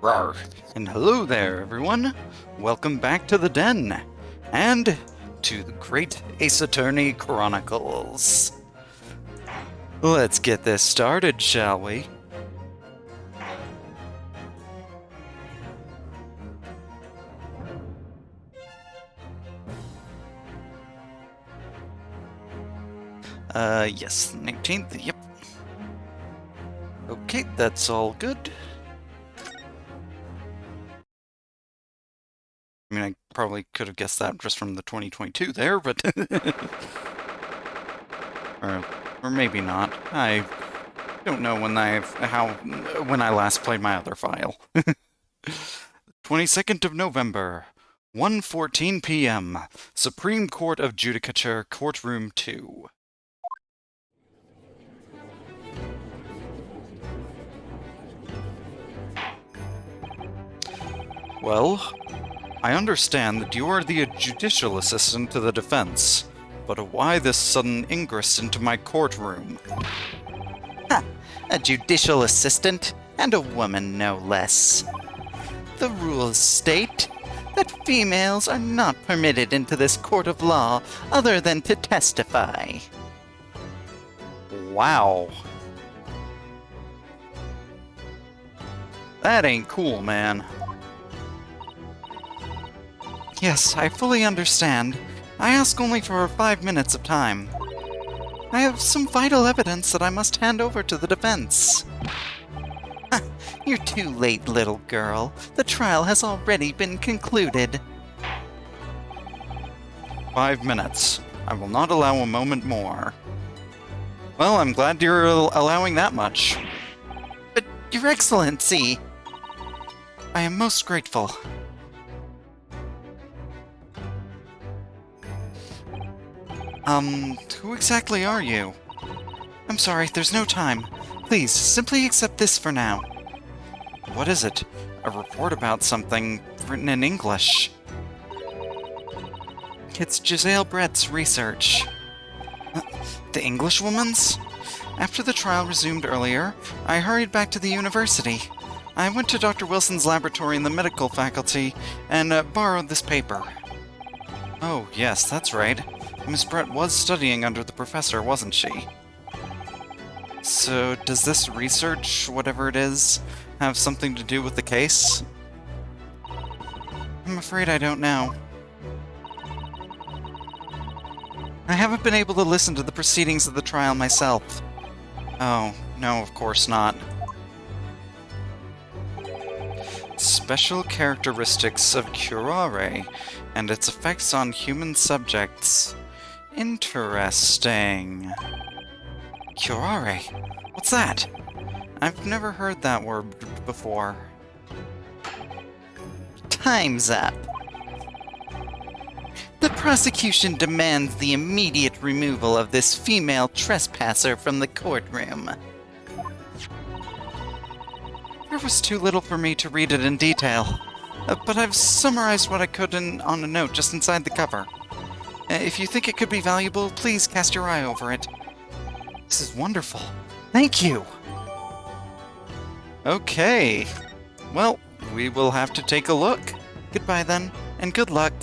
Rawr. And hello there, everyone. Welcome back to the Den, and to the Great Ace Attorney Chronicles. Let's get this started, shall we? Yes, 19th, yep. Okay, that's all good. I mean, I probably could have guessed that just from the 2022 there, but... or maybe not. I don't know when I last played my other file. 22nd of November, 1:14 p.m. Supreme Court of Judicature, Courtroom 2. Well, I understand that you are the judicial assistant to the defense, but why this sudden ingress into my courtroom? Ha! A judicial assistant, and a woman no less. The rules state that females are not permitted into this court of law other than to testify. Wow. That ain't cool, man. Yes, I fully understand. I ask only for 5 minutes of time. I have some vital evidence that I must hand over to the defense. You're too late, little girl. The trial has already been concluded. 5 minutes. I will not allow a moment more. Well, I'm glad you're allowing that much. But, Your Excellency, I am most grateful. Who exactly are you? I'm sorry, there's no time. Please, simply accept this for now. What is it? A report about something written in English. It's Giselle Brett's research. The Englishwoman's? After the trial resumed earlier, I hurried back to the university. I went to Dr. Wilson's laboratory in the medical faculty and borrowed this paper. Oh, yes, that's right. Miss Brett was studying under the professor, wasn't she? So, does this research, whatever it is, have something to do with the case? I'm afraid I don't know. I haven't been able to listen to the proceedings of the trial myself. Oh, no, of course not. Special characteristics of curare and its effects on human subjects. Interesting. Curare? What's that? I've never heard that word before. Time's up. The prosecution demands the immediate removal of this female trespasser from the courtroom. There was too little for me to read it in detail, but I've summarized what I could on a note just inside the cover. If you think it could be valuable, please cast your eye over it. This is wonderful. Thank you! Okay. Well, we will have to take a look. Goodbye then, and good luck.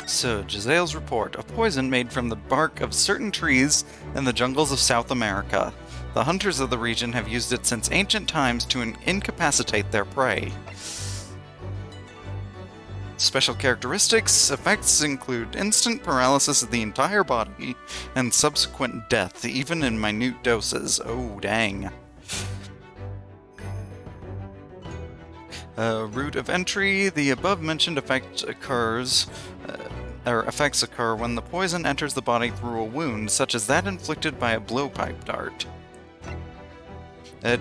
So, Giselle's report. A poison made from the bark of certain trees in the jungles of South America. The hunters of the region have used it since ancient times to incapacitate their prey. Special characteristics. Effects include instant paralysis of the entire body and subsequent death, even in minute doses. Oh, dang. Route of entry. The above-mentioned effects occur when the poison enters the body through a wound, such as that inflicted by a blowpipe dart.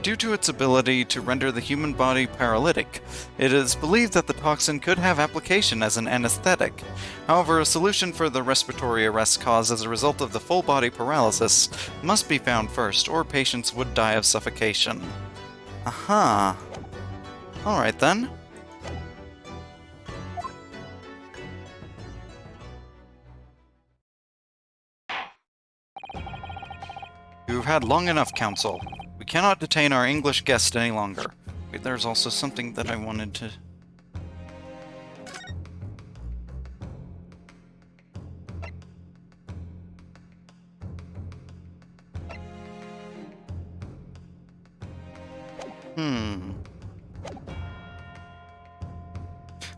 Due to its ability to render the human body paralytic, it is believed that the toxin could have application as an anesthetic. However, a solution for the respiratory arrest caused as a result of the full body paralysis must be found first, or patients would die of suffocation. Aha. Alright then. You have had long enough, Council. We cannot detain our English guest any longer. Wait, there's also something that I wanted to...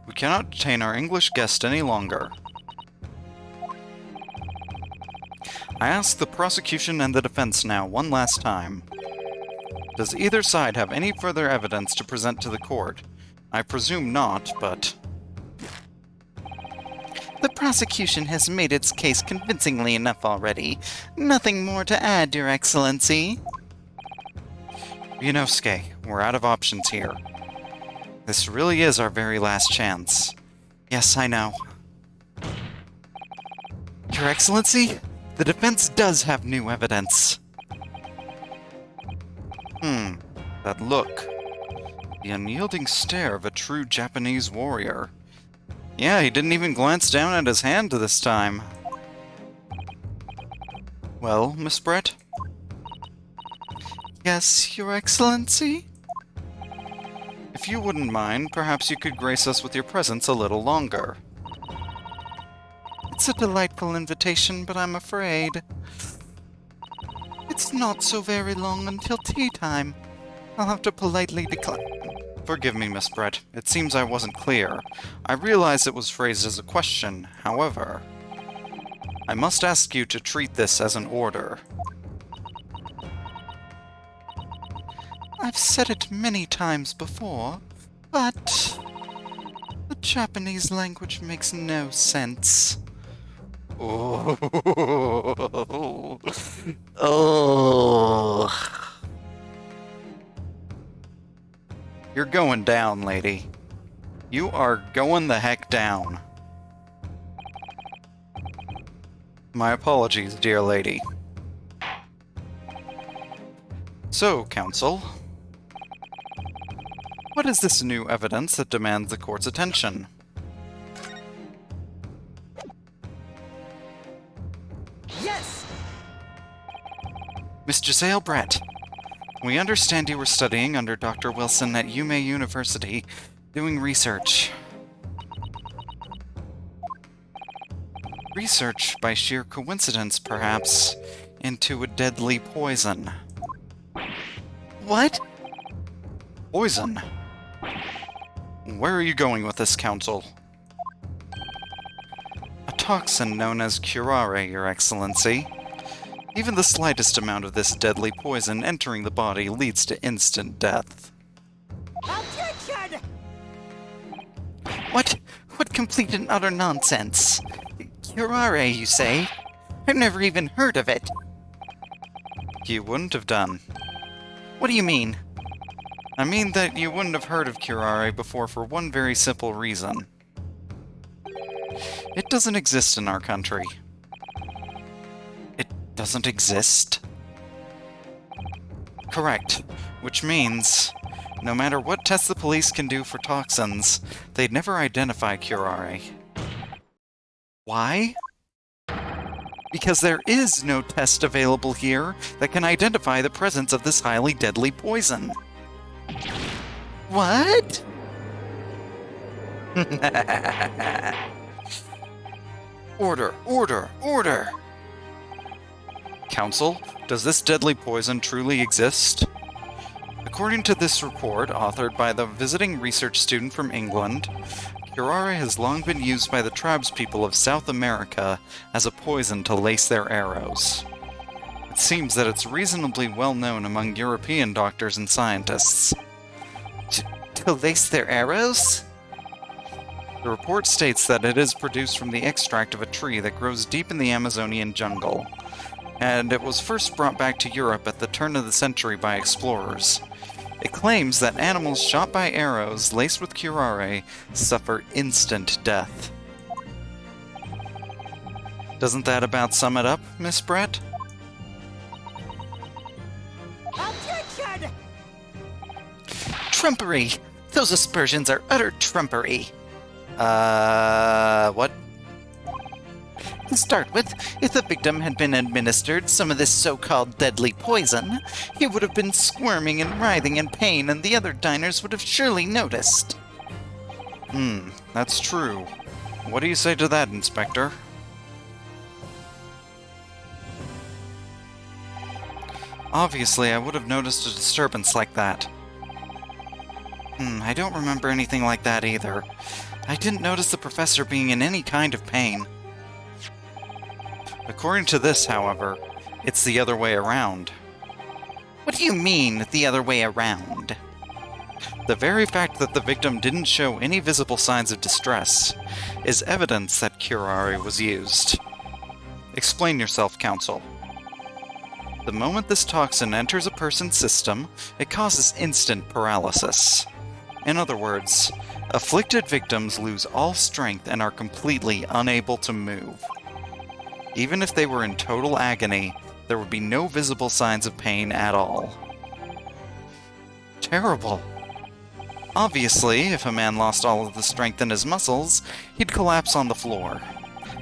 We cannot detain our English guest any longer. I ask the prosecution and the defense now one last time. Does either side have any further evidence to present to the court? I presume not, but... The prosecution has made its case convincingly enough already. Nothing more to add, Your Excellency. Ryunosuke, we're out of options here. This really is our very last chance. Yes, I know. Your Excellency, the defense does have new evidence. That look. The unyielding stare of a true Japanese warrior. Yeah, he didn't even glance down at his hand this time. Well, Miss Brett? Yes, Your Excellency? If you wouldn't mind, perhaps you could grace us with your presence a little longer. It's a delightful invitation, but I'm afraid... It's not so very long until tea time. I'll have to politely decline... Forgive me, Miss Brett. It seems I wasn't clear. I realize it was phrased as a question, however... I must ask you to treat this as an order. I've said it many times before, but... the Japanese language makes no sense. Oh. You're going down, lady. You are going the heck down. My apologies, dear lady. So, Counsel, what is this new evidence that demands the court's attention? Yes! Miss Giselle Brett, we understand you were studying under Dr. Wilson at Yume University, doing research. Research, by sheer coincidence, perhaps, into a deadly poison. What? Poison? Where are you going with this, Counsel? A toxin known as curare, Your Excellency. Even the slightest amount of this deadly poison entering the body leads to instant death. Objection! What complete and utter nonsense? Curare, you say? I've never even heard of it. You wouldn't have done. What do you mean? I mean that you wouldn't have heard of curare before for one very simple reason. It doesn't exist in our country. It doesn't exist? Correct. Which means, no matter what tests the police can do for toxins, they'd never identify curare. Why? Because there is no test available here that can identify the presence of this highly deadly poison. What? Order! Order! Order! Counsel, does this deadly poison truly exist? According to this report, authored by the visiting research student from England, curare has long been used by the tribespeople of South America as a poison to lace their arrows. It seems that it's reasonably well known among European doctors and scientists. To lace their arrows? The report states that it is produced from the extract of a tree that grows deep in the Amazonian jungle, and it was first brought back to Europe at the turn of the century by explorers. It claims that animals shot by arrows laced with curare suffer instant death. Doesn't that about sum it up, Miss Brett? Objection! Trumpery! Those aspersions are utter trumpery. What? To start with, if the victim had been administered some of this so-called deadly poison, he would have been squirming and writhing in pain, and the other diners would have surely noticed. That's true. What do you say to that, Inspector? Obviously, I would have noticed a disturbance like that. I don't remember anything like that either. I didn't notice the professor being in any kind of pain. According to this, however, it's the other way around. What do you mean, the other way around? The very fact that the victim didn't show any visible signs of distress is evidence that curare was used. Explain yourself, Counsel. The moment this toxin enters a person's system, it causes instant paralysis. In other words, afflicted victims lose all strength and are completely unable to move. Even if they were in total agony, there would be no visible signs of pain at all. Terrible. Obviously, if a man lost all of the strength in his muscles, he'd collapse on the floor.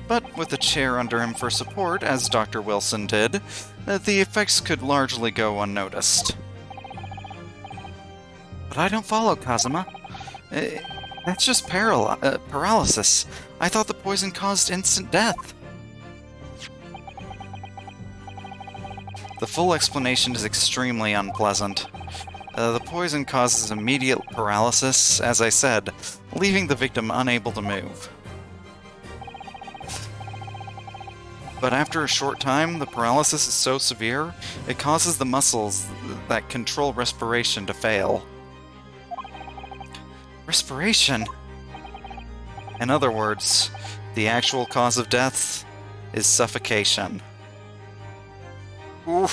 But with a chair under him for support, as Dr. Wilson did, the effects could largely go unnoticed. But I don't follow, Kazuma. That's just paralysis. I thought the poison caused instant death. The full explanation is extremely unpleasant. The poison causes immediate paralysis, as I said, leaving the victim unable to move. But after a short time, the paralysis is so severe, it causes the muscles that control respiration to fail. Respiration? In other words, the actual cause of death is suffocation. Ooh.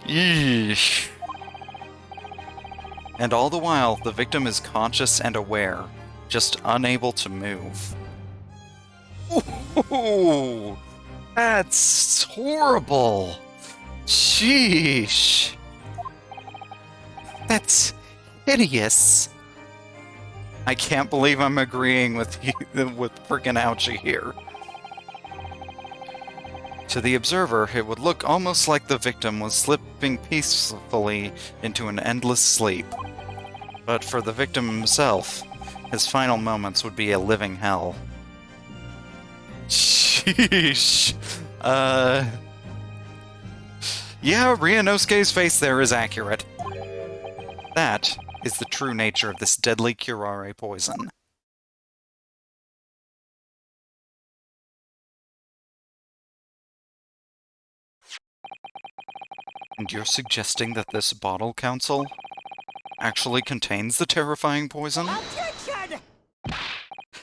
Yeesh. And all the while, the victim is conscious and aware, just unable to move. Ooh, that's horrible. Sheesh. That's hideous. I can't believe I'm agreeing with you, with frickin' Ouchie here. To the observer, it would look almost like the victim was slipping peacefully into an endless sleep. But for the victim himself, his final moments would be a living hell. Sheesh. Yeah, Ryunosuke's face there is accurate. That is the true nature of this deadly curare poison. And you're suggesting that this bottle, Counsel, actually contains the terrifying poison? Objection!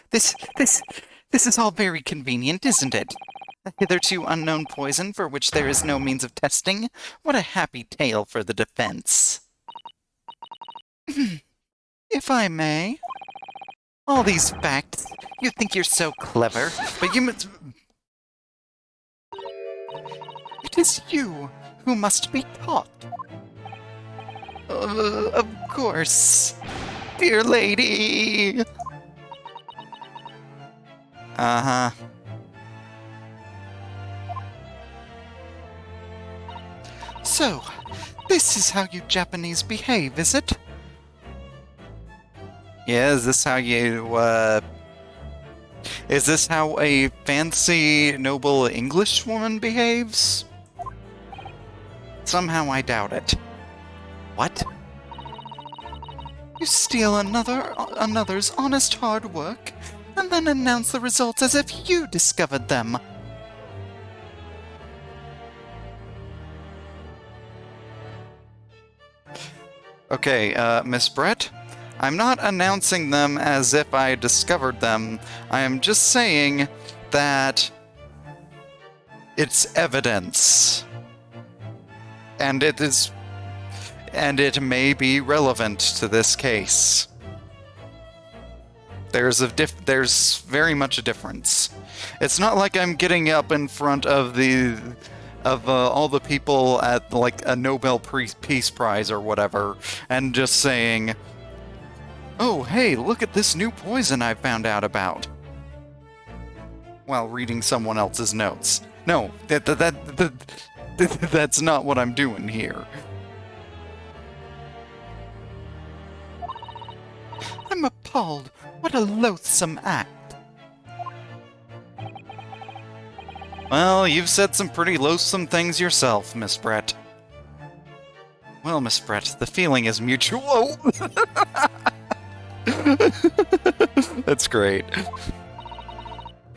This is all very convenient, isn't it? A hitherto unknown poison for which there is no means of testing. What a happy tale for the defense. If I may. All these facts, you think you're so clever, but you must... It is you who must be taught. Of course. Dear lady. Uh-huh. So, this is how you Japanese behave, is it? Yeah, is this how you, is this how a fancy, noble English woman behaves? Somehow I doubt it. What? You steal another's honest hard work, and then announce the results as if you discovered them. Okay, Miss Brett, I'm not announcing them as if I discovered them. I am just saying that it's evidence. And it may be relevant to this case. There's very much a difference. It's not like I'm getting up in front of all the people at like a Nobel Peace Prize or whatever, and just saying, "Oh, hey, look at this new poison I found out about." while reading someone else's notes. No, that's not what I'm doing here. I'm appalled. What a loathsome act. Well, you've said some pretty loathsome things yourself, Miss Brett. Well, Miss Brett, the feeling is mutual. That's great.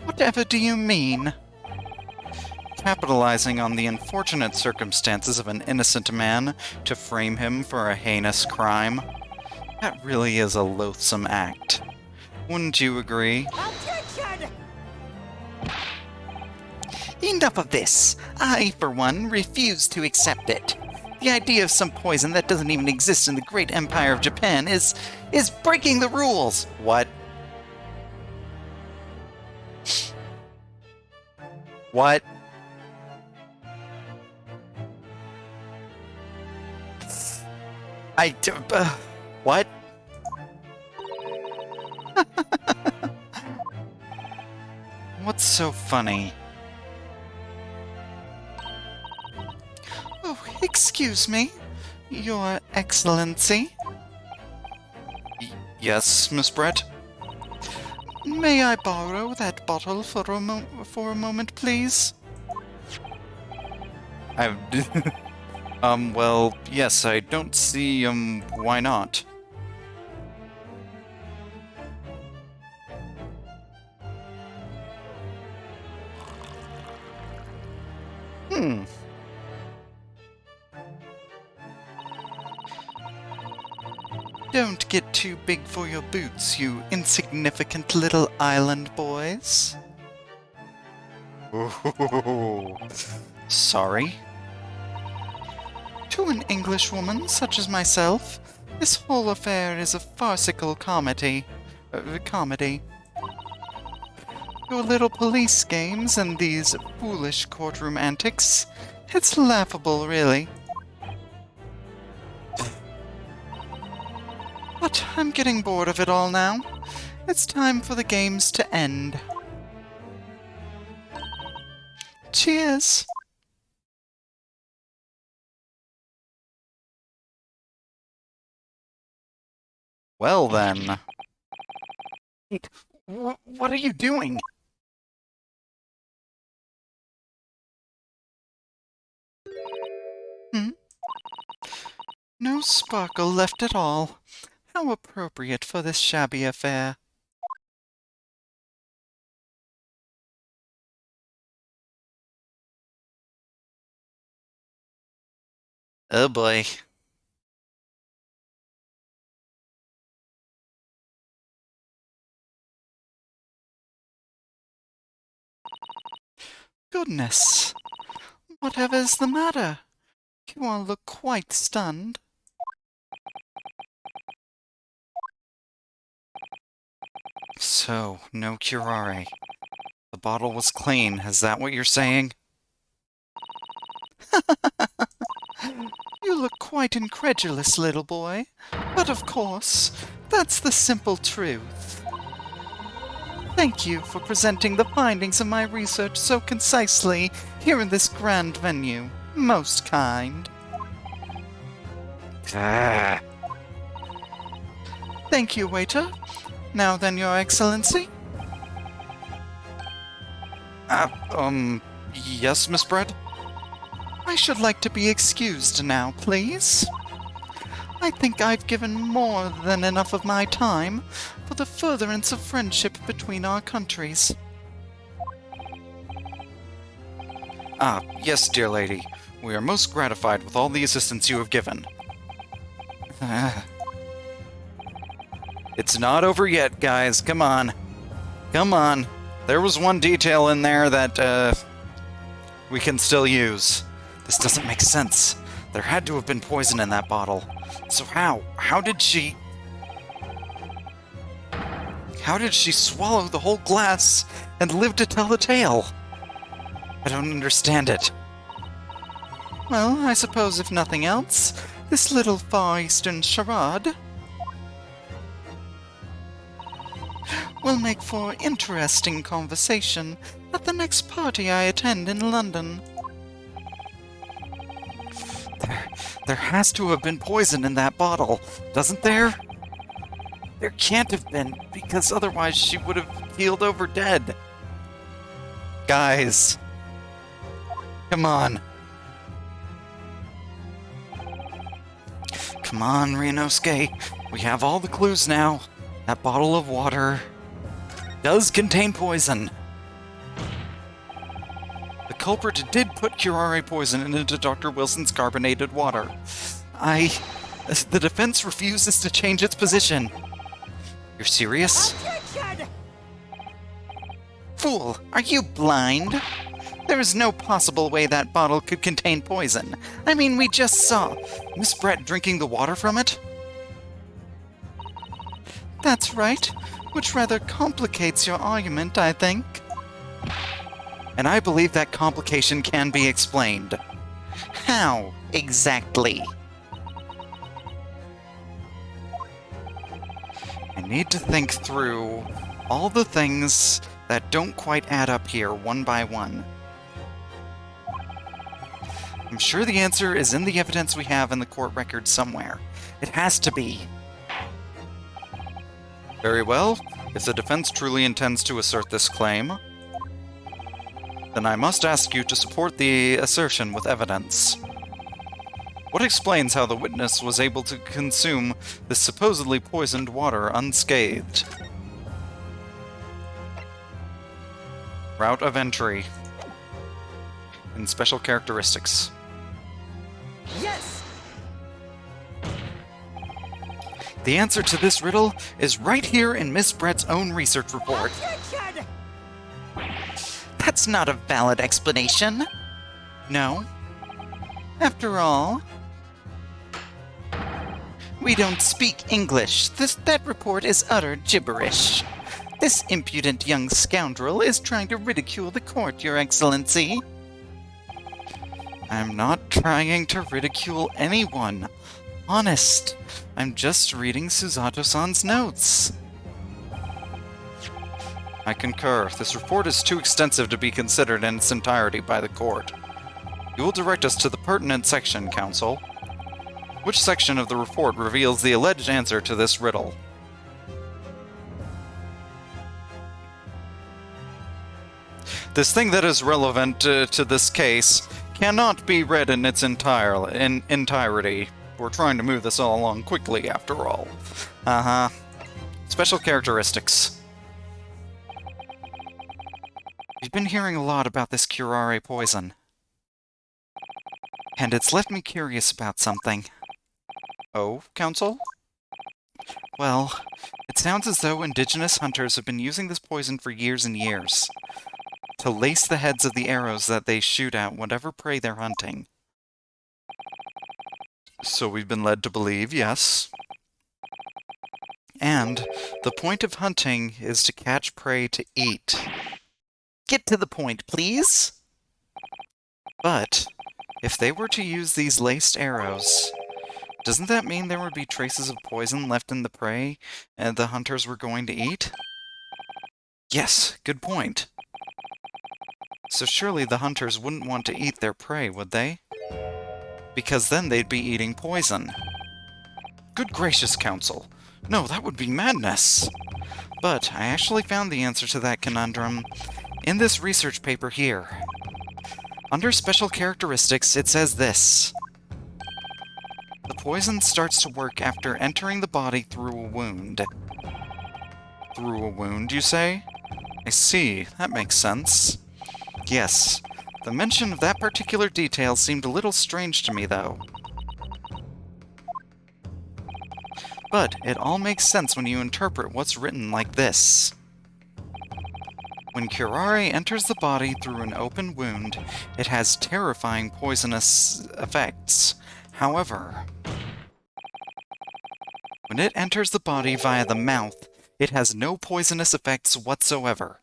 Whatever do you mean? Capitalizing on the unfortunate circumstances of an innocent man to frame him for a heinous crime. That really is a loathsome act. Wouldn't you agree? Attention! Enough of this. I, for one, refuse to accept it. The idea of some poison that doesn't even exist in the great empire of Japan is breaking the rules. What? What? What? What's so funny? Oh, excuse me, Your Excellency. Yes, Miss Brett? May I borrow that bottle for a moment, please? Well, yes, I don't see, why not? Don't get too big for your boots, you insignificant little island boys. Ooh. Sorry? To an Englishwoman such as myself, this whole affair is a farcical comedy. Your little police games and these foolish courtroom antics, it's laughable, really. But I'm getting bored of it all now. It's time for the games to end. Cheers! Well then. Wait, what are you doing? No sparkle left at all. How appropriate for this shabby affair. Oh boy. Goodness! Whatever's the matter? You all look quite stunned. So, no curare. The bottle was clean, is that what you're saying? You look quite incredulous, little boy. But of course, that's the simple truth. Thank you for presenting the findings of my research so concisely here in this grand venue. Most kind. Thank you, waiter. Now then, Your Excellency. Yes, Miss Brett? I should like to be excused now, please. I think I've given more than enough of my time for the furtherance of friendship between our countries. Yes, dear lady. We are most gratified with all the assistance you have given. It's not over yet, guys. Come on. Come on. There was one detail in there that, we can still use. This doesn't make sense. There had to have been poison in that bottle. So how? How did she swallow the whole glass and live to tell the tale? I don't understand it. Well, I suppose if nothing else, this little Far Eastern charade will make for interesting conversation At the next party I attend in London. There has to have been poison in that bottle, doesn't there? There can't have been, because otherwise she would have keeled over dead. Guys, come on. Come on, Ryunosuke. We have all the clues now. That bottle of water does contain poison. The culprit did put curare poison into Dr. Wilson's carbonated water. The defense refuses to change its position. You're serious? Objection! Fool, are you blind? There is no possible way that bottle could contain poison. I mean, we just saw Miss Brett drinking the water from it. That's right, which rather complicates your argument, I think. And I believe that complication can be explained. How, exactly? I need to think through all the things that don't quite add up here, one by one. I'm sure the answer is in the evidence we have in the court record somewhere. It has to be. Very well. If the defense truly intends to assert this claim, then I must ask you to support the assertion with evidence. What explains how the witness was able to consume this supposedly poisoned water unscathed? Route of entry. In special characteristics. Yes! The answer to this riddle is right here in Miss Brett's own research report. Objection! That's not a valid explanation. No. After all, we don't speak English. That report is utter gibberish. This impudent young scoundrel is trying to ridicule the court, Your Excellency. I'm not trying to ridicule anyone. Honest. I'm just reading Susato-san's notes. I concur. This report is too extensive to be considered in its entirety by the court. You will direct us to the pertinent section, counsel. Which section of the report reveals the alleged answer to this riddle? This thing that is relevant to this case cannot be read in its entirety. We're trying to move this all along quickly, after all. Uh-huh. Special characteristics. We've been hearing a lot about this curare poison. And it's left me curious about something. Oh, counsel? Well, it sounds as though indigenous hunters have been using this poison for years and years. To lace the heads of the arrows that they shoot at whatever prey they're hunting. So we've been led to believe, yes. And the point of hunting is to catch prey to eat. Get to the point, please! But, if they were to use these laced arrows, doesn't that mean there would be traces of poison left in the prey and the hunters were going to eat? Yes, good point. So surely the hunters wouldn't want to eat their prey, would they? Because then they'd be eating poison. Good gracious, counsel. No, that would be madness. But I actually found the answer to that conundrum in this research paper here. Under special characteristics, it says this. The poison starts to work after entering the body through a wound. Through a wound, you say? I see. That makes sense. Yes. The mention of that particular detail seemed a little strange to me, though. But it all makes sense when you interpret what's written like this. When curare enters the body through an open wound, it has terrifying poisonous effects. However, when it enters the body via the mouth, it has no poisonous effects whatsoever.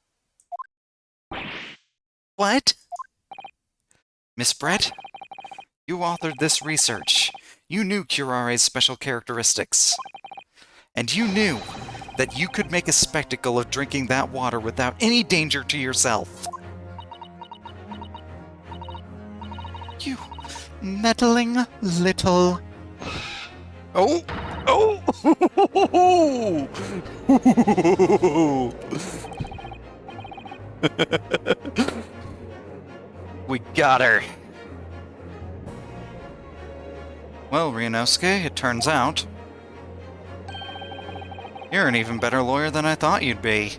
What? Miss Brett, you authored this research. You knew curare's special characteristics. And you knew that you could make a spectacle of drinking that water without any danger to yourself. meddling little... Oh! Oh! We got her. Well, Ryunosuke, it turns out you're an even better lawyer than I thought you'd be.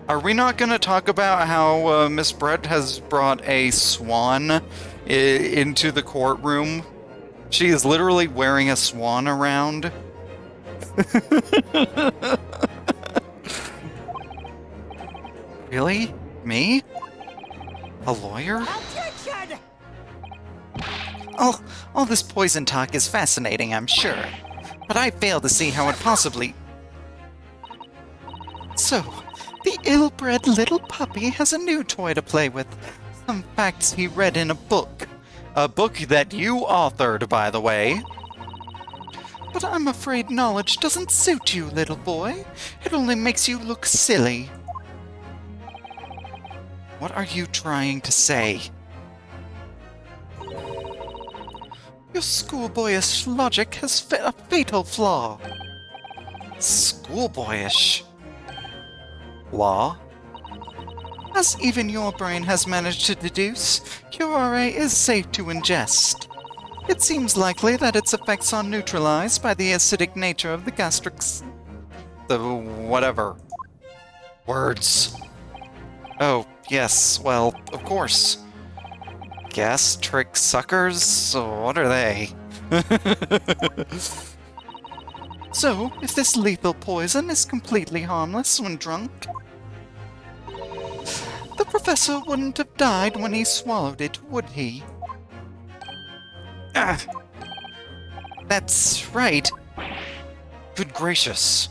Are we not going to talk about how Miss Brett has brought a swan into the courtroom? She is literally wearing a swan around. Really? Me? A lawyer? Objection! All this poison talk is fascinating, I'm sure. But I fail to see how it possibly... So, the ill-bred little puppy has a new toy to play with. Some facts he read in a book. A book that you authored, by the way. But I'm afraid knowledge doesn't suit you, little boy. It only makes you look silly. What are you trying to say? Your schoolboyish logic has a fatal flaw. Schoolboyish? Law? As even your brain has managed to deduce, curare is safe to ingest. It seems likely that its effects are neutralized by the acidic nature of the gastrics... The whatever. Words. Oh, yes, well, of course. Gastric suckers? What are they? So, if this lethal poison is completely harmless when drunk, the professor wouldn't have died when he swallowed it, would he? Ah, That's right. good gracious.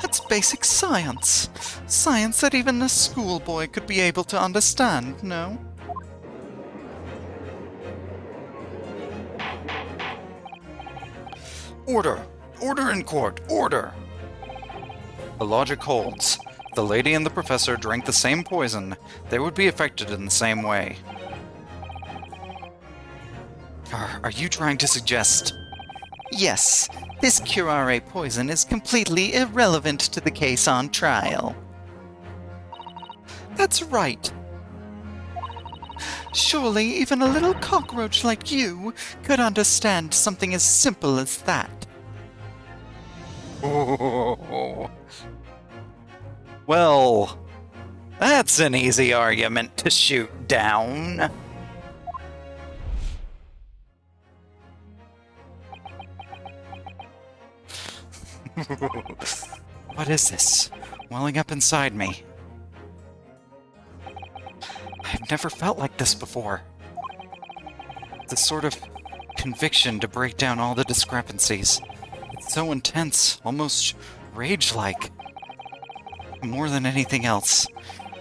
That's basic science. Science that even a schoolboy could be able to understand, no? Order! Order in court! Order! The logic holds. If the lady and the professor drank the same poison, they would be affected in the same way. Are you trying to suggest... Yes, this curare poison is completely irrelevant to the case on trial. That's right. Surely even a little cockroach like you could understand something as simple as that. Oh. Well, that's an easy argument to shoot down. What is this, welling up inside me? I've never felt like this before. This sort of conviction to break down all the discrepancies. It's so intense, almost rage-like. More than anything else,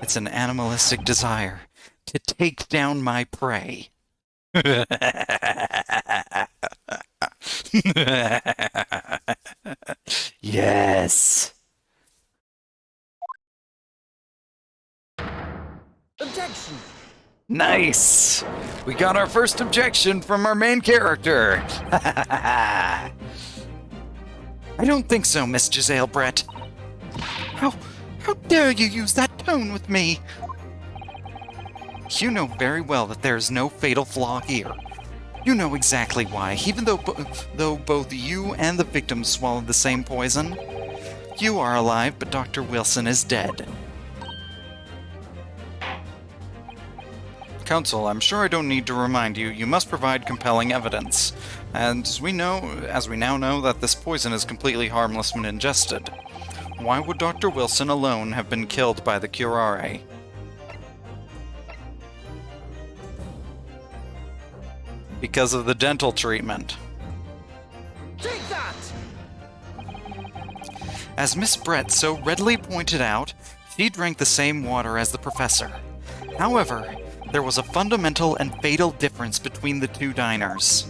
it's an animalistic desire to take down my prey. Yes. Objection! Nice! We got our first objection from our main character. I don't think so, Miss Giselle Brett. How dare you use that tone with me? You know very well that there is no fatal flaw here. You know exactly why, even though both you and the victim swallowed the same poison. You are alive, but Dr. Wilson is dead. Counsel, I'm sure I don't need to remind you, you must provide compelling evidence. As we now know that this poison is completely harmless when ingested. Why would Dr. Wilson alone have been killed by the curare? Because of the dental treatment. Take that! As Miss Brett so readily pointed out, she drank the same water as the professor. However, there was a fundamental and fatal difference between the two diners.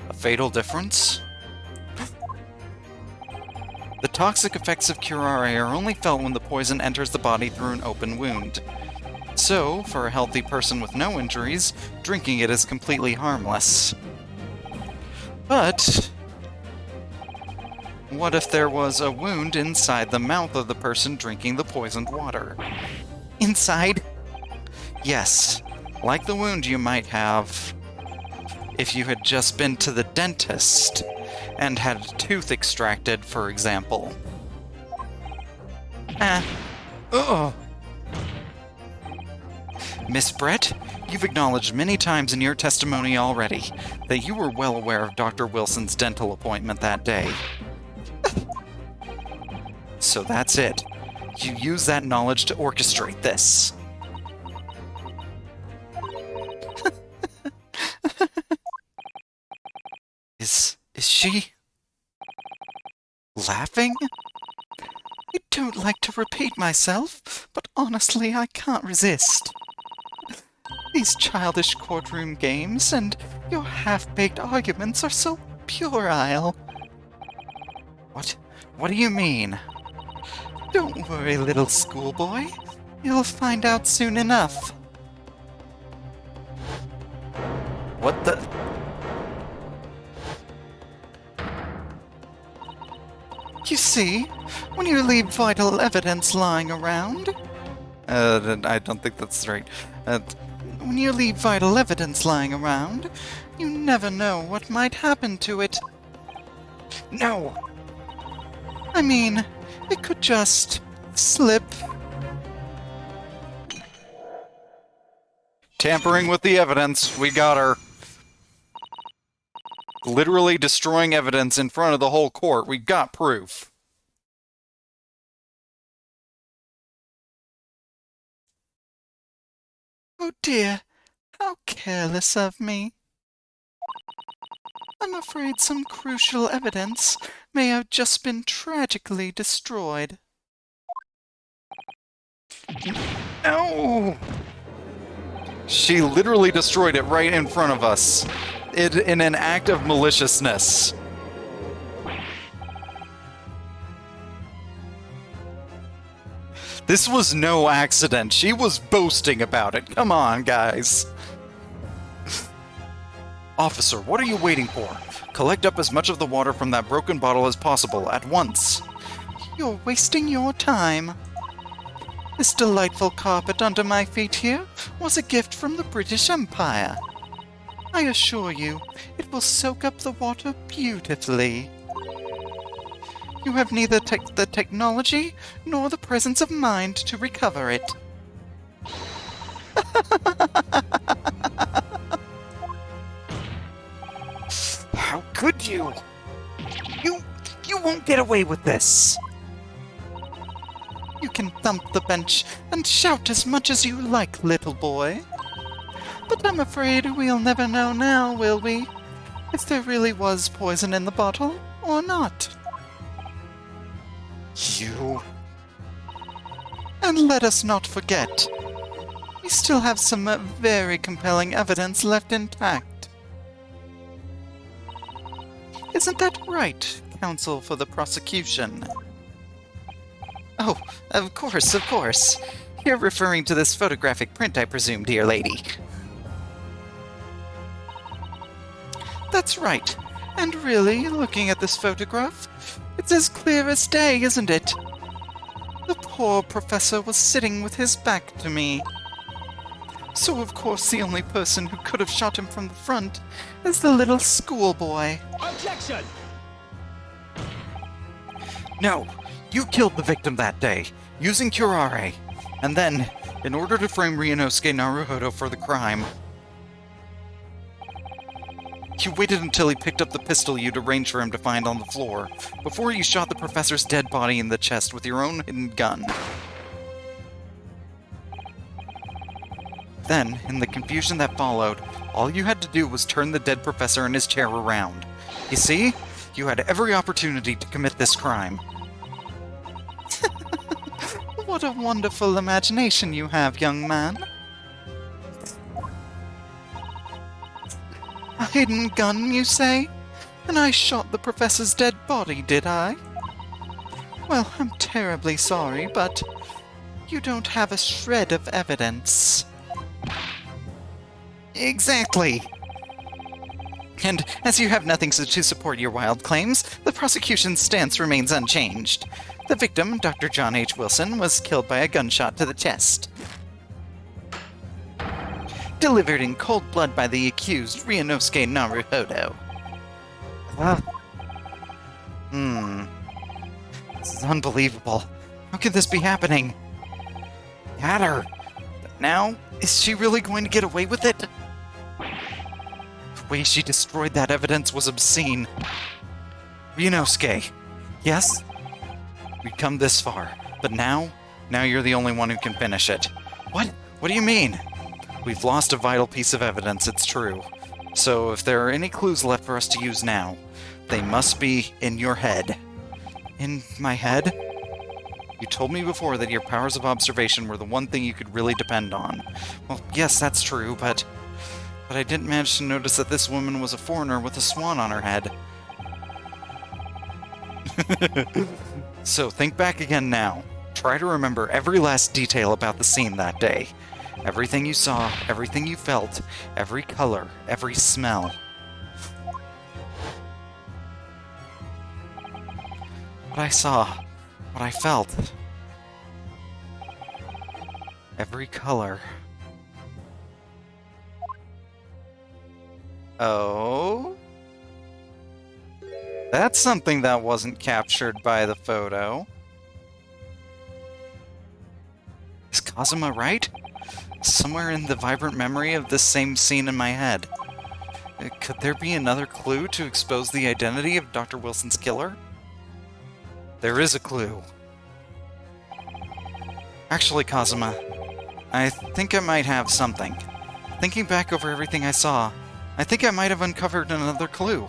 A fatal difference? The toxic effects of curare are only felt when the poison enters the body through an open wound. So, for a healthy person with no injuries, drinking it is completely harmless. But what if there was a wound inside the mouth of the person drinking the poisoned water? Inside? Yes, like the wound you might have if you had just been to the dentist and had a tooth extracted, for example. Ugh. Miss Brett, you've acknowledged many times in your testimony already that you were well aware of Dr. Wilson's dental appointment that day. So that's it. You use that knowledge to orchestrate this. Is she laughing? I don't like to repeat myself, but honestly, I can't resist. These childish courtroom games and your half-baked arguments are so puerile. What do you mean? Don't worry, little schoolboy. You'll find out soon enough. What the? You see, when you leave vital evidence lying around... I don't think that's right. When you leave vital evidence lying around, you never know what might happen to it. No! I mean, it could just slip. Tampering with the evidence, we got her. Literally destroying evidence in front of the whole court, we got proof. Oh dear, how careless of me. I'm afraid some crucial evidence may have just been tragically destroyed. No! She literally destroyed it right in front of us. In an act of maliciousness. This was no accident. She was boasting about it. Come on, guys. Officer, what are you waiting for? Collect up as much of the water from that broken bottle as possible, at once. You're wasting your time. This delightful carpet under my feet here was a gift from the British Empire. I assure you, it will soak up the water beautifully. You have neither the technology nor the presence of mind to recover it. How could you? You won't get away with this. You can thump the bench and shout as much as you like, little boy. But I'm afraid we'll never know now, will we? If there really was poison in the bottle, or not. You... And let us not forget, we still have some very compelling evidence left intact. Isn't that right, counsel for the prosecution? Oh, of course, of course. You're referring to this photographic print, I presume, dear lady. That's right. And really, looking at this photograph, it's as clear as day, isn't it? The poor professor was sitting with his back to me. So of course the only person who could have shot him from the front is the little schoolboy. Objection! No, you killed the victim that day, using curare. And then, in order to frame Ryunosuke Naruhodo for the crime, you waited until he picked up the pistol you'd arranged for him to find on the floor, before you shot the professor's dead body in the chest with your own hidden gun. Then, in the confusion that followed, all you had to do was turn the dead professor in his chair around. You see? You had every opportunity to commit this crime. What a wonderful imagination you have, young man. A hidden gun, you say? And I shot the professor's dead body, did I? Well, I'm terribly sorry, but you don't have a shred of evidence. Exactly! And as you have nothing to support your wild claims, the prosecution's stance remains unchanged. The victim, Dr. John H. Wilson, was killed by a gunshot to the chest. Delivered in cold blood by the accused, Ryunosuke Naruhodo. This is unbelievable. How could this be happening? Had her. But now, is she really going to get away with it? The way she destroyed that evidence was obscene. Ryunosuke, yes? We've come this far, but now you're the only one who can finish it. What? What do you mean? We've lost a vital piece of evidence, it's true. So if there are any clues left for us to use now, they must be in your head. In my head? You told me before that your powers of observation were the one thing you could really depend on. Well, yes, that's true, but I didn't manage to notice that this woman was a foreigner with a swan on her head. So think back again now. Try to remember every last detail about the scene that day. Everything you saw, everything you felt, every color, every smell. What I saw, what I felt. Every color. Oh? That's something that wasn't captured by the photo. Is Kazuma right? Somewhere in the vibrant memory of this same scene in my head. Could there be another clue to expose the identity of Dr. Wilson's killer? There is a clue. Actually, Kazuma, I think I might have something. Thinking back over everything I saw, I think I might have uncovered another clue.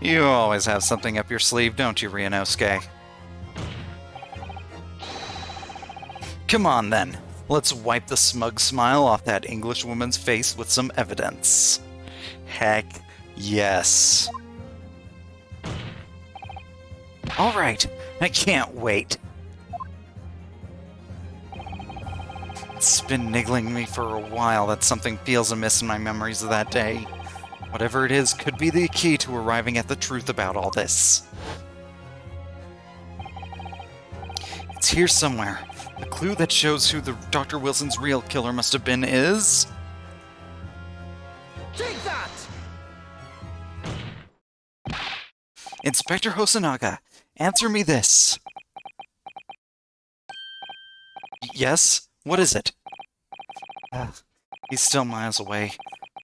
You always have something up your sleeve, don't you, Ryunosuke? Come on, then. Let's wipe the smug smile off that Englishwoman's face with some evidence. Heck yes. Alright, I can't wait. It's been niggling me for a while that something feels amiss in my memories of that day. Whatever it is could be the key to arriving at the truth about all this. It's here somewhere. The clue that shows who the Dr. Wilson's real killer must have been is... Take that! Inspector Hosonaga, answer me this. Yes? What is it? He's still miles away,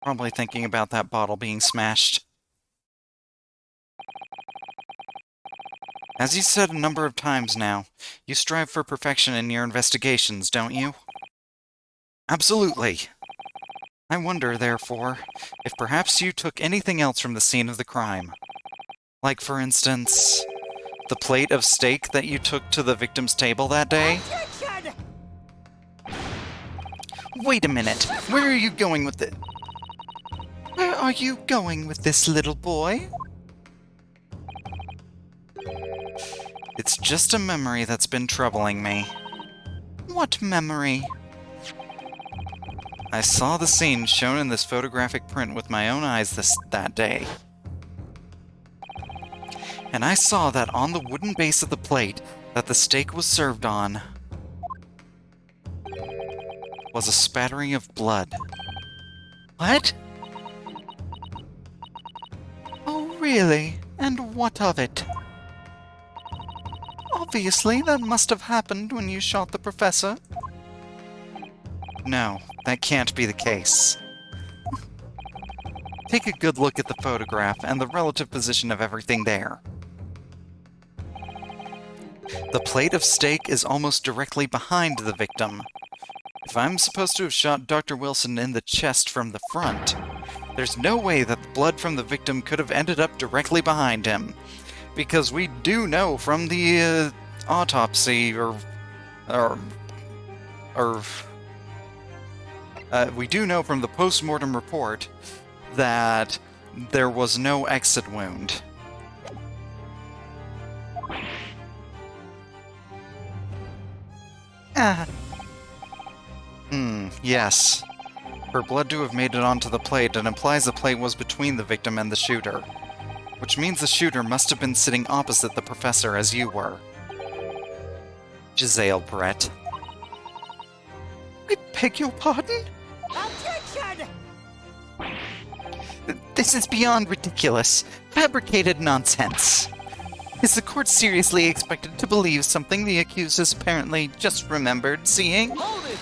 probably thinking about that bottle being smashed. As you said a number of times now, you strive for perfection in your investigations, don't you? Absolutely. I wonder, therefore, if perhaps you took anything else from the scene of the crime. Like, for instance, the plate of steak that you took to the victim's table that day? Attention! Wait a minute, where are you going with it? Where are you going with this, little boy? It's just a memory that's been troubling me. What memory? I saw the scene shown in this photographic print with my own eyes that day. And I saw that on the wooden base of the plate that the steak was served on was a spattering of blood. What? Oh, really? And what of it? Obviously, that must have happened when you shot the professor. No, that can't be the case. Take a good look at the photograph and the relative position of everything there. The plate of steak is almost directly behind the victim. If I'm supposed to have shot Dr. Wilson in the chest from the front, there's no way that the blood from the victim could have ended up directly behind him. Because we do know from the autopsy, we do know from the post-mortem report that there was no exit wound. Ah, Yes. For blood to have made it onto the plate, it implies the plate was between the victim and the shooter. Which means the shooter must have been sitting opposite the professor as you were. Giselle Brett. I beg your pardon? Objection! This is beyond ridiculous. Fabricated nonsense. Is the court seriously expected to believe something the accused has apparently just remembered seeing? Hold it!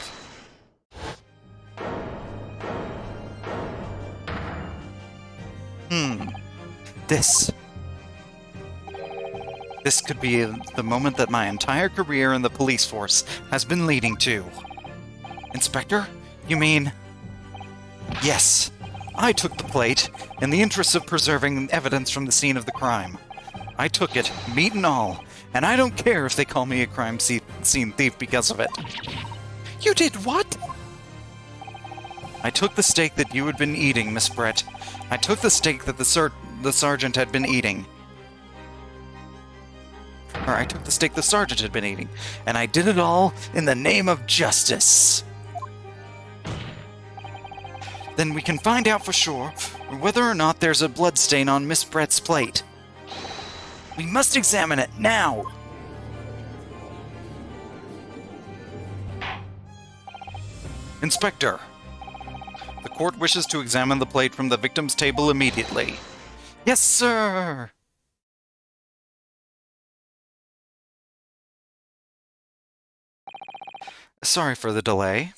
This could be the moment that my entire career in the police force has been leading to. Inspector? You mean... Yes, I took the plate in the interest of preserving evidence from the scene of the crime. I took it, meat and all, and I don't care if they call me a crime scene thief because of it. You did what? I took the steak that you had been eating, Miss Brett. I took the steak that the sergeant had been eating. Or I took the steak the sergeant had been eating, and I did it all in the name of justice. Then we can find out for sure whether or not there's a bloodstain on Miss Brett's plate. We must examine it now! Inspector, the court wishes to examine the plate from the victim's table immediately. Yes, sir! Sorry for the delay.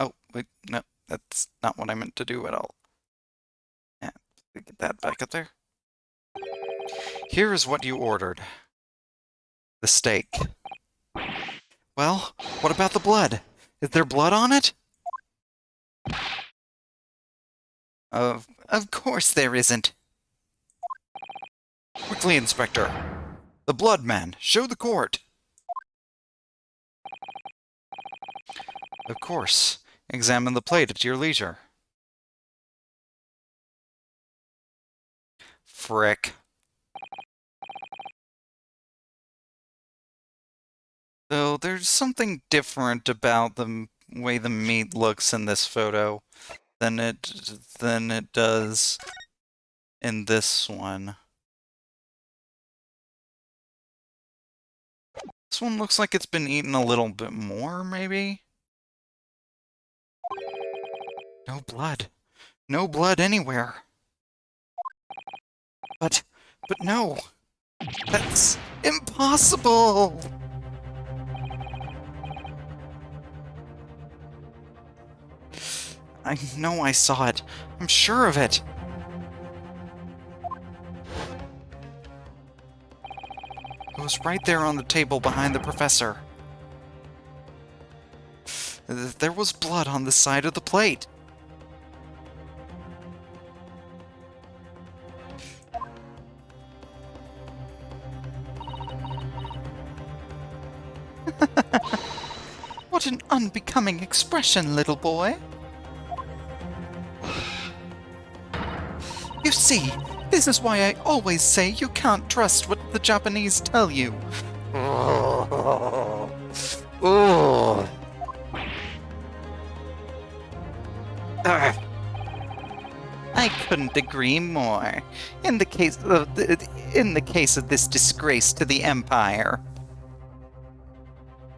Oh, wait, no, that's not what I meant to do at all. Yeah, get that back up there. Here is what you ordered. The steak. Well, what about the blood? Is there blood on it? Of course there isn't. Quickly, Inspector. The blood man, show the court. Of course. Examine the plate at your leisure. Frick. Though there's something different about the way the meat looks in this photo than it does in this one. This one looks like it's been eaten a little bit more, maybe? No blood. No blood anywhere. But no! That's impossible! I know I saw it. I'm sure of it. It was right there on the table behind the professor. There was blood on the side of the plate. What an unbecoming expression, little boy. You see, this is why I always say you can't trust what the Japanese tell you. I couldn't agree more. In the case of this disgrace to the Empire.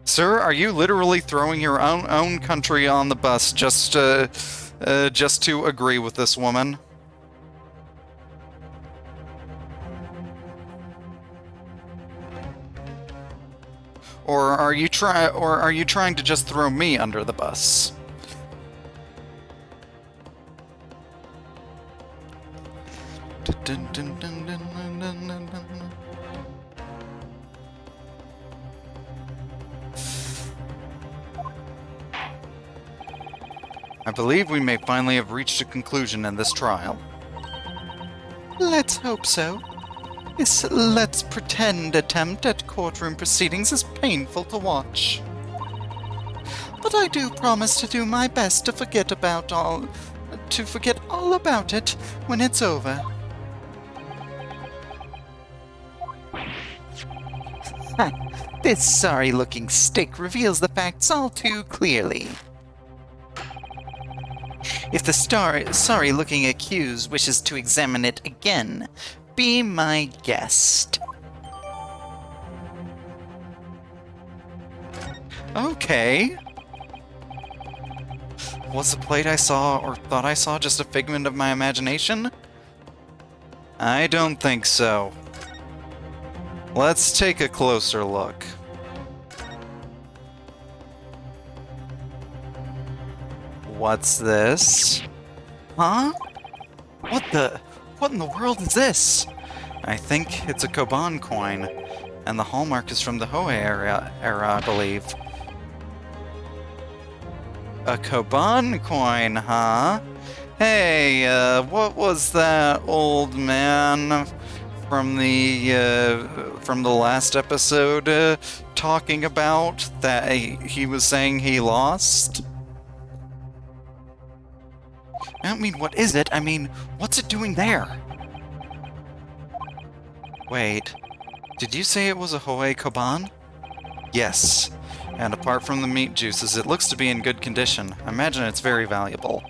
Sir, are you literally throwing your own country on the bus just to agree with this woman? Or are you trying to just throw me under the bus? I believe we may finally have reached a conclusion in this trial. Let's hope so. This let's pretend attempt at courtroom proceedings is painful to watch. But I do promise to do my best to forget all about it when it's over. This sorry-looking stick reveals the facts all too clearly. If the sorry-looking accused wishes to examine it again, be my guest. Okay. Was the plate I saw or thought I saw just a figment of my imagination? I don't think so. Let's take a closer look. What's this? Huh? What in the world is this? I think it's a Koban coin, and the hallmark is from the Hoei era, I believe. A Koban coin, huh? Hey, what was that old man from the last episode talking about that he was saying he lost? I don't mean what is it, I mean, what's it doing there? Wait, did you say it was a Hoei Koban? Yes, and apart from the meat juices, it looks to be in good condition. I imagine it's very valuable.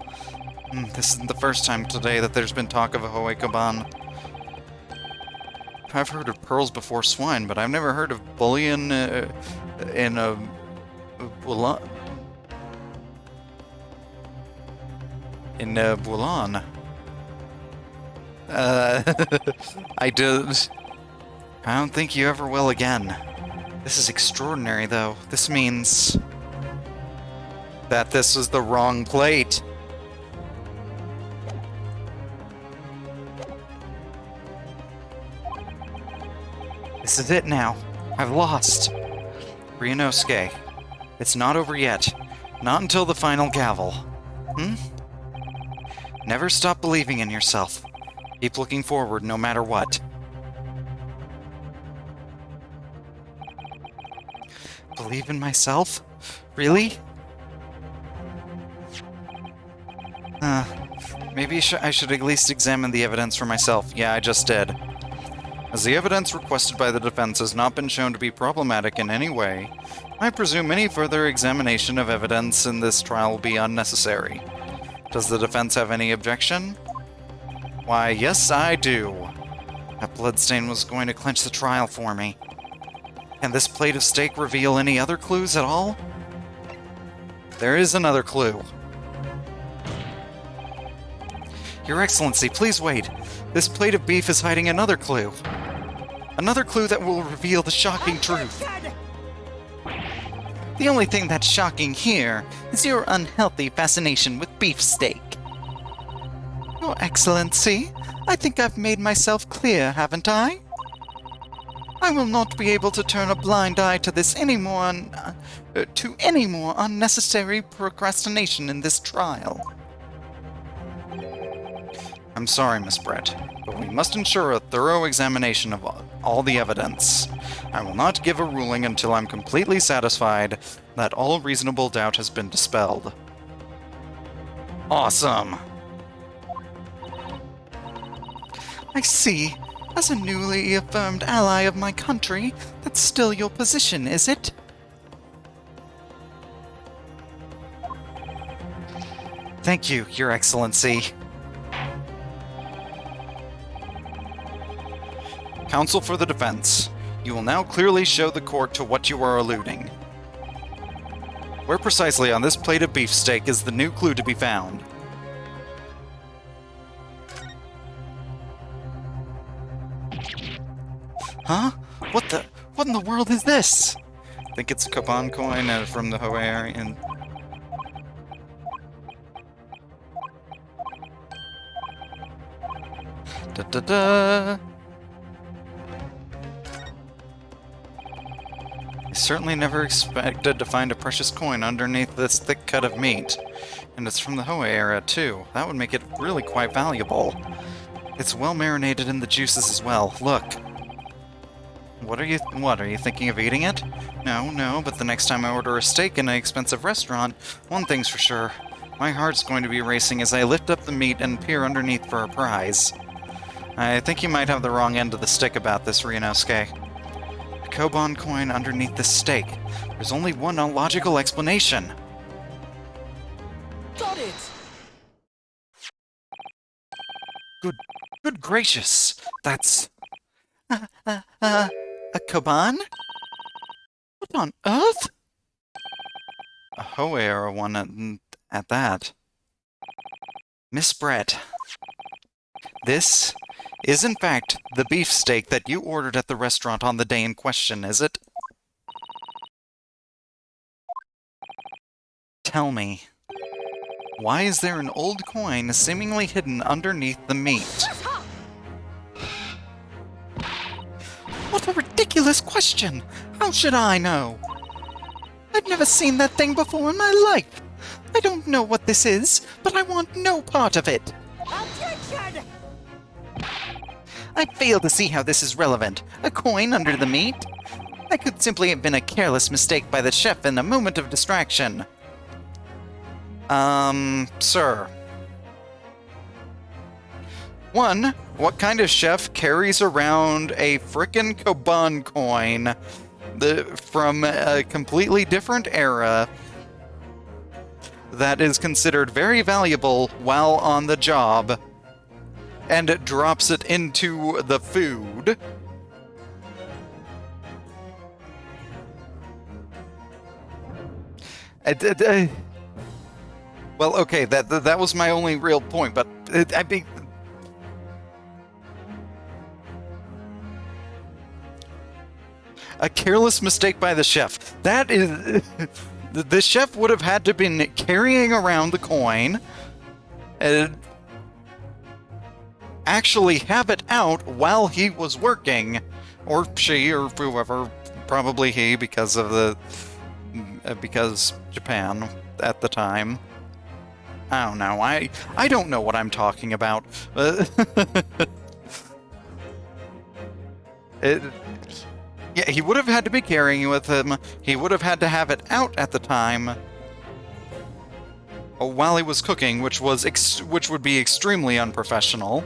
This isn't the first time today that there's been talk of a Hoei Koban. I've heard of pearls before swine, but I've never heard of bullion in a... in Bulan. I don't think you ever will again. This is extraordinary, though. This means that this was the wrong plate. This is it now. I've lost. Ryunosuke, it's not over yet. Not until the final gavel. Never stop believing in yourself. Keep looking forward no matter what. Believe in myself? Really? Maybe I should at least examine the evidence for myself. Yeah, I just did. As the evidence requested by the defense has not been shown to be problematic in any way, I presume any further examination of evidence in this trial will be unnecessary. Does the defense have any objection? Why, yes, I do. That bloodstain was going to clinch the trial for me. Can this plate of steak reveal any other clues at all? There is another clue. Your Excellency, please wait. This plate of beef is hiding another clue. Another clue that will reveal the shocking truth. The only thing that's shocking here is your unhealthy fascination with beefsteak. Your Excellency, I think I've made myself clear, haven't I? I will not be able to turn a blind eye to this any more unnecessary procrastination in this trial. I'm sorry, Miss Brett, but we must ensure a thorough examination of all the evidence. I will not give a ruling until I'm completely satisfied that all reasonable doubt has been dispelled. Awesome! I see. As a newly affirmed ally of my country, that's still your position, is it? Thank you, Your Excellency. Counsel for the defense, you will now clearly show the court to what you are alluding. Where precisely on this plate of beefsteak is the new clue to be found? Huh? What in the world is this? I think it's a Koban coin from the Hoei area. Da-da-da! I certainly never expected to find a precious coin underneath this thick cut of meat. And it's from the Hoei era, too. That would make it really quite valuable. It's well marinated in the juices as well. Look. What, are you thinking of eating it? No, but the next time I order a steak in an expensive restaurant, one thing's for sure. My heart's going to be racing as I lift up the meat and peer underneath for a prize. I think you might have the wrong end of the stick about this, Ryunosuke. A Koban coin underneath the steak. There's only one logical explanation. Got it! Good gracious. That's... A Koban? What on earth? a Howe-era one at that. Miss Brett. This is in fact the beefsteak that you ordered at the restaurant on the day in question, is it? Tell me, why is there an old coin seemingly hidden underneath the meat? What a ridiculous question! How should I know? I've never seen that thing before in my life. I don't know what this is, but I want no part of it. Objection! I fail to see how this is relevant. A coin under the meat? That could simply have been a careless mistake by the chef in a moment of distraction. Sir. One, what kind of chef carries around a frickin' Koban coin from a completely different era that is considered very valuable while on the job and drops it into the food? Well, okay, that was my only real point, but I mean, a careless mistake by the chef. That is, the chef would have had to been carrying around the coin and actually have it out while he was working, or she, or whoever, probably he, because Japan at the time. I don't know. I don't know what I'm talking about. Yeah, he would have had to be carrying it with him. He would have had to have it out at the time while he was cooking, which would be extremely unprofessional.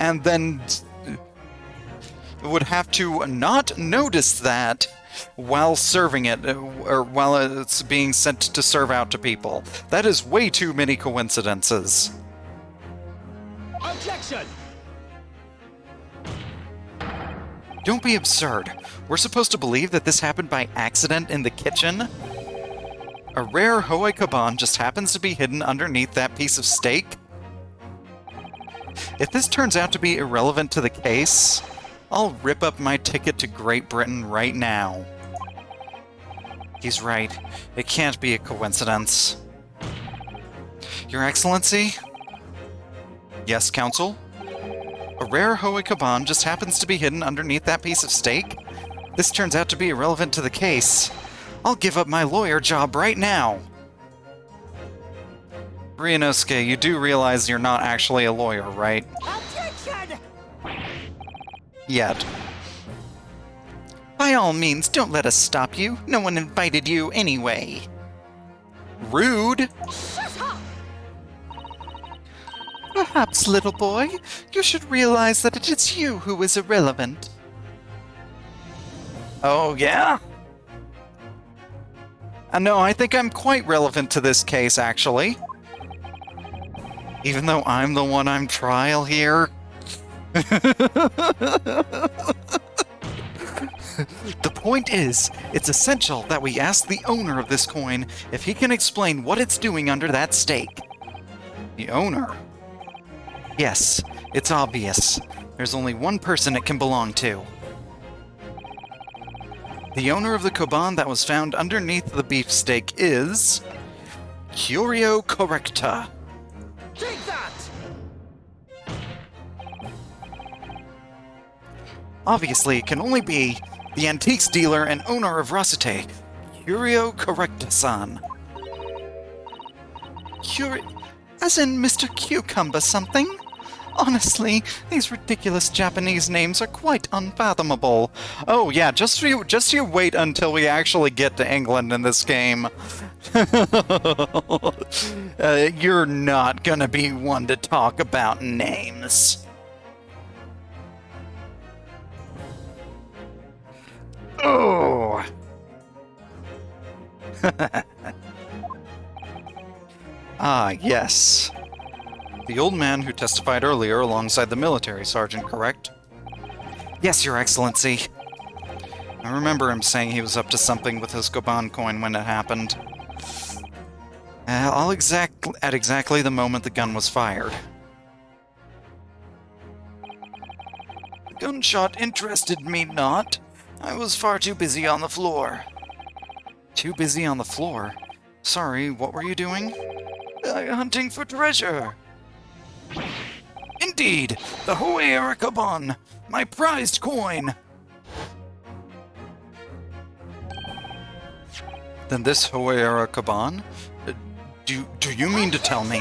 And then would have to not notice that while serving it, or while it's being sent to serve out to people. That is way too many coincidences. Objection! Don't be absurd. We're supposed to believe that this happened by accident in the kitchen? A rare Hoei Kaban just happens to be hidden underneath that piece of steak? If this turns out to be irrelevant to the case, I'll rip up my ticket to Great Britain right now. He's right. It can't be a coincidence. Your Excellency? Yes, Counsel? A rare Hoei Kaban just happens to be hidden underneath that piece of steak? This turns out to be irrelevant to the case. I'll give up my lawyer job right now. Ryunosuke, you do realize you're not actually a lawyer, right? Objection! Yet. By all means, don't let us stop you. No one invited you anyway. Rude! Shut up! Perhaps, little boy, you should realize that it is you who is irrelevant. Oh, yeah? No, I think I'm quite relevant to this case, actually. Even though I'm the one on trial here. The point is, it's essential that we ask the owner of this coin if he can explain what it's doing under that steak. The owner? Yes, it's obvious. There's only one person it can belong to. The owner of the Koban that was found underneath the beefsteak is... Curio Correcta. Take that! Obviously, it can only be the antiques dealer and owner of Rasute, Curio Correcta-san. As in Mr. Cucumber something? Honestly, these ridiculous Japanese names are quite unfathomable. Oh yeah, just you wait until we actually get to England in this game. You're not gonna be one to talk about names. Oh! Ah, yes. The old man who testified earlier alongside the military sergeant, correct? Yes, Your Excellency. I remember him saying he was up to something with his Goban coin when it happened. At exactly the moment the gun was fired. The gunshot interested me not. I was far too busy on the floor. Too busy on the floor? Sorry, what were you doing? Hunting for treasure. Indeed, the Hoera Kaban, my prized coin. Then this Hoera Kaban? Do you mean to tell me?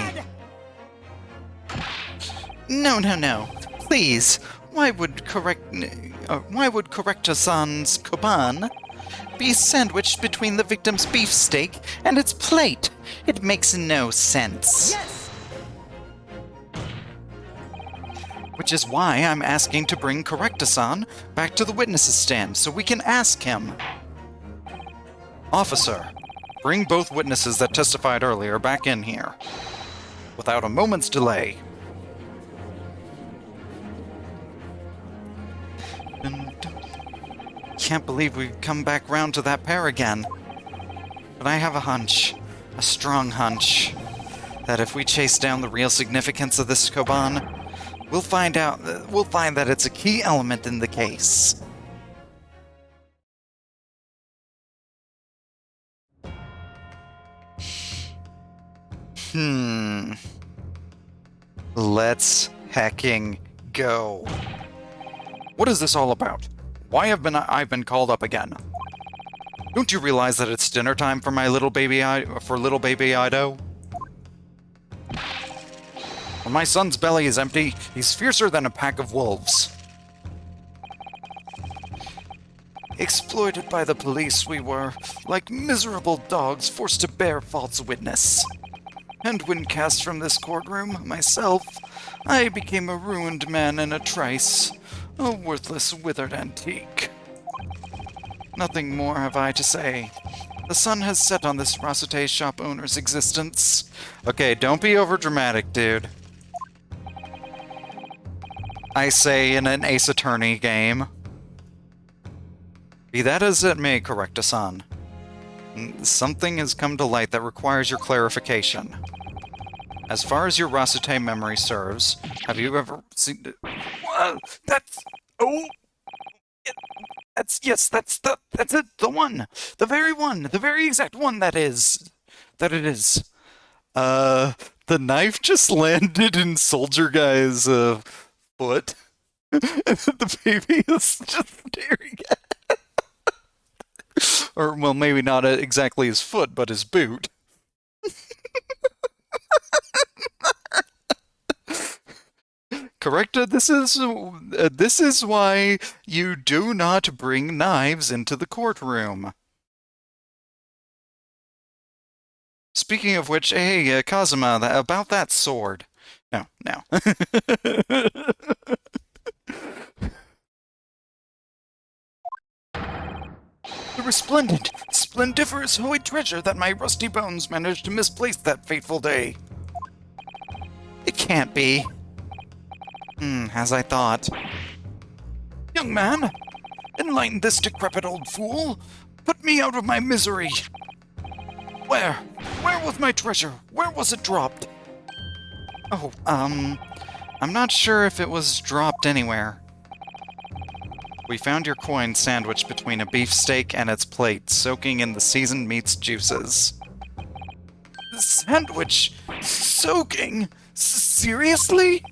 No. Please, why would Correctasan's Kaban be sandwiched between the victim's beefsteak and its plate? It makes no sense. Yes! Which is why I'm asking to bring Correctasan back to the witnesses stand so we can ask him. Officer, bring both witnesses that testified earlier back in here. Without a moment's delay. Can't believe we've come back round to that pair again. But I have a hunch, a strong hunch, that if we chase down the real significance of this Koban, we'll find that it's a key element in the case. Let's hecking go. What is this all about? Why have I've been called up again? Don't you realize that it's dinner time for little baby Ido? When my son's belly is empty, he's fiercer than a pack of wolves. Exploited by the police, we were, like miserable dogs forced to bear false witness. And when cast from this courtroom, myself, I became a ruined man in a trice, a worthless, withered antique. Nothing more have I to say. The sun has set on this Rasute shop owner's existence. Okay, don't be overdramatic, dude. I say in an Ace Attorney game. Be that as it may, Correctasan. Something has come to light that requires your clarification. As far as your Rasute memory serves, have you ever seen... that's... Oh! That's it, the one! The very exact one that it is. The knife just landed in Soldier Guy's, foot. The baby is just staring at it. Or, well, maybe not exactly his foot, but his boot. Correcta, this is why you do not bring knives into the courtroom. Speaking of which, hey, Kazuma, about that sword. No. The resplendent, splendiferous holy treasure that my rusty bones managed to misplace that fateful day. It can't be. As I thought. Young man, enlighten this decrepit old fool. Put me out of my misery. Where was my treasure? Where was it dropped? Oh, I'm not sure if it was dropped anywhere. We found your coin sandwiched between a beefsteak and its plate, soaking in the seasoned meat's juices. Sandwich? Soaking? Seriously?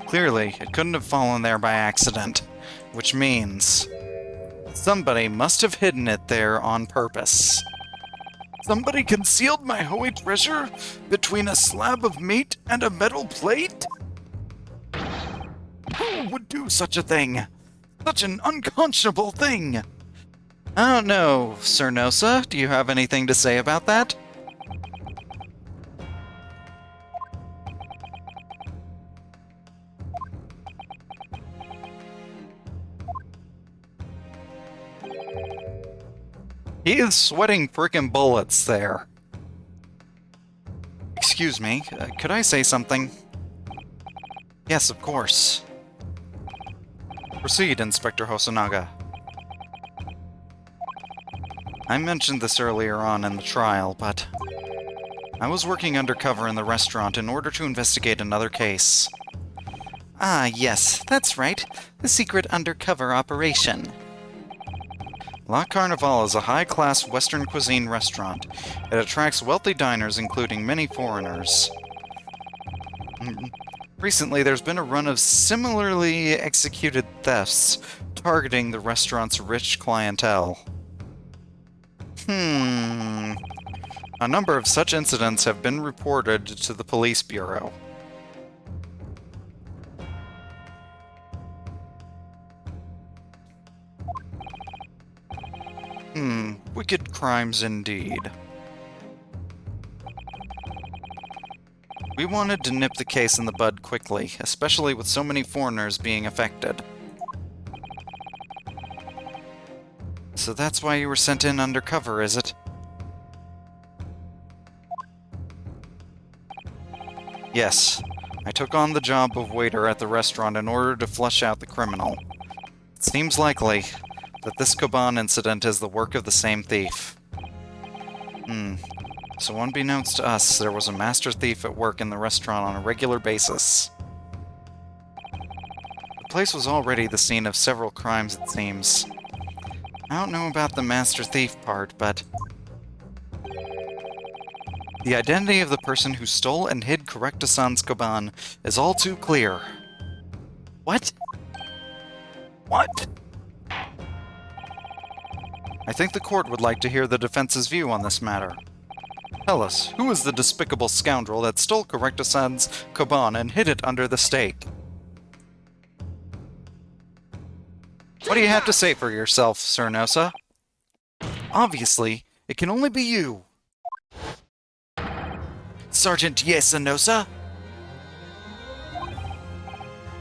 Clearly, it couldn't have fallen there by accident, which means somebody must have hidden it there on purpose. Somebody concealed my holy treasure between a slab of meat and a metal plate? Who would do such a thing? Such an unconscionable thing! I don't know, Sir Nosa. Do you have anything to say about that? He is sweating frickin' bullets there. Excuse me, could I say something? Yes, of course. Proceed, Inspector Hosonaga. I mentioned this earlier on in the trial, but I was working undercover in the restaurant in order to investigate another case. Ah, yes, that's right. The secret undercover operation. La Carnival is a high-class Western cuisine restaurant. It attracts wealthy diners, including many foreigners. Recently, there's been a run of similarly executed thefts targeting the restaurant's rich clientele. A number of such incidents have been reported to the police bureau. Wicked crimes indeed. We wanted to nip the case in the bud quickly, especially with so many foreigners being affected. So that's why you were sent in undercover, is it? Yes. I took on the job of waiter at the restaurant in order to flush out the criminal. It seems likely that this Koban incident is the work of the same thief. So unbeknownst to us, there was a master thief at work in the restaurant on a regular basis. The place was already the scene of several crimes, it seems. I don't know about the master thief part, but the identity of the person who stole and hid Correctasan's Koban is all too clear. What? What? I think the court would like to hear the defense's view on this matter. Tell us, who is the despicable scoundrel that stole Correctasan's Koban and hid it under the steak? What do you have to say for yourself, Sir Nosa? Obviously, it can only be you. Sergeant Yes, Nosa?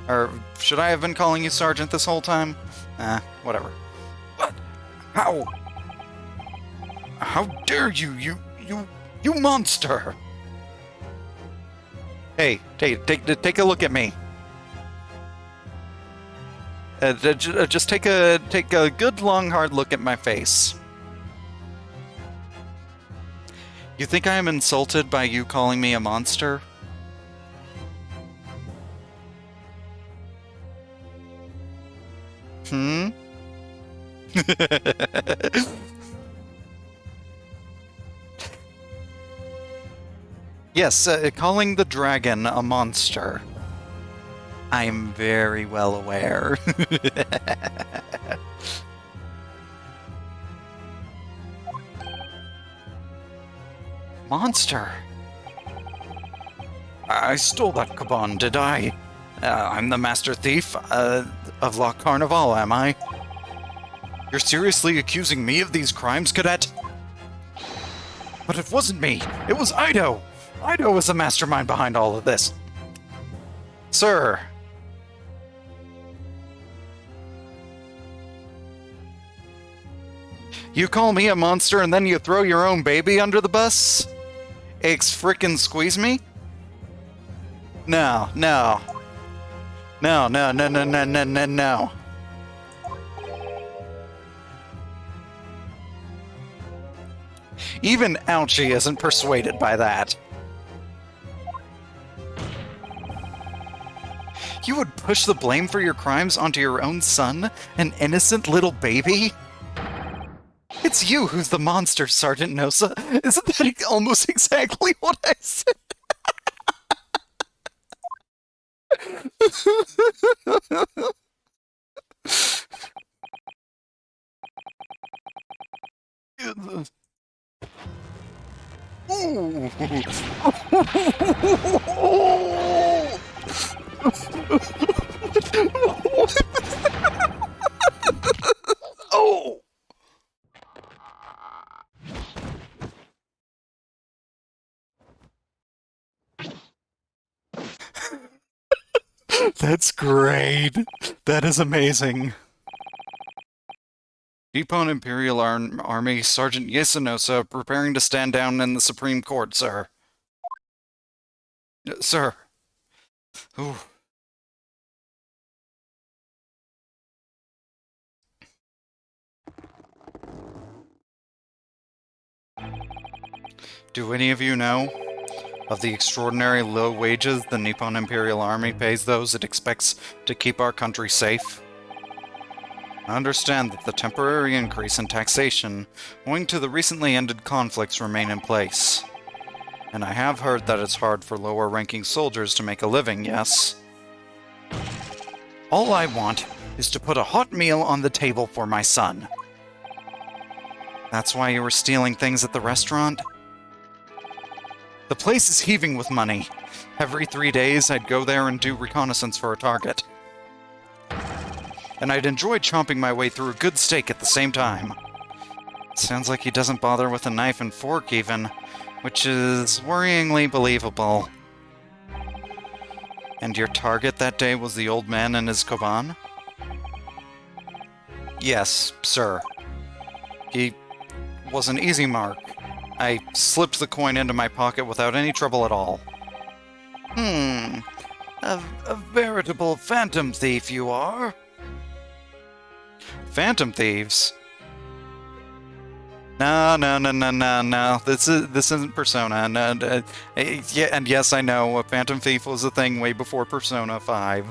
Or should I have been calling you Sergeant this whole time? Whatever. What? How? How dare you, you monster! Hey, take a look at me. Just take a good long hard look at my face. You think I am insulted by you calling me a monster? Yes, calling the dragon a monster. I'm very well aware. Monster? I stole that Kaban, did I? I'm the master thief of La Carnival, am I? You're seriously accusing me of these crimes, Cadet? But it wasn't me. It was Ido. Ido was the mastermind behind all of this. Sir. You call me a monster and then you throw your own baby under the bus? Frickin' squeeze me? No. No. Even Ouchie isn't persuaded by that. You would push the blame for your crimes onto your own son, an innocent little baby? It's you who's the monster, Sergeant Nosa. Isn't that almost exactly what I said? Oh! That's great. That is amazing. Nippon Imperial Army Sergeant Yasunosa preparing to stand down in the Supreme Court, sir. Sir. Ooh. Do any of you know of the extraordinary low wages the Nippon Imperial Army pays those it expects to keep our country safe? I understand that the temporary increase in taxation owing to the recently ended conflicts remain in place. And I have heard that it's hard for lower-ranking soldiers to make a living, yes? All I want is to put a hot meal on the table for my son. That's why you were stealing things at the restaurant? The place is heaving with money. Every 3 days, I'd go there and do reconnaissance for a target. And I'd enjoy chomping my way through a good steak at the same time. Sounds like he doesn't bother with a knife and fork, even, which is worryingly believable. And your target that day was the old man and his koban? Yes, sir. He was an easy mark. I slipped the coin into my pocket without any trouble at all. A veritable phantom thief you are. Phantom thieves? No. This isn't Persona. No, yeah, and yes, I know a Phantom Thief was a thing way before Persona 5.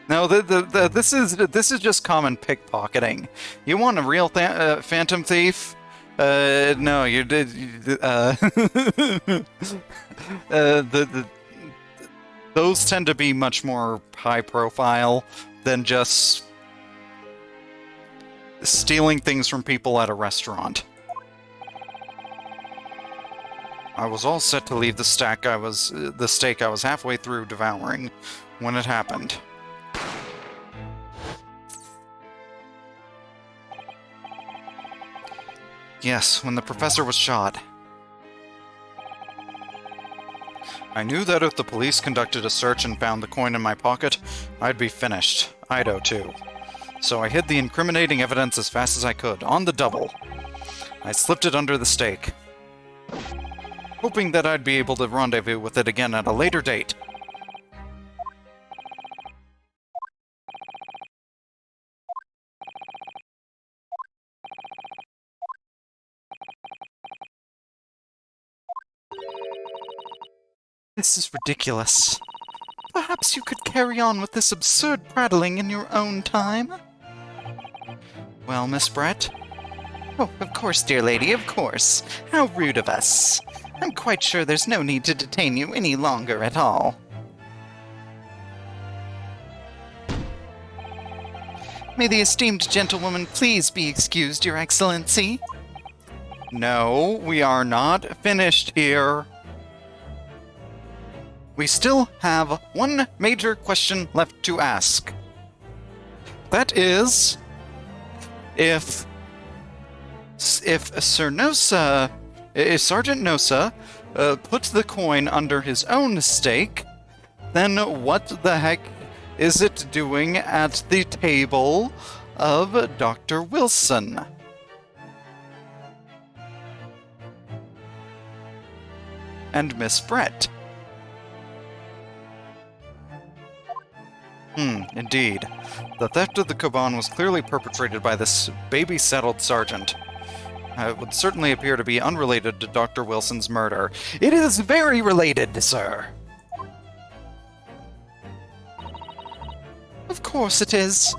No, this is just common pickpocketing. You want a real Phantom Thief? No, you did. Those tend to be much more high profile than just stealing things from people at a restaurant. I was all set to leave the steak I was halfway through devouring when it happened. Yes, when the professor was shot. I knew that if the police conducted a search and found the coin in my pocket, I'd be finished. Ido, too. So I hid the incriminating evidence as fast as I could, on the double. I slipped it under the steak, hoping that I'd be able to rendezvous with it again at a later date. This is ridiculous. Perhaps you could carry on with this absurd prattling in your own time? Well, Miss Brett? Oh, of course, dear lady, of course. How rude of us. I'm quite sure there's no need to detain you any longer at all. May the esteemed gentlewoman please be excused, Your Excellency? No, we are not finished here. We still have one major question left to ask. That is, if Sergeant Nosa put the coin under his own stake, then what the heck is it doing at the table of Dr. Wilson? And Miss Brett. Indeed. The theft of the koban was clearly perpetrated by this baby-saddled sergeant. It would certainly appear to be unrelated to Dr. Wilson's murder. It is very related, sir. Of course it is.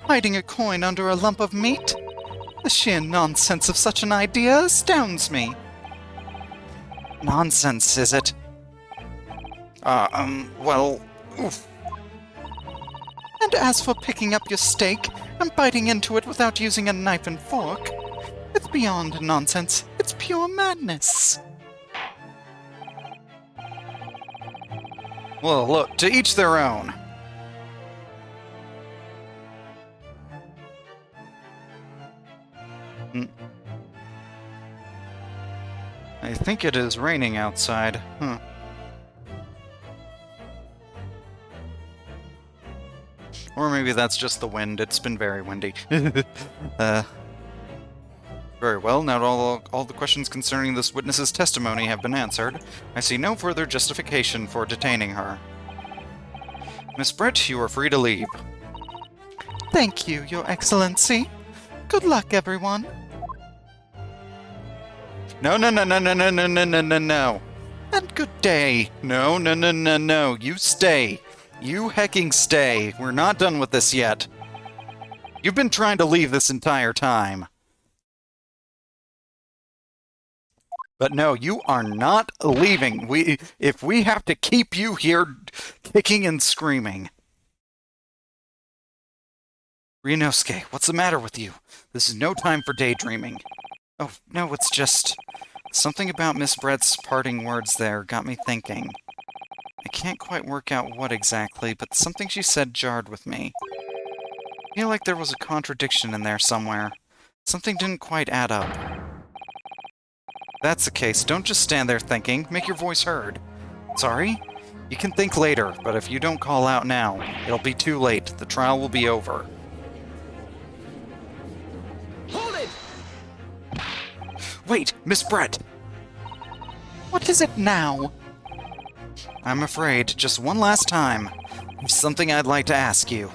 Hiding a coin under a lump of meat? The sheer nonsense of such an idea astounds me. Nonsense, is it? Well, oof. And as for picking up your steak and biting into it without using a knife and fork, it's beyond nonsense. It's pure madness. Well, look, to each their own. I think it is raining outside. Or maybe that's just the wind. It's been very windy. Very well, now all the questions concerning this witness's testimony have been answered. I see no further justification for detaining her. Miss Brett, you are free to leave. Thank you, Your Excellency. Good luck, everyone. No. And good day. No. You stay. You hecking stay. We're not done with this yet. You've been trying to leave this entire time. But no, you are not leaving. If we have to keep you here kicking and screaming. Ryunosuke, what's the matter with you? This is no time for daydreaming. Oh, no, it's just... something about Miss Brett's parting words there got me thinking. I can't quite work out what exactly, but something she said jarred with me. I feel like there was a contradiction in there somewhere. Something didn't quite add up. If that's the case, don't just stand there thinking. Make your voice heard. Sorry? You can think later, but if you don't call out now, it'll be too late. The trial will be over. Hold it! Wait, Miss Brett! What is it now? I'm afraid, just one last time, there's something I'd like to ask you.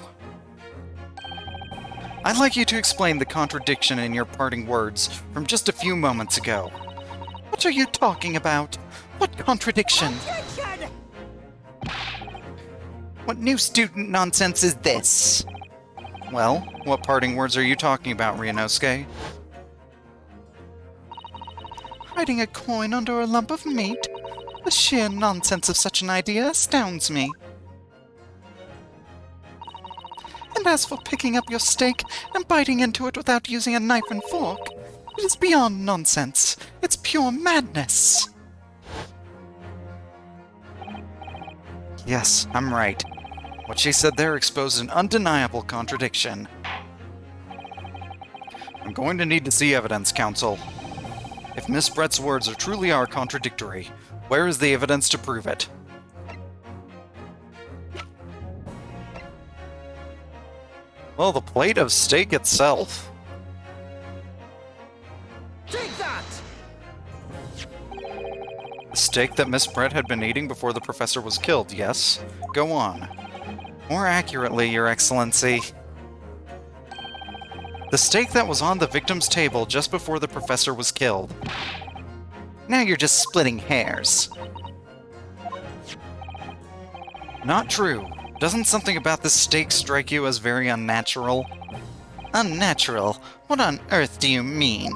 I'd like you to explain the contradiction in your parting words from just a few moments ago. What are you talking about? What contradiction? Objection! What new student nonsense is this? Well, what parting words are you talking about, Ryunosuke? Hiding a coin under a lump of meat? The sheer nonsense of such an idea astounds me. And as for picking up your steak and biting into it without using a knife and fork, it is beyond nonsense. It's pure madness. Yes, I'm right. What she said there exposed an undeniable contradiction. I'm going to need to see evidence, Counsel. If Miss Brett's words truly are contradictory, where is the evidence to prove it? Well, the plate of steak itself. Take that! The steak that Miss Brett had been eating before the professor was killed, yes? Go on. More accurately, Your Excellency. The steak that was on the victim's table just before the professor was killed. Now you're just splitting hairs. Not true. Doesn't something about this steak strike you as very unnatural? Unnatural? What on earth do you mean?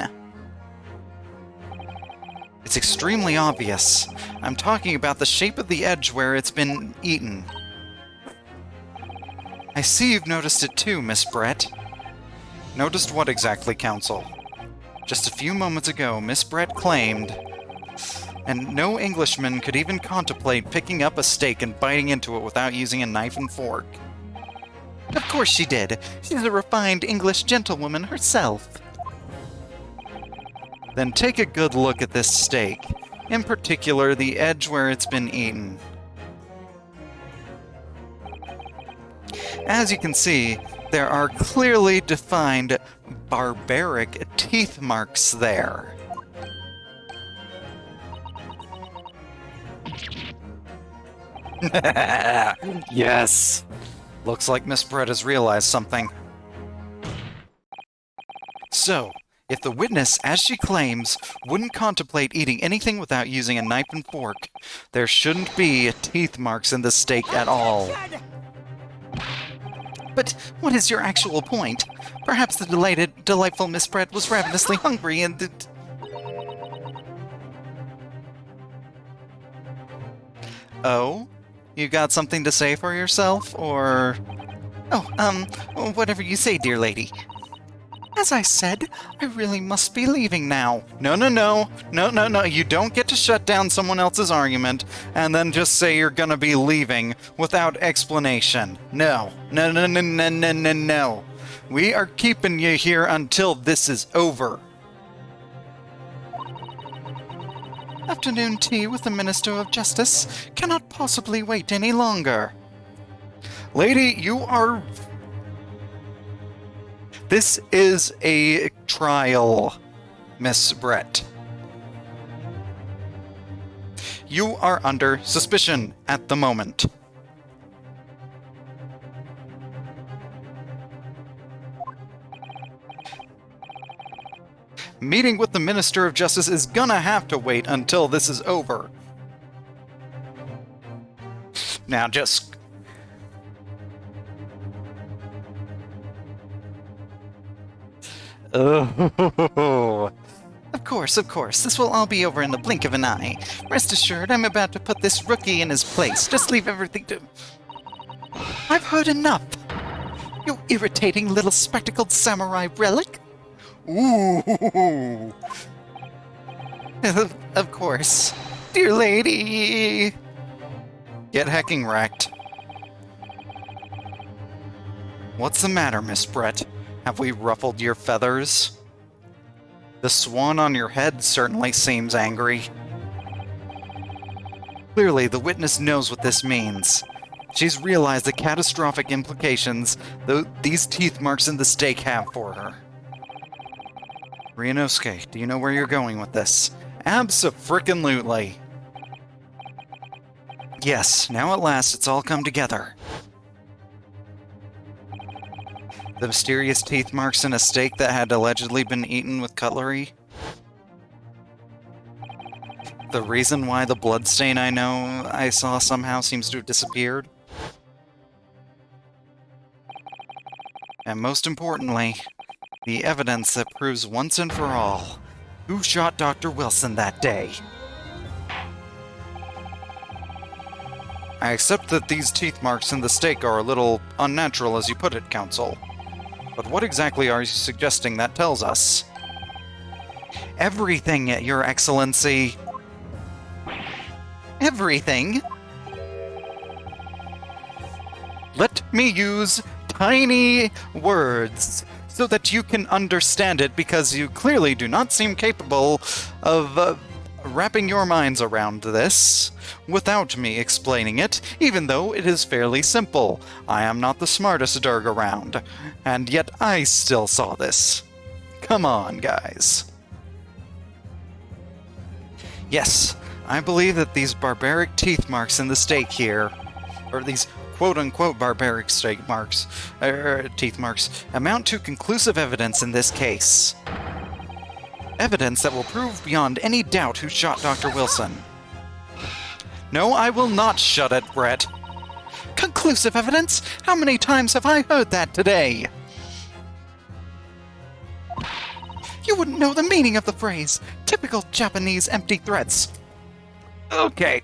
It's extremely obvious. I'm talking about the shape of the edge where it's been eaten. I see you've noticed it too, Miss Brett. Noticed what exactly, Counsel? Just a few moments ago, Miss Brett claimed... and no Englishman could even contemplate picking up a steak and biting into it without using a knife and fork. Of course she did. She's a refined English gentlewoman herself. Then take a good look at this steak, in particular the edge where it's been eaten. As you can see, there are clearly defined barbaric teeth marks there. Yes! Looks like Miss Brett has realized something. So, if the witness, as she claims, wouldn't contemplate eating anything without using a knife and fork, there shouldn't be teeth marks in the steak at all. Objection! But what is your actual point? Perhaps the delightful Miss Brett was ravenously hungry and... Oh? You got something to say for yourself, or... Oh, whatever you say, dear lady. As I said, I really must be leaving now. No. You don't get to shut down someone else's argument and then just say you're gonna be leaving without explanation. No. We are keeping you here until this is over. Afternoon tea with the Minister of Justice cannot possibly wait any longer. Lady, you are... This is a trial, Miss Brett. You are under suspicion at the moment. Meeting with the Minister of Justice is gonna have to wait until this is over. Now just... Oh. Of course. This will all be over in the blink of an eye. Rest assured, I'm about to put this rookie in his place. Just leave everything to... I've heard enough. You irritating little spectacled samurai relic. Ooh. Of course. Dear lady. Get hecking wrecked. What's the matter, Miss Brett? Have we ruffled your feathers? The swan on your head certainly seems angry. Clearly, the witness knows what this means. She's realized the catastrophic implications these teeth marks in the stake have for her. Ryunosuke, do you know where you're going with this? Abso-frickin-lutely. Yes, now at last it's all come together. The mysterious teeth marks in a steak that had allegedly been eaten with cutlery. The reason why the bloodstain I saw somehow seems to have disappeared. And most importantly, the evidence that proves once and for all who shot Dr. Wilson that day. I accept that these teeth marks in the steak are a little unnatural, as you put it, Counsel. But what exactly are you suggesting that tells us? Everything, Your Excellency. Everything? Let me use tiny words so that you can understand it, because you clearly do not seem capable of wrapping your minds around this without me explaining it, even though it is fairly simple. I am not the smartest Durg around, and yet I still saw this. Come on, guys. Yes, I believe that these barbaric teeth marks in the steak here, or these quote-unquote barbaric steak marks, teeth marks, amount to conclusive evidence in this case. Evidence that will prove beyond any doubt who shot Dr. Wilson. No, I will not shut it, Brett. Conclusive evidence? How many times have I heard that today? You wouldn't know the meaning of the phrase. Typical Japanese empty threats. Okay,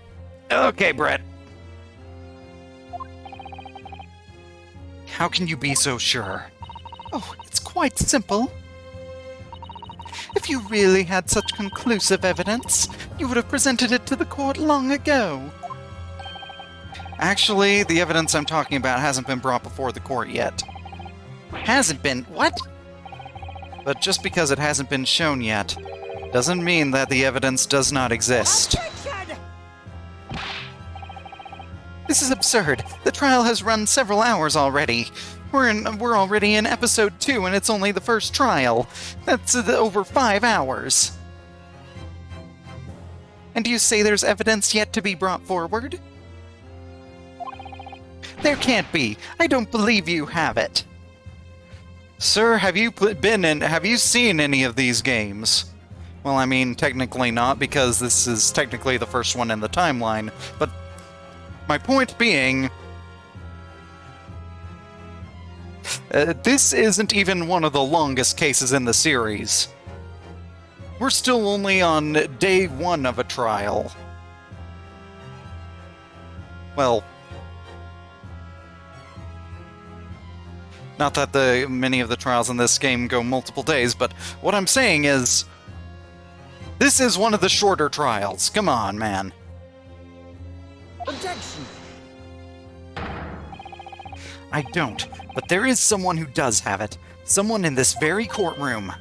Brett. How can you be so sure? Oh, it's quite simple. If you really had such conclusive evidence, you would have presented it to the court long ago. Actually, the evidence I'm talking about hasn't been brought before the court yet. Hasn't been? What? But just because it hasn't been shown yet, doesn't mean that the evidence does not exist. Objection! This is absurd. The trial has run several hours already. We're already in episode 2, and it's only the first trial. That's over 5 hours. And you say there's evidence yet to be brought forward? There can't be. I don't believe you have it. Sir, have you seen any of these games? Well, I mean, technically not, because this is technically the first one in the timeline, but my point being, this isn't even one of the longest cases in the series. We're still only on day 1 of a trial. Well, not that many of the trials in this game go multiple days, but what I'm saying is, this is one of the shorter trials. Come on, man. Objection! I don't, but there is someone who does have it. Someone in this very courtroom.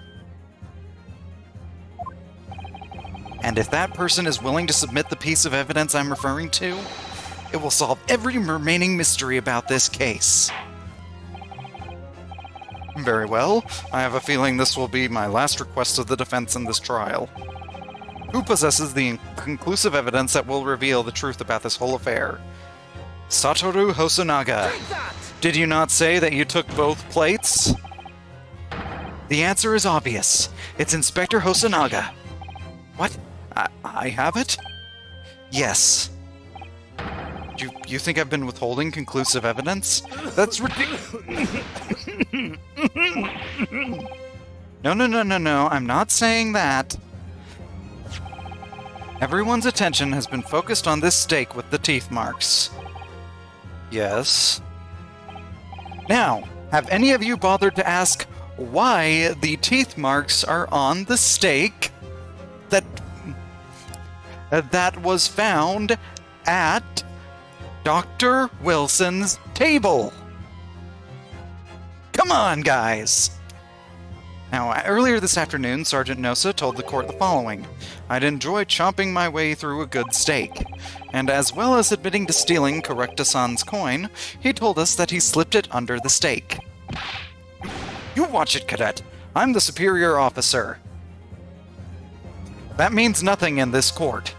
And if that person is willing to submit the piece of evidence I'm referring to, It will solve every remaining mystery about this case. Very well. I have a feeling this will be my last request of the defense in this trial. Who possesses the conclusive evidence that will reveal the truth about this whole affair? Satoru Hosonaga. Take that! Did you not say that you took both plates? The answer is obvious. It's Inspector Hosonaga. What? I have it? Yes. You think I've been withholding conclusive evidence? That's ridiculous. No, I'm not saying that. Everyone's attention has been focused on this steak with the teeth marks. Yes. Now, have any of you bothered to ask why the teeth marks are on the steak that was found at Dr. Wilson's table? Come on, guys! Now, earlier this afternoon, Sergeant Nosa told the court the following. I'd enjoy chomping my way through a good steak. And as well as admitting to stealing Correcta-san's coin, he told us that he slipped it under the steak. You watch it, Cadet. I'm the superior officer. That means nothing in this court.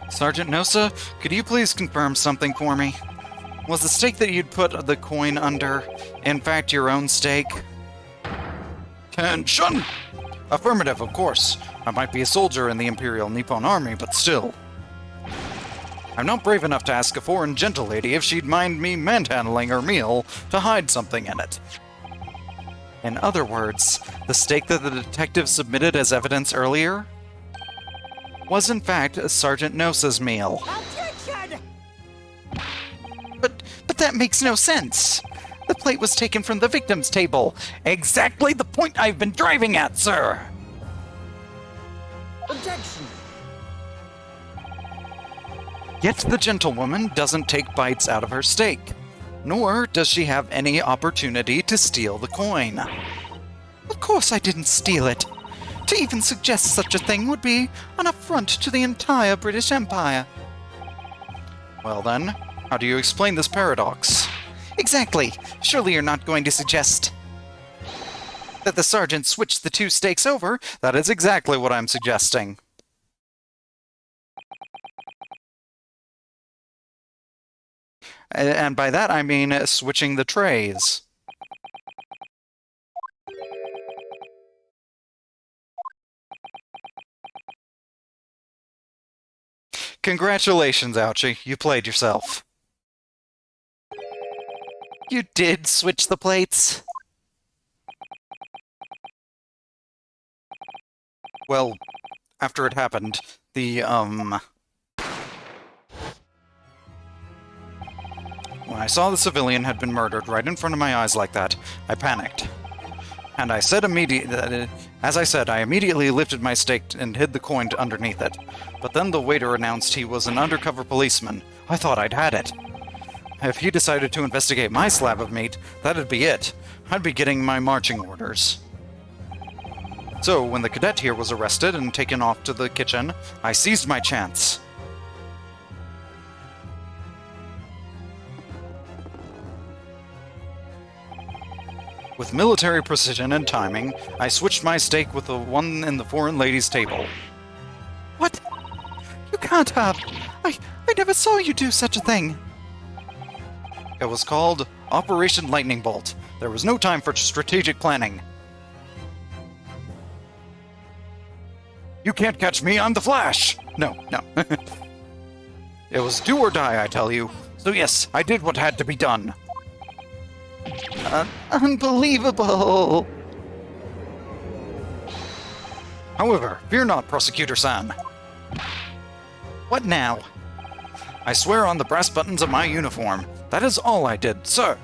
Sergeant Nosa, could you please confirm something for me? Was the steak that you'd put the coin under, in fact, your own steak? Attention! Affirmative, of course. I might be a soldier in the Imperial Nippon Army, but still. I'm not brave enough to ask a foreign gentlelady if she'd mind me manhandling her meal to hide something in it. In other words, the steak that the detective submitted as evidence earlier was in fact Sergeant Nosa's meal. Objection! But that makes no sense. The plate was taken from the victim's table. Exactly the point I've been driving at, sir. Objection! Yet the gentlewoman doesn't take bites out of her steak, nor does she have any opportunity to steal the coin. Of course I didn't steal it. To even suggest such a thing would be an affront to the entire British Empire. Well then, how do you explain this paradox? Exactly. Surely you're not going to suggest that the sergeant switched the two steaks over. That is exactly what I'm suggesting. And by that I mean switching the trays. Congratulations, Ouchie. You played yourself. You did switch the plates? Well, after it happened, when I saw the civilian had been murdered right in front of my eyes like that, I panicked. And I said as I said, I immediately lifted my steak and hid the coin underneath it. But then the waiter announced he was an undercover policeman. I thought I'd had it. If he decided to investigate my slab of meat, that'd be it. I'd be getting my marching orders. So, when the cadet here was arrested and taken off to the kitchen, I seized my chance. With military precision and timing, I switched my steak with the one in the foreign lady's table. What? You can't have! I never saw you do such a thing! It was called Operation Lightning Bolt. There was no time for strategic planning. You can't catch me, I'm the Flash! No. It was do or die, I tell you. So yes, I did what had to be done. Unbelievable! However, fear not, Prosecutor-san. What now? I swear on the brass buttons of my uniform. That is all I did, sir.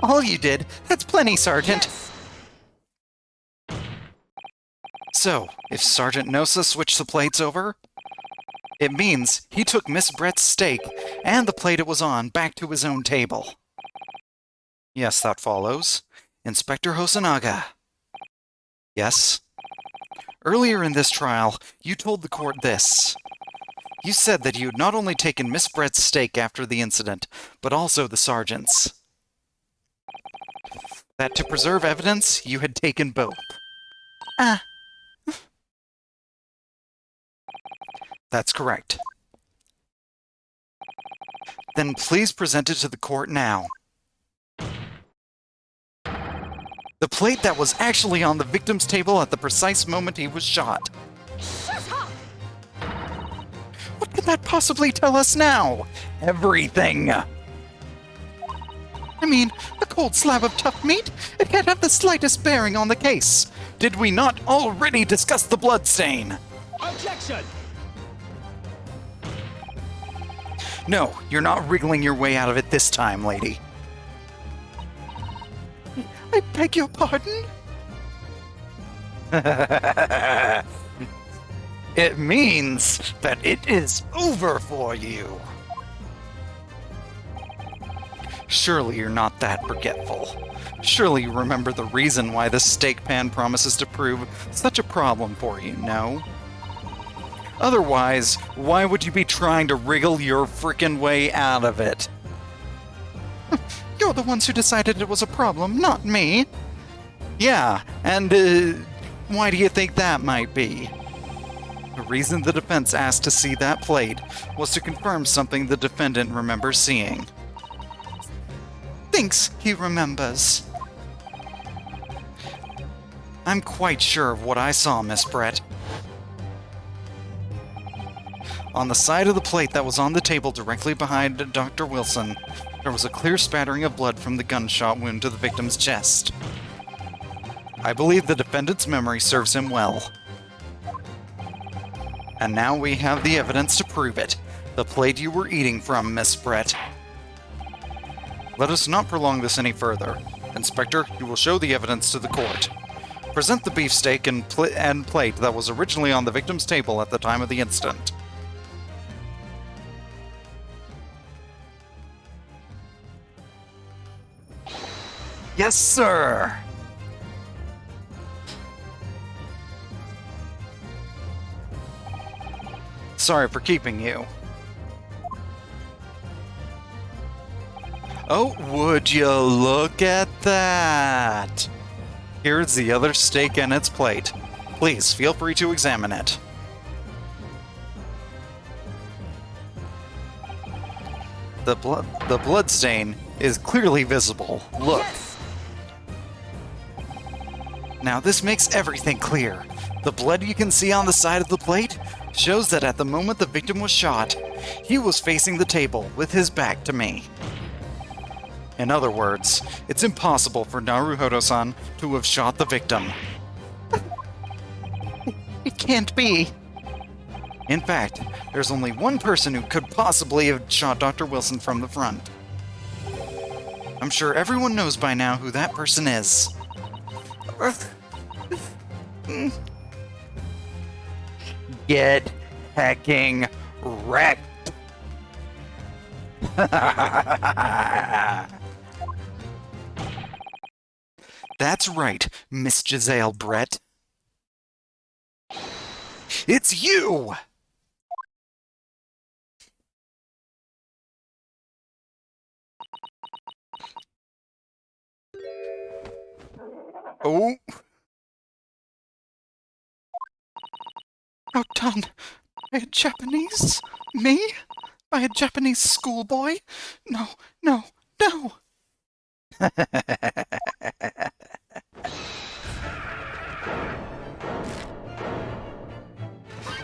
All you did? That's plenty, Sergeant. Yes. So, if Sergeant Nosa switched the plates over, it means he took Miss Brett's steak and the plate it was on back to his own table. Yes, that follows. Inspector Hosonaga. Yes? Earlier in this trial, you told the court this. You said that you had not only taken Miss Brett's steak after the incident, but also the sergeant's. That to preserve evidence, you had taken both. Ah, That's correct. Then please present it to the court now. The plate that was actually on the victim's table at the precise moment he was shot. Shut up! What could that possibly tell us now? Everything! I mean, a cold slab of tough meat? It can't have the slightest bearing on the case. Did we not already discuss the bloodstain? Objection! No, you're not wriggling your way out of it this time, lady. I beg your pardon? It means that it is over for you. Surely you're not that forgetful. Surely you remember the reason why this steak pan promises to prove such a problem for you, no? Otherwise, why would you be trying to wriggle your frickin' way out of it? You're the ones who decided it was a problem, not me. Yeah, and why do you think that might be? The reason the defense asked to see that plate was to confirm something the defendant remembers seeing. Thinks he remembers. I'm quite sure of what I saw, Miss Brett. On the side of the plate that was on the table directly behind Dr. Wilson, there was a clear spattering of blood from the gunshot wound to the victim's chest. I believe the defendant's memory serves him well. And now we have the evidence to prove it. The plate you were eating from, Miss Brett. Let us not prolong this any further. Inspector, you will show the evidence to the court. Present the beefsteak and plate that was originally on the victim's table at the time of the incident. Yes, sir! Sorry for keeping you. Oh, would you look at that? Here's the other steak and its plate. Please, feel free to examine it. The blood stain is clearly visible. Look. Yes! Now this makes everything clear. The blood you can see on the side of the plate shows that at the moment the victim was shot, he was facing the table with his back to me. In other words, it's impossible for Naruhodo-san to have shot the victim. It can't be. In fact, there's only one person who could possibly have shot Dr. Wilson from the front. I'm sure everyone knows by now who that person is. Get hecking wrecked! That's right, Miss Giselle Brett. It's you! Oh, Outdone by a Japanese? Me? By a Japanese schoolboy? No, no, no!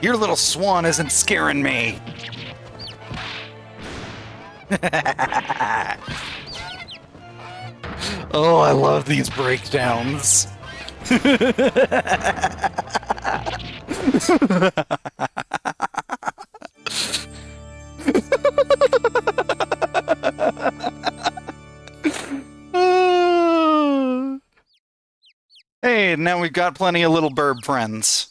your little swan isn't scaring me. Oh, I love these breakdowns. Hey, now we've got plenty of little bird friends.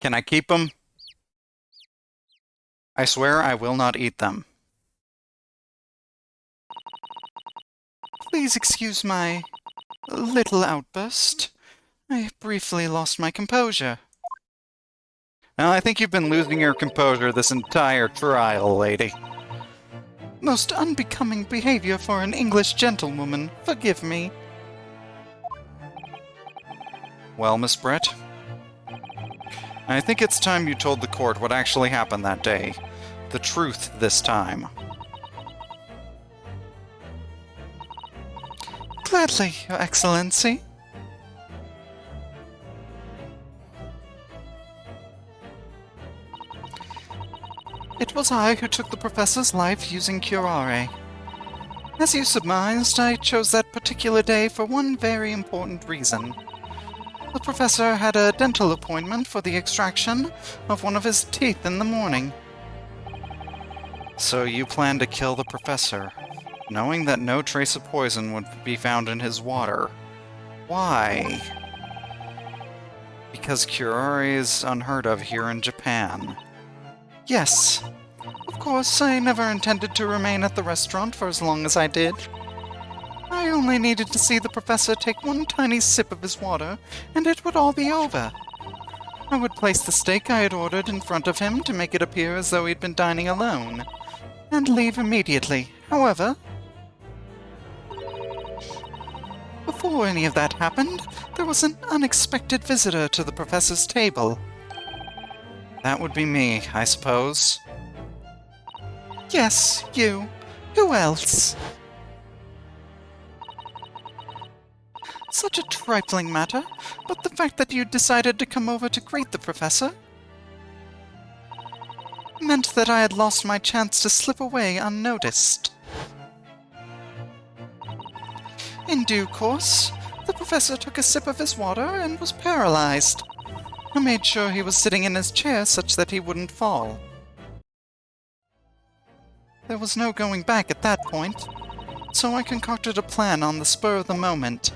Can I keep them? I swear I will not eat them. Please excuse my little outburst. I briefly lost my composure. Now, I think you've been losing your composure this entire trial, lady. Most unbecoming behavior for an English gentlewoman. Forgive me. Well, Miss Brett, I think it's time you told the court what actually happened that day. The truth this time. Gladly, Your Excellency. It was I who took the professor's life using curare. As you surmised, I chose that particular day for one very important reason. The professor had a dental appointment for the extraction of one of his teeth in the morning. So you plan to kill the professor, knowing that no trace of poison would be found in his water. Why? Because curare is unheard of here in Japan. Yes. Of course, I never intended to remain at the restaurant for as long as I did. I only needed to see the professor take one tiny sip of his water, and it would all be over. I would place the steak I had ordered in front of him to make it appear as though he'd been dining alone, and leave immediately. However, before any of that happened, there was an unexpected visitor to the professor's table. That would be me, I suppose. Yes, you. Who else? Such a trifling matter, but the fact that you decided to come over to greet the professor meant that I had lost my chance to slip away unnoticed. In due course, the professor took a sip of his water and was paralyzed. I made sure he was sitting in his chair such that he wouldn't fall. There was no going back at that point, so I concocted a plan on the spur of the moment.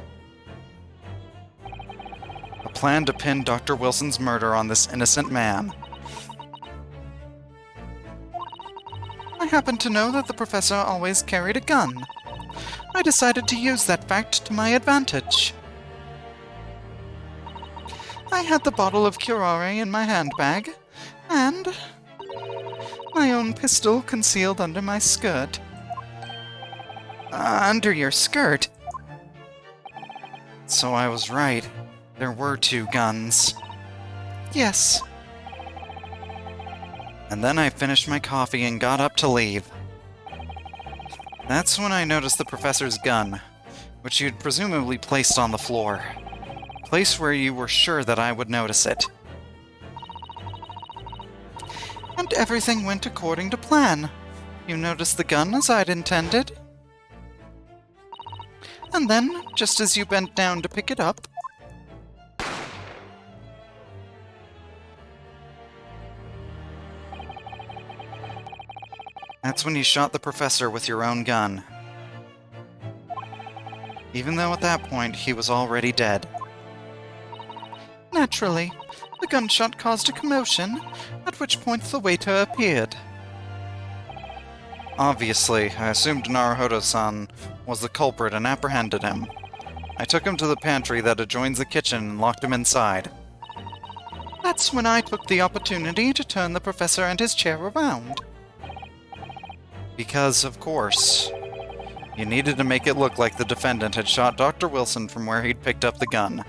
A plan to pin Dr. Wilson's murder on this innocent man. I happened to know that the professor always carried a gun. I decided to use that fact to my advantage. I had the bottle of curare in my handbag, and my own pistol concealed under my skirt. Under your skirt? So I was right. There were two guns. Yes. And then I finished my coffee and got up to leave. That's when I noticed the professor's gun, which you'd presumably placed on the floor. Place where you were sure that I would notice it. And everything went according to plan. You noticed the gun as I'd intended. And then, just as you bent down to pick it up, that's when you shot the professor with your own gun. Even though at that point he was already dead. naturally, the gunshot caused a commotion, at which point the waiter appeared. Obviously, I assumed Naruhodo-san was the culprit and apprehended him. I took him to the pantry that adjoins the kitchen and locked him inside. That's when I took the opportunity to turn the professor and his chair around. Because, of course, you needed to make it look like the defendant had shot Dr. Wilson from where he'd picked up the gun.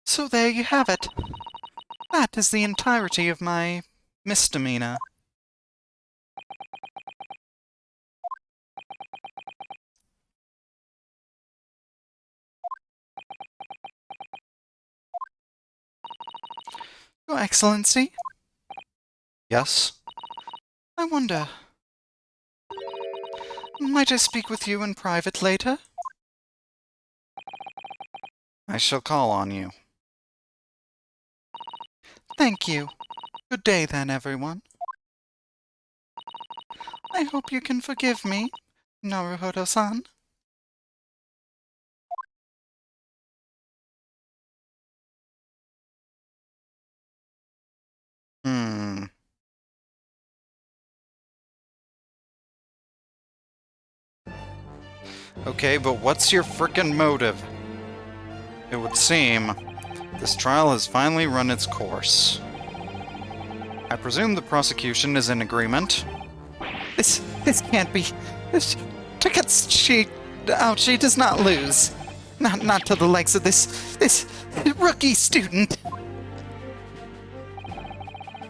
So there you have it. That is the entirety of my misdemeanor. Your Excellency, Yes? I wonder, might I speak with you in private later? I shall call on you. Thank you. Good day then, everyone. I hope you can forgive me, Naruhodo-san. Hmm. Okay, but what's your frickin' motive? It would seem this trial has finally run its course. I presume the prosecution is in agreement? This can't be. This tickets she does not lose. Not to the likes of this rookie student.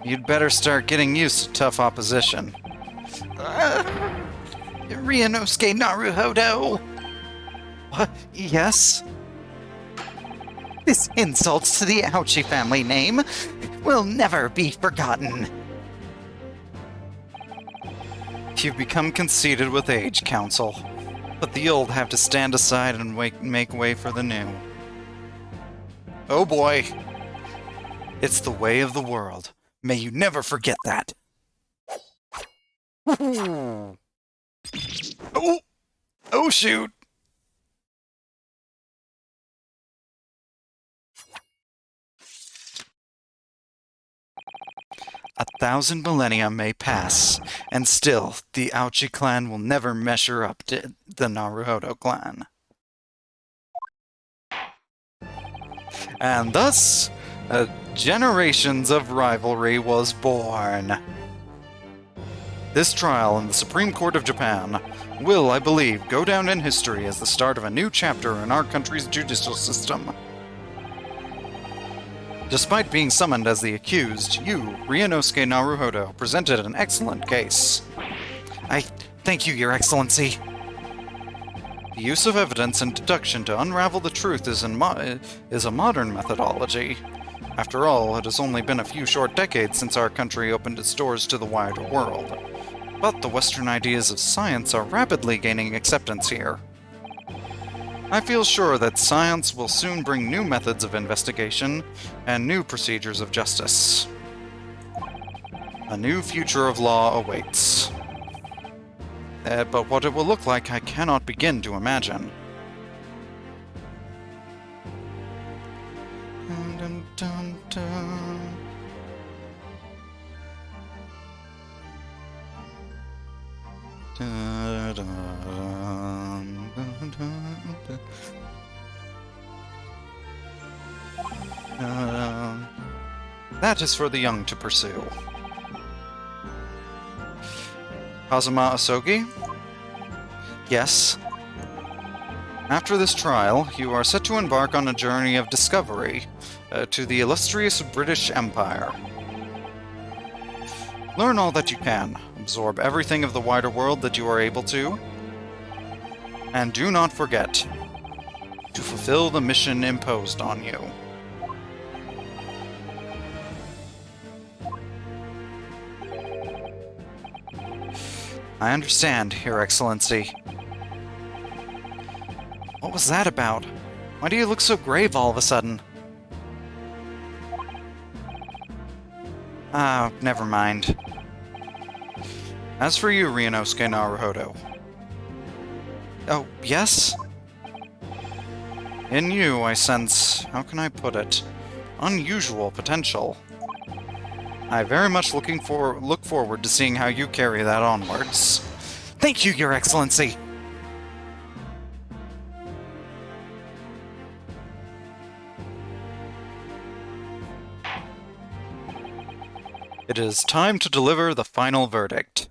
You'd better start getting used to tough opposition. Ryunosuke Naruhodo. What? Yes? This insult to the Ouchi family name will never be forgotten. You've become conceited with age, Council. But the old have to stand aside and make way for the new. Oh boy! It's the way of the world. May you never forget that. Oh! Oh shoot! A 1,000 millennia may pass, and still the Ouchi clan will never measure up to the Naruhodo clan. And thus, generations of rivalry was born. This trial in the Supreme Court of Japan will, I believe, go down in history as the start of a new chapter in our country's judicial system. Despite being summoned as the accused, you, Ryunosuke Naruhodo, presented an excellent case. I thank you, Your Excellency. The use of evidence and deduction to unravel the truth is a modern methodology. After all, it has only been a few short decades since our country opened its doors to the wider world. But the Western ideas of science are rapidly gaining acceptance here. I feel sure that science will soon bring new methods of investigation and new procedures of justice. A new future of law awaits. But what it will look like, I cannot begin to imagine. Dun, dun, dun. Dun, dun, dun, dun, dun. That is for the young to pursue. Kazuma Asogi? Yes. After this trial, you are set to embark on a journey of discovery to the illustrious British Empire. Learn all that you can, absorb everything of the wider world that you are able to, and do not forget to fulfill the mission imposed on you. I understand, Your Excellency. What was that about? Why do you look so grave all of a sudden? Ah, never mind. As for you, Ryunosuke Naruhodo, Oh, yes? in you I sense, how can I put it, unusual potential. I very much look forward to seeing how you carry that onwards. Thank you, Your Excellency! It is time to deliver the final verdict.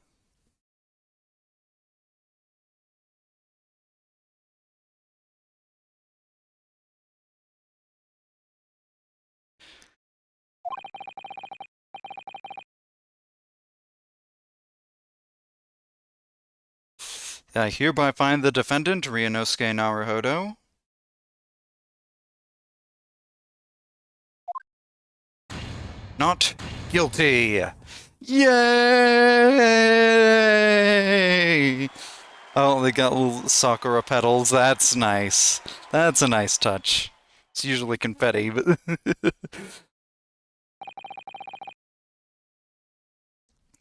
I hereby find the defendant, Ryunosuke Naruhodo, not guilty. Yay! Oh, they got little Sakura petals. That's nice. That's a nice touch. It's usually confetti, but...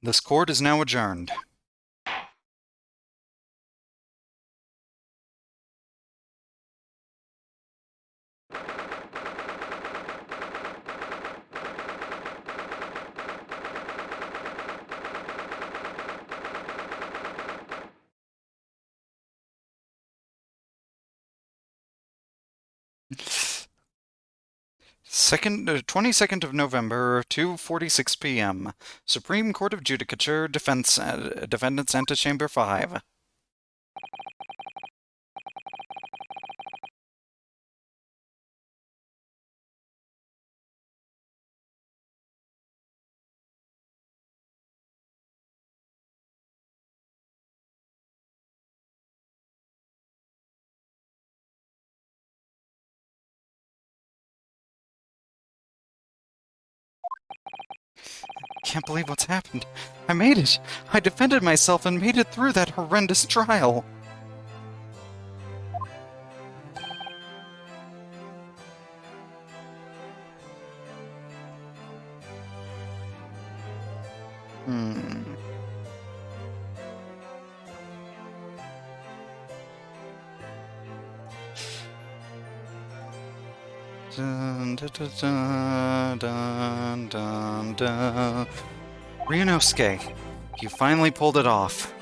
This court is now adjourned. 22nd of November, 2:46 p.m. Supreme Court of Judicature, Defendant's Antechamber 5. Can't believe what's happened. I made it. I defended myself and made it through that horrendous trial. Dun, dun, dun, dun, dun, dun. Ryunosuke, you finally pulled it off.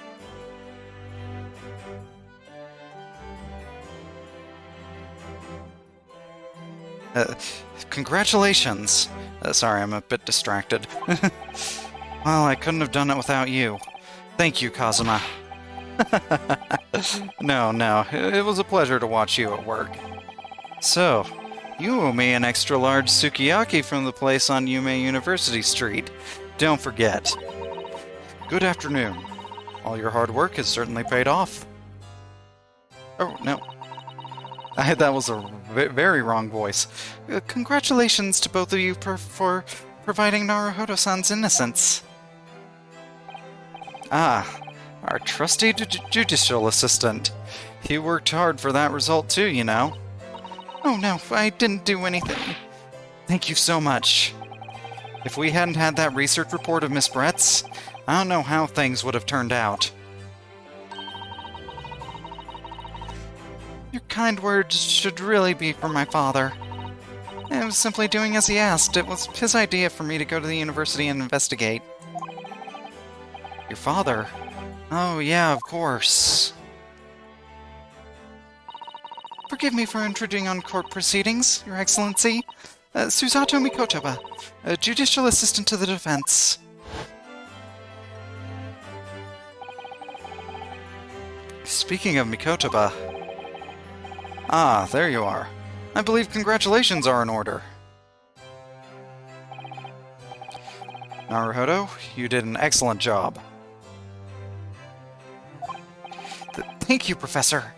Congratulations. Sorry, I'm a bit distracted. Well, I couldn't have done it without you. Thank you, Kazuma. No, it was a pleasure to watch you at work. So, you owe me an extra-large sukiyaki from the place on Yume University Street. Don't forget. Good afternoon. All your hard work has certainly paid off. Oh, no. That was a very wrong voice. Congratulations to both of you for providing Naruhodo-san's innocence. Ah, our trusty judicial assistant. He worked hard for that result too, you know. Oh no, I didn't do anything. Thank you so much. If we hadn't had that research report of Miss Brett's, I don't know how things would have turned out. Your kind words should really be for my father. I was simply doing as he asked. It was his idea for me to go to the university and investigate. Your father? Oh yeah, of course. Forgive me for intruding on court proceedings, Your Excellency. Susato Mikotoba, a judicial assistant to the defense. Speaking of Mikotoba... Ah, there you are. I believe congratulations are in order. Naruhodo, you did an excellent job. Thank you, Professor.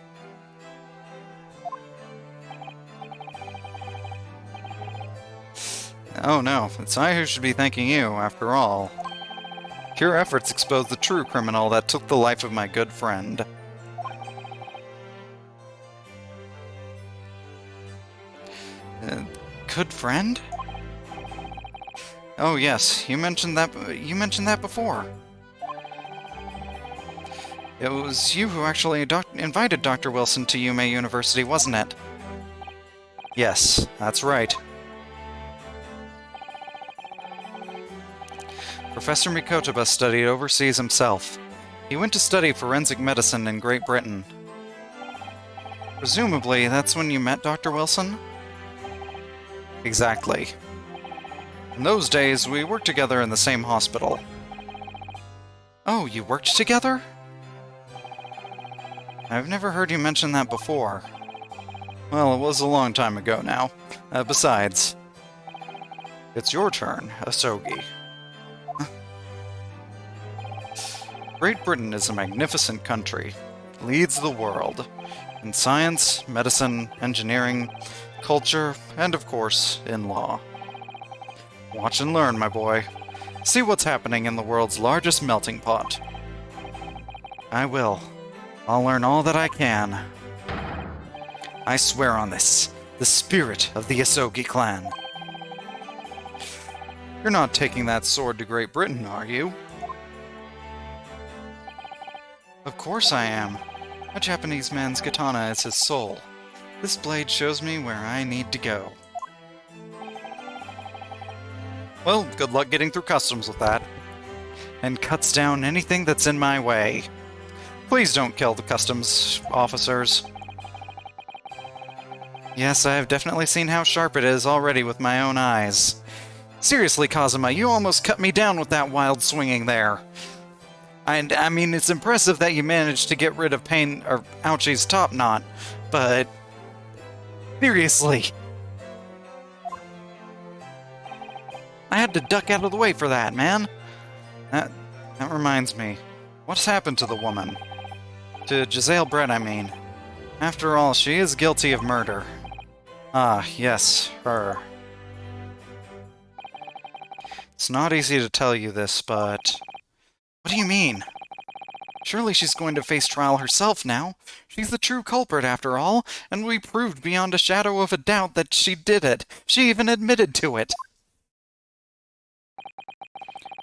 Oh no, it's I who should be thanking you, after all. Your efforts exposed the true criminal that took the life of my good friend. Good friend? Oh yes, you mentioned that before. It was you who actually invited Dr. Wilson to Yume University, wasn't it? Yes, that's right. Professor Mikotoba studied overseas himself. He went to study forensic medicine in Great Britain. Presumably, that's when you met Dr. Wilson? Exactly. In those days, we worked together in the same hospital. Oh, you worked together? I've never heard you mention that before. Well, it was a long time ago now. Besides, it's your turn, Asogi. Great Britain is a magnificent country. It leads the world. In science, medicine, engineering, culture, and of course, in law. Watch and learn, my boy. See what's happening in the world's largest melting pot. I will. I'll learn all that I can. I swear on this, the spirit of the Asogi clan. You're not taking that sword to Great Britain, are you? Of course I am. A Japanese man's katana is his soul. This blade shows me where I need to go. Well, good luck getting through customs with that. And cuts down anything that's in my way. Please don't kill the customs officers. Yes, I have definitely seen how sharp it is already with my own eyes. Seriously, Kazuma, you almost cut me down with that wild swinging there. And I mean, it's impressive that you managed to get rid of Ouchie's top knot, but seriously, I had to duck out of the way for that, man. That reminds me, what's happened to the woman? To Giselle Brett, I mean. After all, she is guilty of murder. Ah, yes, her. It's not easy to tell you this, but... What do you mean? Surely she's going to face trial herself now. She's the true culprit, after all, and we proved beyond a shadow of a doubt that she did it. She even admitted to it.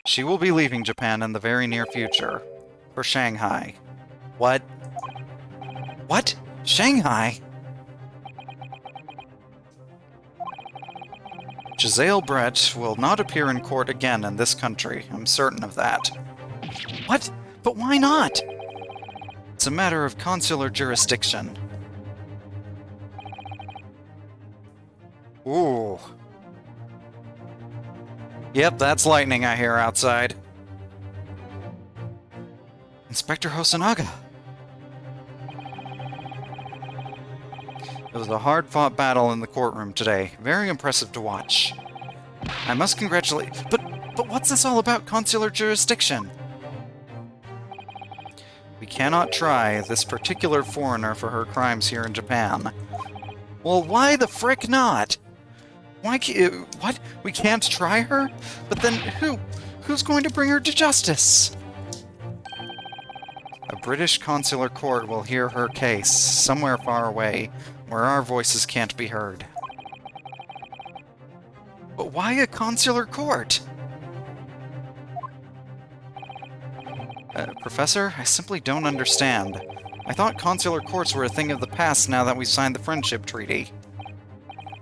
She will be leaving Japan in the very near future. For Shanghai. What? What? Shanghai? Giselle Brett will not appear in court again in this country. I'm certain of that. What? But why not? It's a matter of consular jurisdiction. Ooh. Yep, that's lightning I hear outside. Inspector Hosonaga. It was a hard-fought battle in the courtroom today. Very impressive to watch. I must congratulate... But what's this all about consular jurisdiction? We cannot try this particular foreigner for her crimes here in Japan. Well, why the frick not? Why what? We can't try her? But then who's going to bring her to justice? A British consular court will hear her case, somewhere far away, where our voices can't be heard. But why a consular court? Professor, I simply don't understand. I thought consular courts were a thing of the past now that we signed the Friendship Treaty.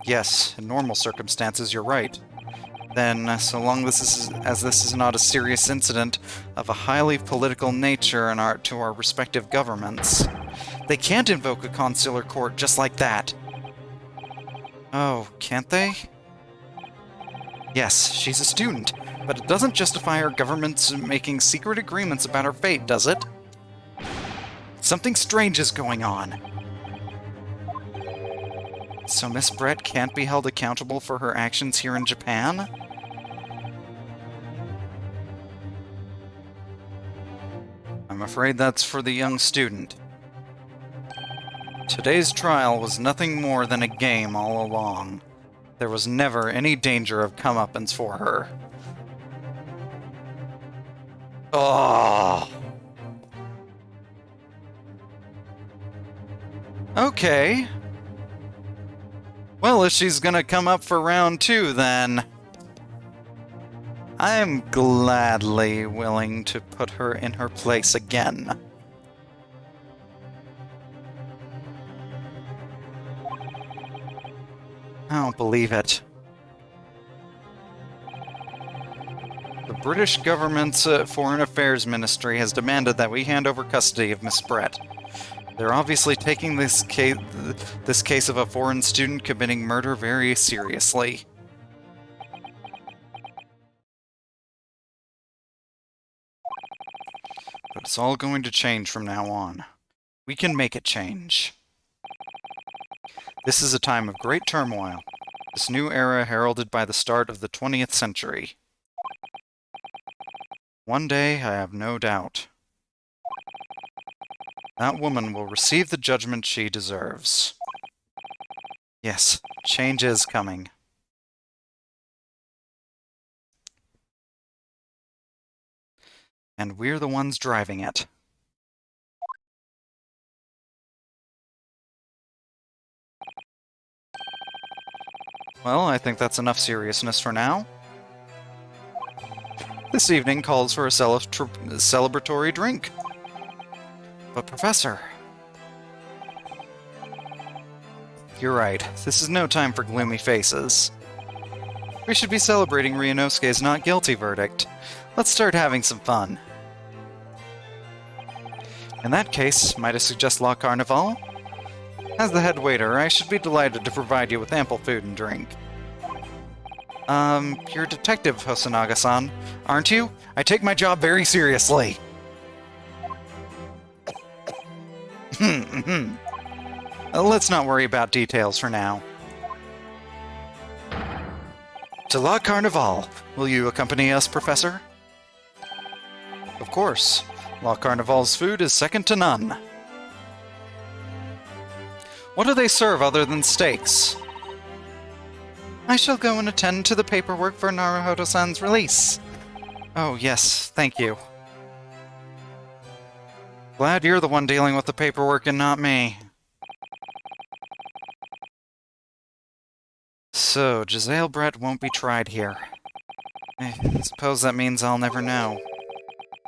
Yes, in normal circumstances, you're right. Then, so long as this is not a serious incident of a highly political nature to our respective governments, they can't invoke a consular court just like that. Oh, can't they? Yes, she's a student, but it doesn't justify our governments making secret agreements about her fate, does it? Something strange is going on. So Miss Brett can't be held accountable for her actions here in Japan? I'm afraid that's for the young student. Today's trial was nothing more than a game all along. There was never any danger of comeuppance for her. Oh. Okay. Well, if she's gonna come up for round 2, then... I'm gladly willing to put her in her place again. I don't believe it. The British government's Foreign Affairs Ministry has demanded that we hand over custody of Miss Brett. They're obviously taking this case of a foreign student committing murder very seriously. But it's all going to change from now on. We can make it change. This is a time of great turmoil. This new era heralded by the start of the 20th century. One day, I have no doubt, that woman will receive the judgment she deserves. Yes, change is coming. And we're the ones driving it. Well, I think that's enough seriousness for now. This evening calls for a celebratory drink. But Professor... You're right. This is no time for gloomy faces. We should be celebrating Ryunosuke's not guilty verdict. Let's start having some fun. In that case, might I suggest La Carnival? As the head waiter, I should be delighted to provide you with ample food and drink. You're a detective, Hosonaga-san, aren't you? I take my job very seriously. Let's not worry about details for now. To La Carnival. Will you accompany us, Professor? Of course. La Carnival's food is second to none. What do they serve other than steaks? I shall go and attend to the paperwork for Naruhodo-san's release. Oh, yes, thank you. Glad you're the one dealing with the paperwork and not me. So, Giselle Brett won't be tried here. I suppose that means I'll never know.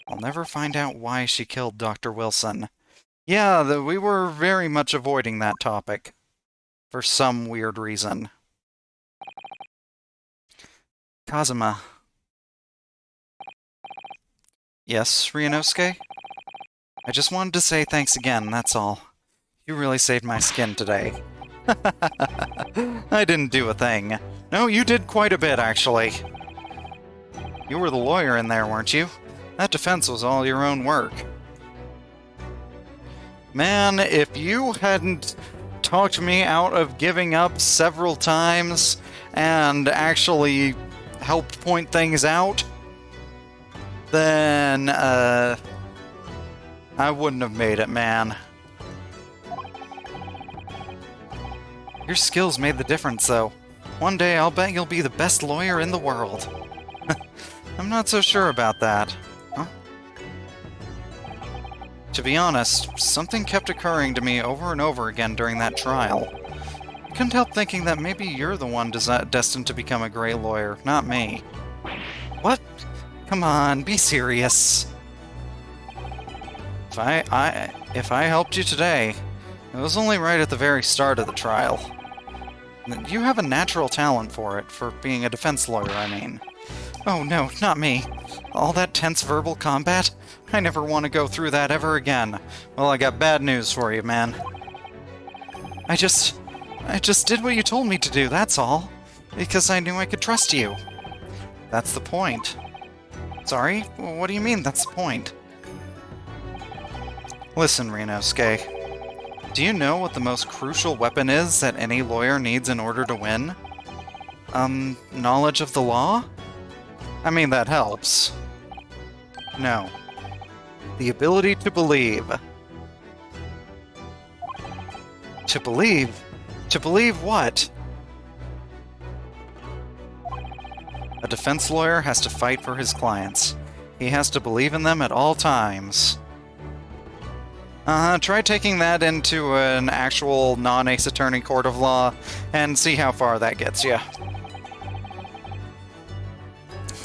I'll never find out why she killed Dr. Wilson. Yeah, we were very much avoiding that topic. For some weird reason. Kazuma. Yes, Ryunosuke? I just wanted to say thanks again, that's all. You really saved my skin today. I didn't do a thing. No, you did quite a bit, actually. You were the lawyer in there, weren't you? That defense was all your own work. Man, if you hadn't talked me out of giving up several times and actually helped point things out, then, I wouldn't have made it, man. Your skills made the difference, though. One day I'll bet you'll be the best lawyer in the world. I'm not so sure about that. Huh? To be honest, something kept occurring to me over and over again during that trial. I couldn't help thinking that maybe you're the one destined to become a great lawyer, not me. What? Come on, be serious. If I helped you today, it was only right at the very start of the trial. You have a natural talent for it, for being a defense lawyer, I mean. Oh no, not me. All that tense verbal combat? I never want to go through that ever again. Well, I got bad news for you, man. I just did what you told me to do, that's all. Because I knew I could trust you. That's the point. Sorry? What do you mean, that's the point? Listen, Ryunosuke. Do you know what the most crucial weapon is that any lawyer needs in order to win? Knowledge of the law? I mean, that helps. No. The ability to believe. To believe? To believe what? A defense lawyer has to fight for his clients. He has to believe in them at all times. Try taking that into an actual non-Ace Attorney court of law, and see how far that gets you.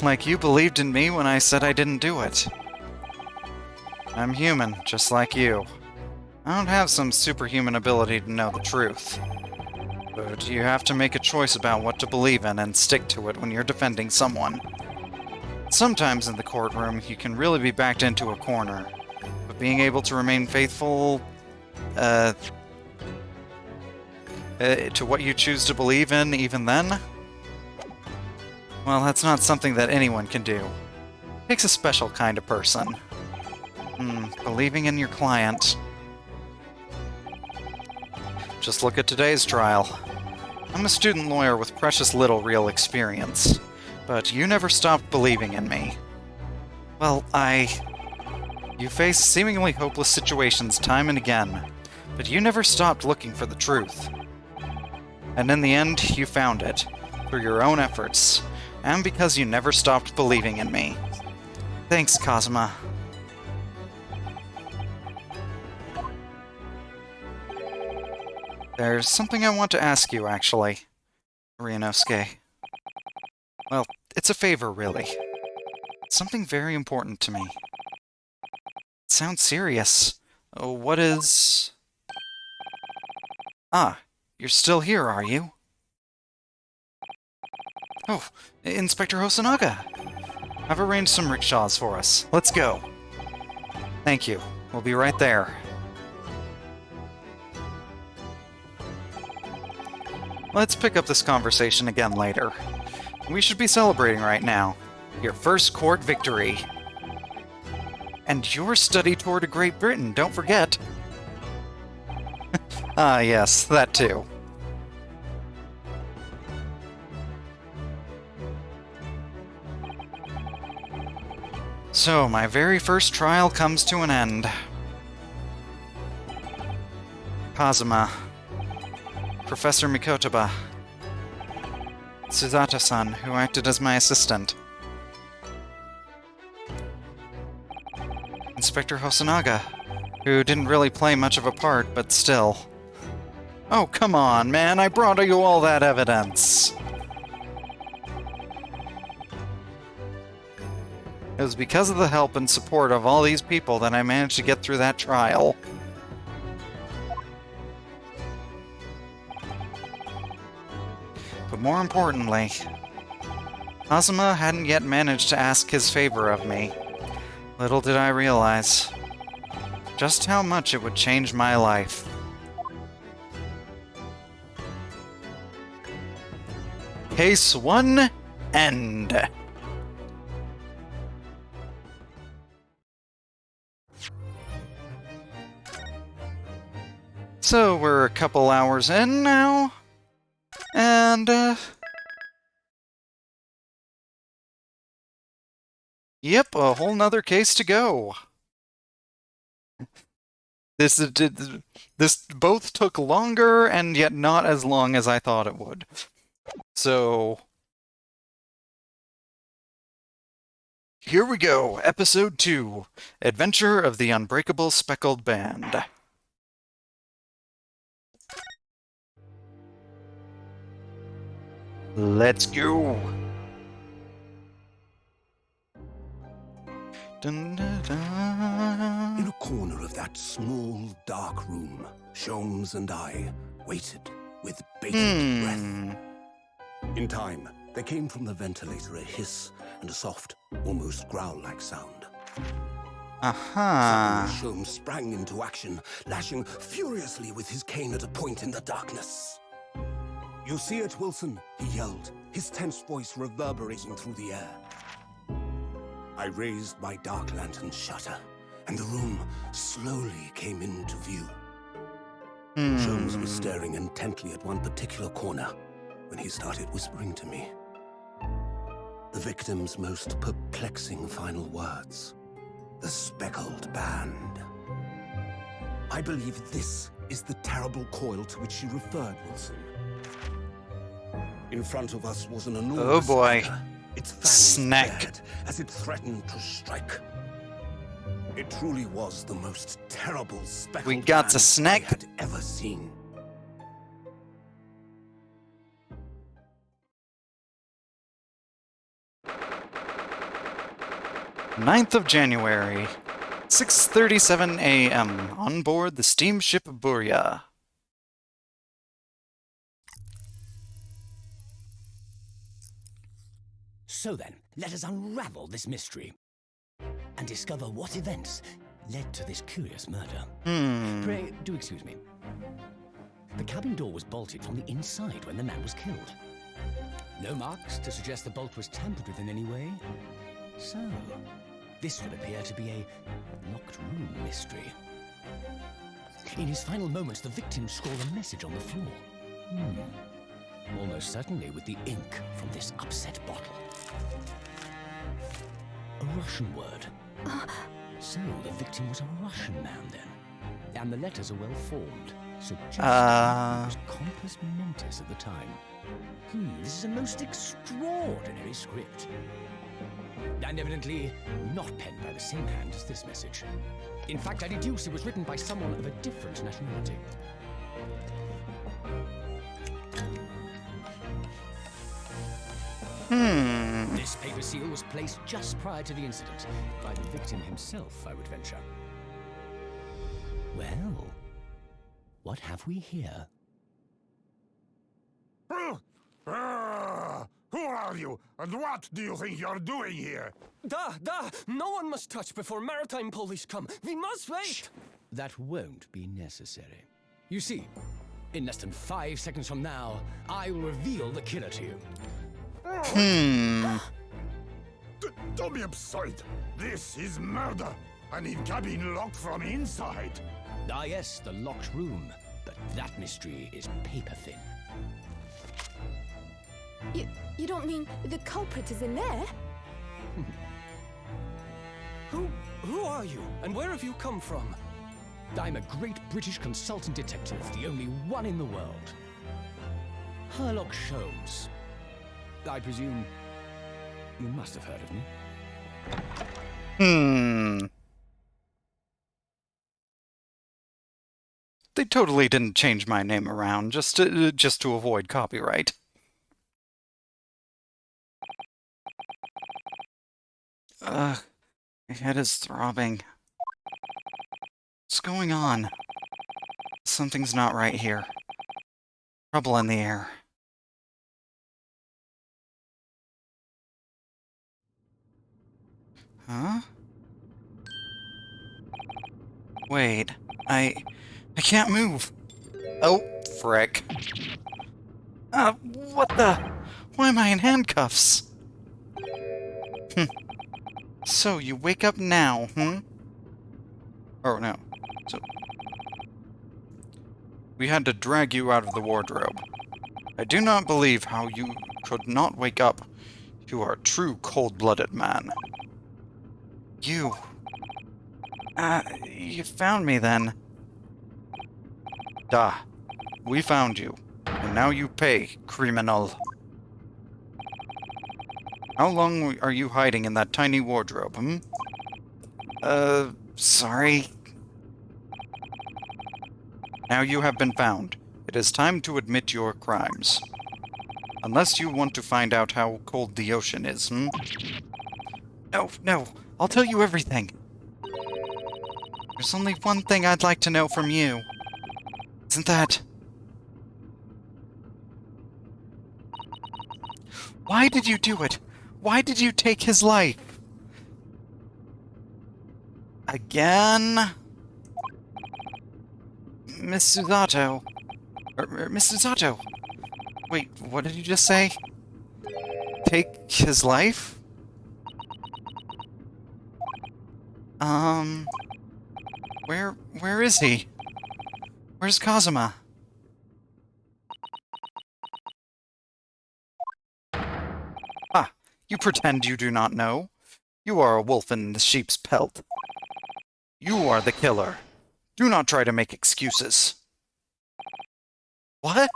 Like you believed in me when I said I didn't do it. I'm human, just like you. I don't have some superhuman ability to know the truth. But you have to make a choice about what to believe in and stick to it when you're defending someone. Sometimes in the courtroom, you can really be backed into a corner. But being able to remain faithful to what you choose to believe in even then? Well, that's not something that anyone can do. It takes a special kind of person. Believing in your client. Just look at today's trial. I'm a student lawyer with precious little real experience, but you never stopped believing in me. Well, You face seemingly hopeless situations time and again, but you never stopped looking for the truth. And in the end, you found it, through your own efforts, and because you never stopped believing in me. Thanks, Kazuma. There's something I want to ask you, actually, Ryunosuke. Well, it's a favor, really. It's something very important to me. It sounds serious. What is... Ah, you're still here, are you? Oh, Inspector Hosonaga! I've arranged some rickshaws for us. Let's go. Thank you. We'll be right there. Let's pick up this conversation again later. We should be celebrating right now. Your first court victory. And your study tour to Great Britain, don't forget. Ah, yes, that too. So, my very first trial comes to an end. Kazuma. Professor Mikotaba. Suzato-san, who acted as my assistant. Inspector Hosonaga, who didn't really play much of a part, but still. Oh, come on, man, I brought you all that evidence! It was because of the help and support of all these people that I managed to get through that trial. But more importantly, Kazuma hadn't yet managed to ask his favor of me. Little did I realize just how much it would change my life. Case 1, end. So we're a couple hours in now, and yep, a whole nother case to go. This both took longer, and yet not as long as I thought it would. So here we go, Episode 2, Adventure of the Unbreakable Speckled Band. Let's go! Dun, dun, dun. In a corner of that small, dark room, Sholmes and I waited with bated breath. In time, there came from the ventilator a hiss and a soft, almost growl-like sound. Aha! Sholmes sprang into action, lashing furiously with his cane at a point in the darkness. "You see it, Wilson?" he yelled, his tense voice reverberating through the air. I raised my dark lantern shutter, and the room slowly came into view. Sholmes was staring intently at one particular corner when he started whispering to me. The victim's most perplexing final words. The speckled band. I believe this is the terrible coil to which she referred, Wilson. In front of us was an enormous Oh boy. dagger, its fangs Snack. bared as it threatened to strike. It truly was the most terrible speckled We got band the snack. I had ever seen. Ninth of January, 6:37 a.m. on board the steamship Burya. So then, let us unravel this mystery and discover what events led to this curious murder. Pray, do excuse me. The cabin door was bolted from the inside when the man was killed. No marks to suggest the bolt was tampered with in any way. So, this would appear to be a locked room mystery. In his final moments, the victim scrawled a message on the floor. Almost certainly with the ink from this upset bottle. A Russian word. So the victim was a Russian man then. And the letters are well formed, suggesting it was compos mentis at the time. This is a most extraordinary script. And evidently not penned by the same hand as this message. In fact, I deduce it was written by someone of a different nationality. This paper seal was placed just prior to the incident, by the victim himself, I would venture. Well, what have we here? Who are you, and what do you think you're doing here? No one must touch before maritime police come. We must wait. That won't be necessary. You see, In less than 5 seconds from now, I will reveal the killer to you. Don't be absurd. This is murder. And in cabin locked from inside. Ah yes, the locked room. But that mystery is paper thin. You don't mean the culprit is in there? Who are you? And where have you come from? I'm a great British consultant detective, the only one in the world. Sherlock Holmes. I presume you must have heard of me. They totally didn't change my name around just to avoid copyright. My head is throbbing. What's going on? Something's not right here. Trouble in the air. Huh? Wait, I can't move. Oh, frick. What the? Why am I in handcuffs? So, you wake up now, Oh, no. So... we had to drag you out of the wardrobe. I do not believe how you could not wake up. You are a true cold-blooded man. You found me then. Duh. We found you. And now you pay, criminal. How long are you hiding in that tiny wardrobe, sorry. Now you have been found. It is time to admit your crimes. Unless you want to find out how cold the ocean is, No, I'll tell you everything. There's only one thing I'd like to know from you. Isn't that... why did you do it? Why did you take his life? Again? Miss Susato. Miss Susato. Wait, what did you just say? Take his life? Where is he? Where's Kazuma? Ah, you pretend you do not know. You are a wolf in the sheep's pelt. You are the killer. Do not try to make excuses. What?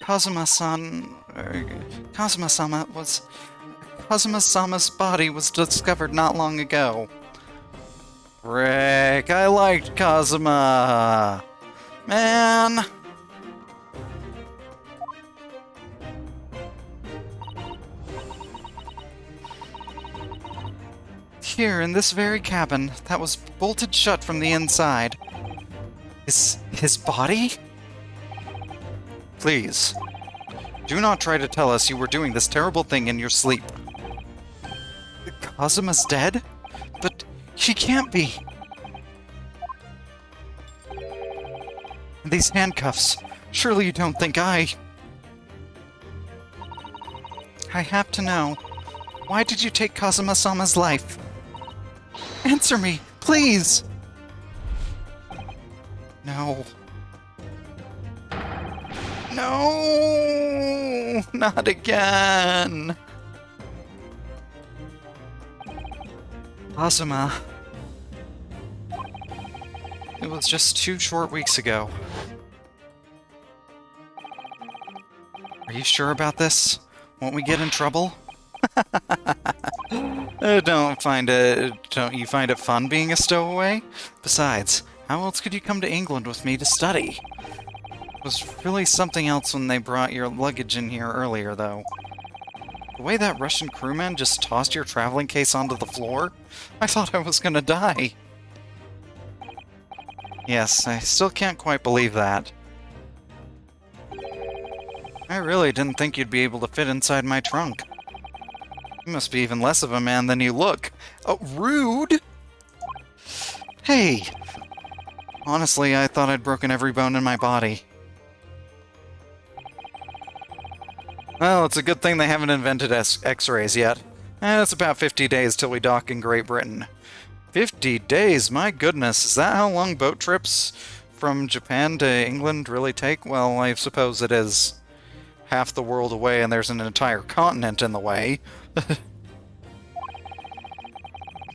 Kazuma-sama's body was discovered not long ago. Frick, I liked Kazuma. Man. Here, in this very cabin, that was bolted shut from the inside. His body? Please, do not try to tell us you were doing this terrible thing in your sleep. Kazuma's dead? But he can't be. These handcuffs. Surely you don't think I have to know. Why did you take Kazuma-sama's life? Answer me, please! No. No! Not again! Kazuma. It was just 2 short weeks ago. Are you sure about this? Won't we get in trouble? Don't you find it fun being a stowaway? Besides, how else could you come to England with me to study? It was really something else when they brought your luggage in here earlier, though. The way that Russian crewman just tossed your traveling case onto the floor, I thought I was gonna die. Yes, I still can't quite believe that. I really didn't think you'd be able to fit inside my trunk. You must be even less of a man than you look. Oh, rude! Hey! Honestly, I thought I'd broken every bone in my body. Well, it's a good thing they haven't invented X-rays yet. It's about 50 days till we dock in Great Britain. 50 days? My goodness, is that how long boat trips from Japan to England really take? Well, I suppose it is half the world away and there's an entire continent in the way.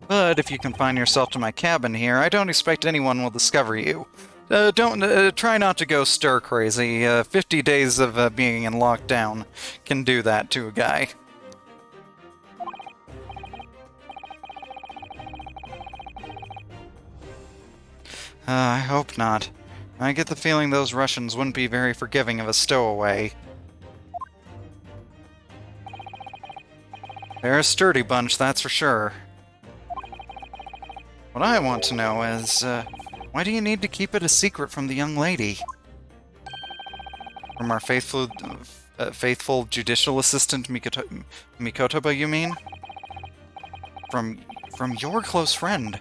But if you confine yourself to my cabin here, I don't expect anyone will discover you. Try not to go stir-crazy. 50 days of being in lockdown can do that to a guy. I hope not. I get the feeling those Russians wouldn't be very forgiving of a stowaway. They're a sturdy bunch, that's for sure. What I want to know is, why do you need to keep it a secret from the young lady? From our faithful judicial assistant Mikotoba, you mean? From your close friend.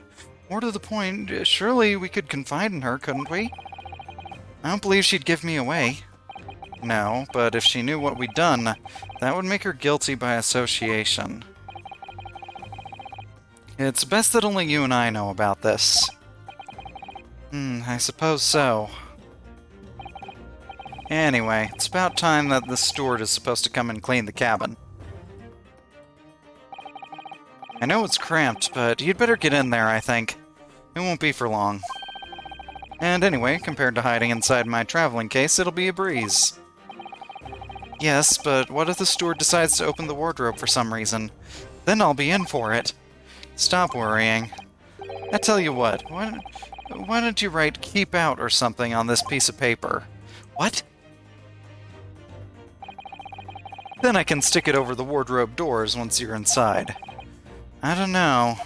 More to the point, surely we could confide in her, couldn't we? I don't believe she'd give me away. No, but if she knew what we'd done, that would make her guilty by association. It's best that only you and I know about this. I suppose so. Anyway, it's about time that the steward is supposed to come and clean the cabin. I know it's cramped, but you'd better get in there, I think. It won't be for long. And anyway, compared to hiding inside my traveling case, it'll be a breeze. Yes, but what if the steward decides to open the wardrobe for some reason? Then I'll be in for it. Stop worrying. I tell you what, why don't you write "keep out" or something on this piece of paper? What? Then I can stick it over the wardrobe doors once you're inside. I don't know.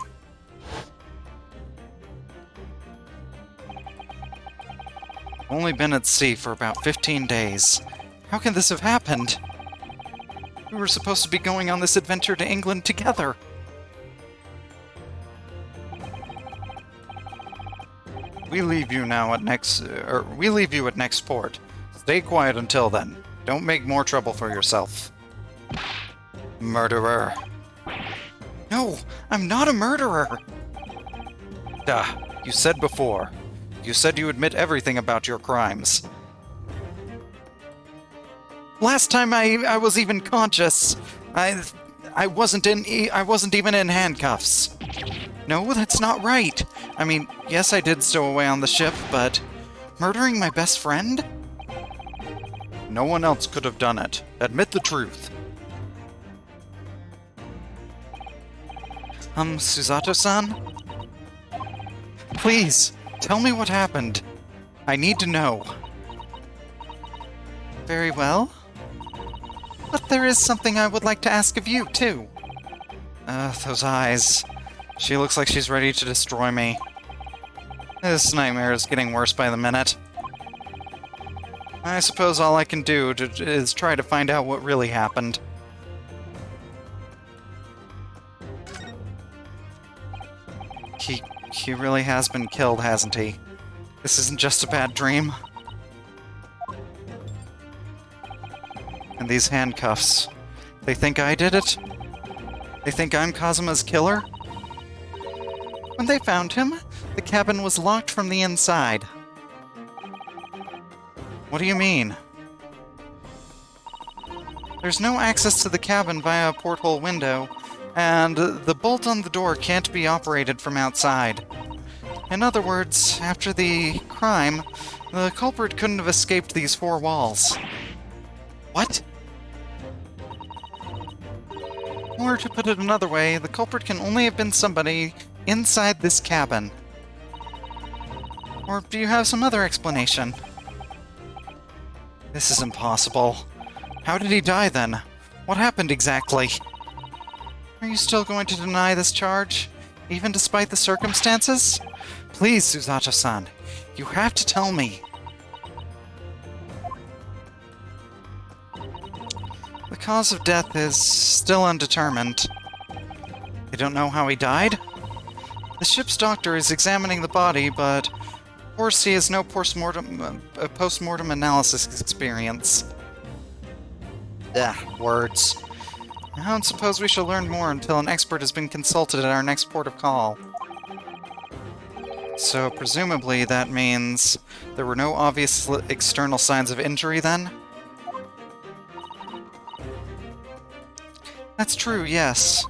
Only been at sea for about 15 days. How can this have happened? We were supposed to be going on this adventure to England together. We leave you at next port. Stay quiet until then. Don't make more trouble for yourself. Murderer. No, I'm not a murderer! Duh, you said before. You said you admit everything about your crimes. Last time I was even conscious. I wasn't even in handcuffs. No, that's not right. I mean, yes, I did stow away on the ship, but murdering my best friend? No one else could have done it. Admit the truth. Susato-san? Please, tell me what happened. I need to know. Very well. But there is something I would like to ask of you, too. Those eyes. She looks like she's ready to destroy me. This nightmare is getting worse by the minute. I suppose all I can do is try to find out what really happened. He really has been killed, hasn't he? This isn't just a bad dream. And these handcuffs. They think I did it? They think I'm Kazuma's killer? When they found him, the cabin was locked from the inside. What do you mean? There's no access to the cabin via a porthole window, and the bolt on the door can't be operated from outside. In other words, after the crime, the culprit couldn't have escaped these four walls. What? Or to put it another way, the culprit can only have been somebody inside this cabin. Or do you have some other explanation? This is impossible. How did he die then? What happened exactly? Are you still going to deny this charge, even despite the circumstances? Please, Susato-san, you have to tell me. The cause of death is still undetermined. They don't know how he died? The ship's doctor is examining the body, but of course he has no post-mortem analysis experience. Words. I don't suppose we shall learn more until an expert has been consulted at our next port of call. So presumably that means there were no obvious external signs of injury then? That's true, yes.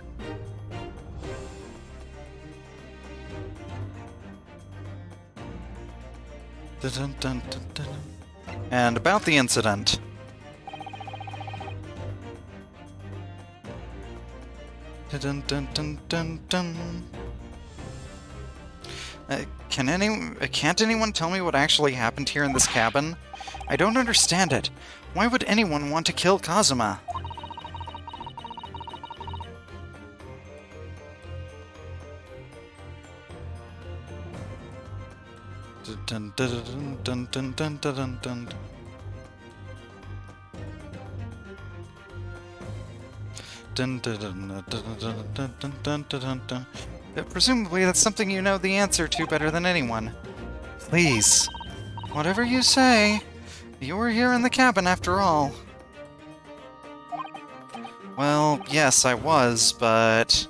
Dun, dun, dun, dun. And about the incident. Dun, dun, dun, dun, dun. Can't anyone tell me what actually happened here in this cabin? I don't understand it. Why would anyone want to kill Kazuma? Dun, dun, dun, dun, dun, dun, dun, dun. Dun, dun, dun, dun, dun, dun, dun, dun, dun, dun. Presumably that's something you know the answer to better than anyone. Please. Whatever you say. You were here in the cabin after all. Well, yes, I was, but...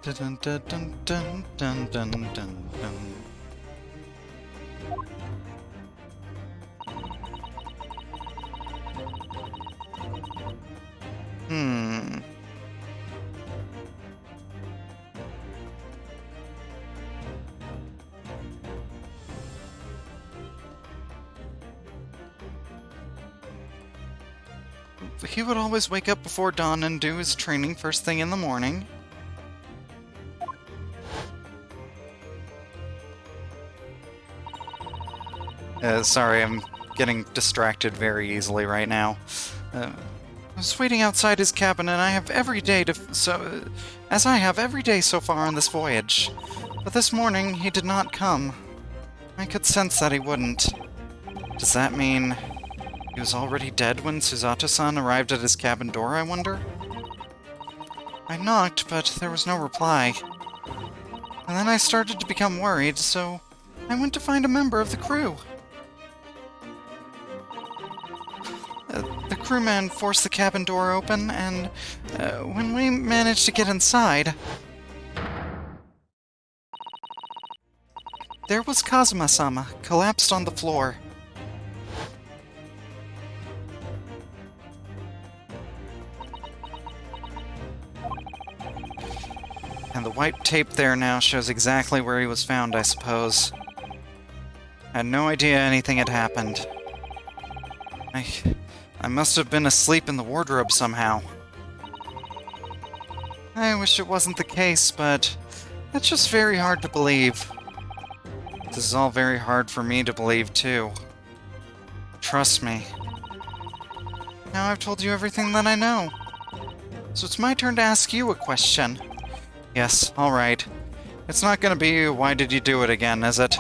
Dun dun dun dun dun dun dun dun. He would always wake up before dawn and do his training first thing in the morning. Sorry, I'm getting distracted very easily right now. I was waiting outside his cabin, and I have every day as I have every day so far on this voyage. But this morning, he did not come. I could sense that he wouldn't. Does that mean he was already dead when Susato-san arrived at his cabin door, I wonder? I knocked, but there was no reply. And then I started to become worried, so I went to find a member of the crew. The crewman forced the cabin door open, and when we managed to get inside, there was Kazuma-sama, collapsed on the floor. And the white tape there now shows exactly where he was found, I suppose. I had no idea anything had happened. I must have been asleep in the wardrobe somehow. I wish it wasn't the case, but that's just very hard to believe. This is all very hard for me to believe, too. Trust me. Now I've told you everything that I know. So it's my turn to ask you a question. Yes, alright. It's not gonna be, why did you do it again, is it?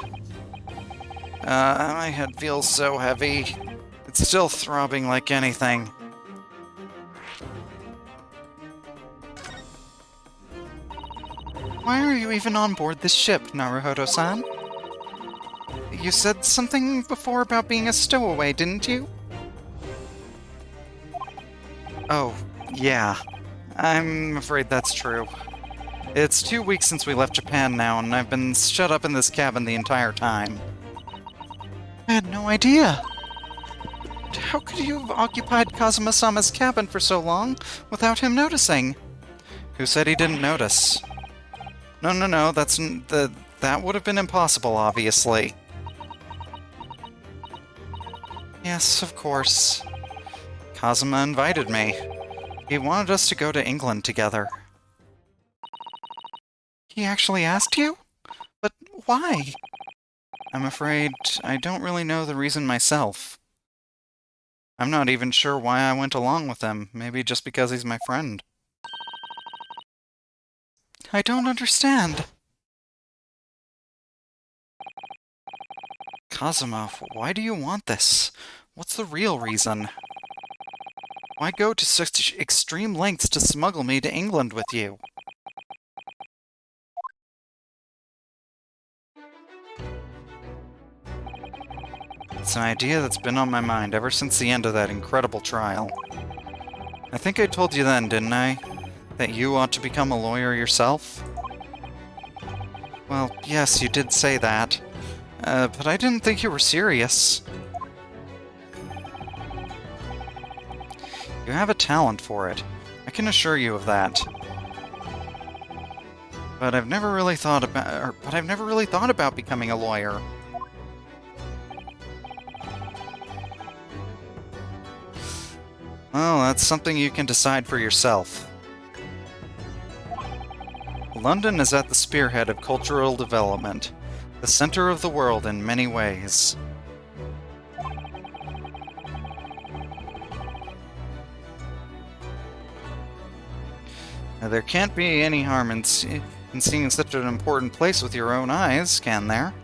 My head feels so heavy. It's still throbbing like anything. Why are you even on board this ship, Naruhodo-san? You said something before about being a stowaway, didn't you? Oh, yeah. I'm afraid that's true. It's 2 weeks since we left Japan now, and I've been shut up in this cabin the entire time. I had no idea. How could you have occupied Kazuma-sama's cabin for so long without him noticing? Who said he didn't notice? No, that would have been impossible, obviously. Yes, of course. Kazuma invited me. He wanted us to go to England together. He actually asked you? But why? I'm afraid I don't really know the reason myself. I'm not even sure why I went along with him. Maybe just because he's my friend. I don't understand. Kazuma, why do you want this? What's the real reason? Why go to such extreme lengths to smuggle me to England with you? It's an idea that's been on my mind ever since the end of that incredible trial. I think I told you then, didn't I? That you ought to become a lawyer yourself? Well, yes, you did say that. But I didn't think you were serious. You have a talent for it. I can assure you of that. But I've never really thought about becoming a lawyer. Well, that's something you can decide for yourself. London is at the spearhead of cultural development, the center of the world in many ways. Now, there can't be any harm in seeing such an important place with your own eyes, can there?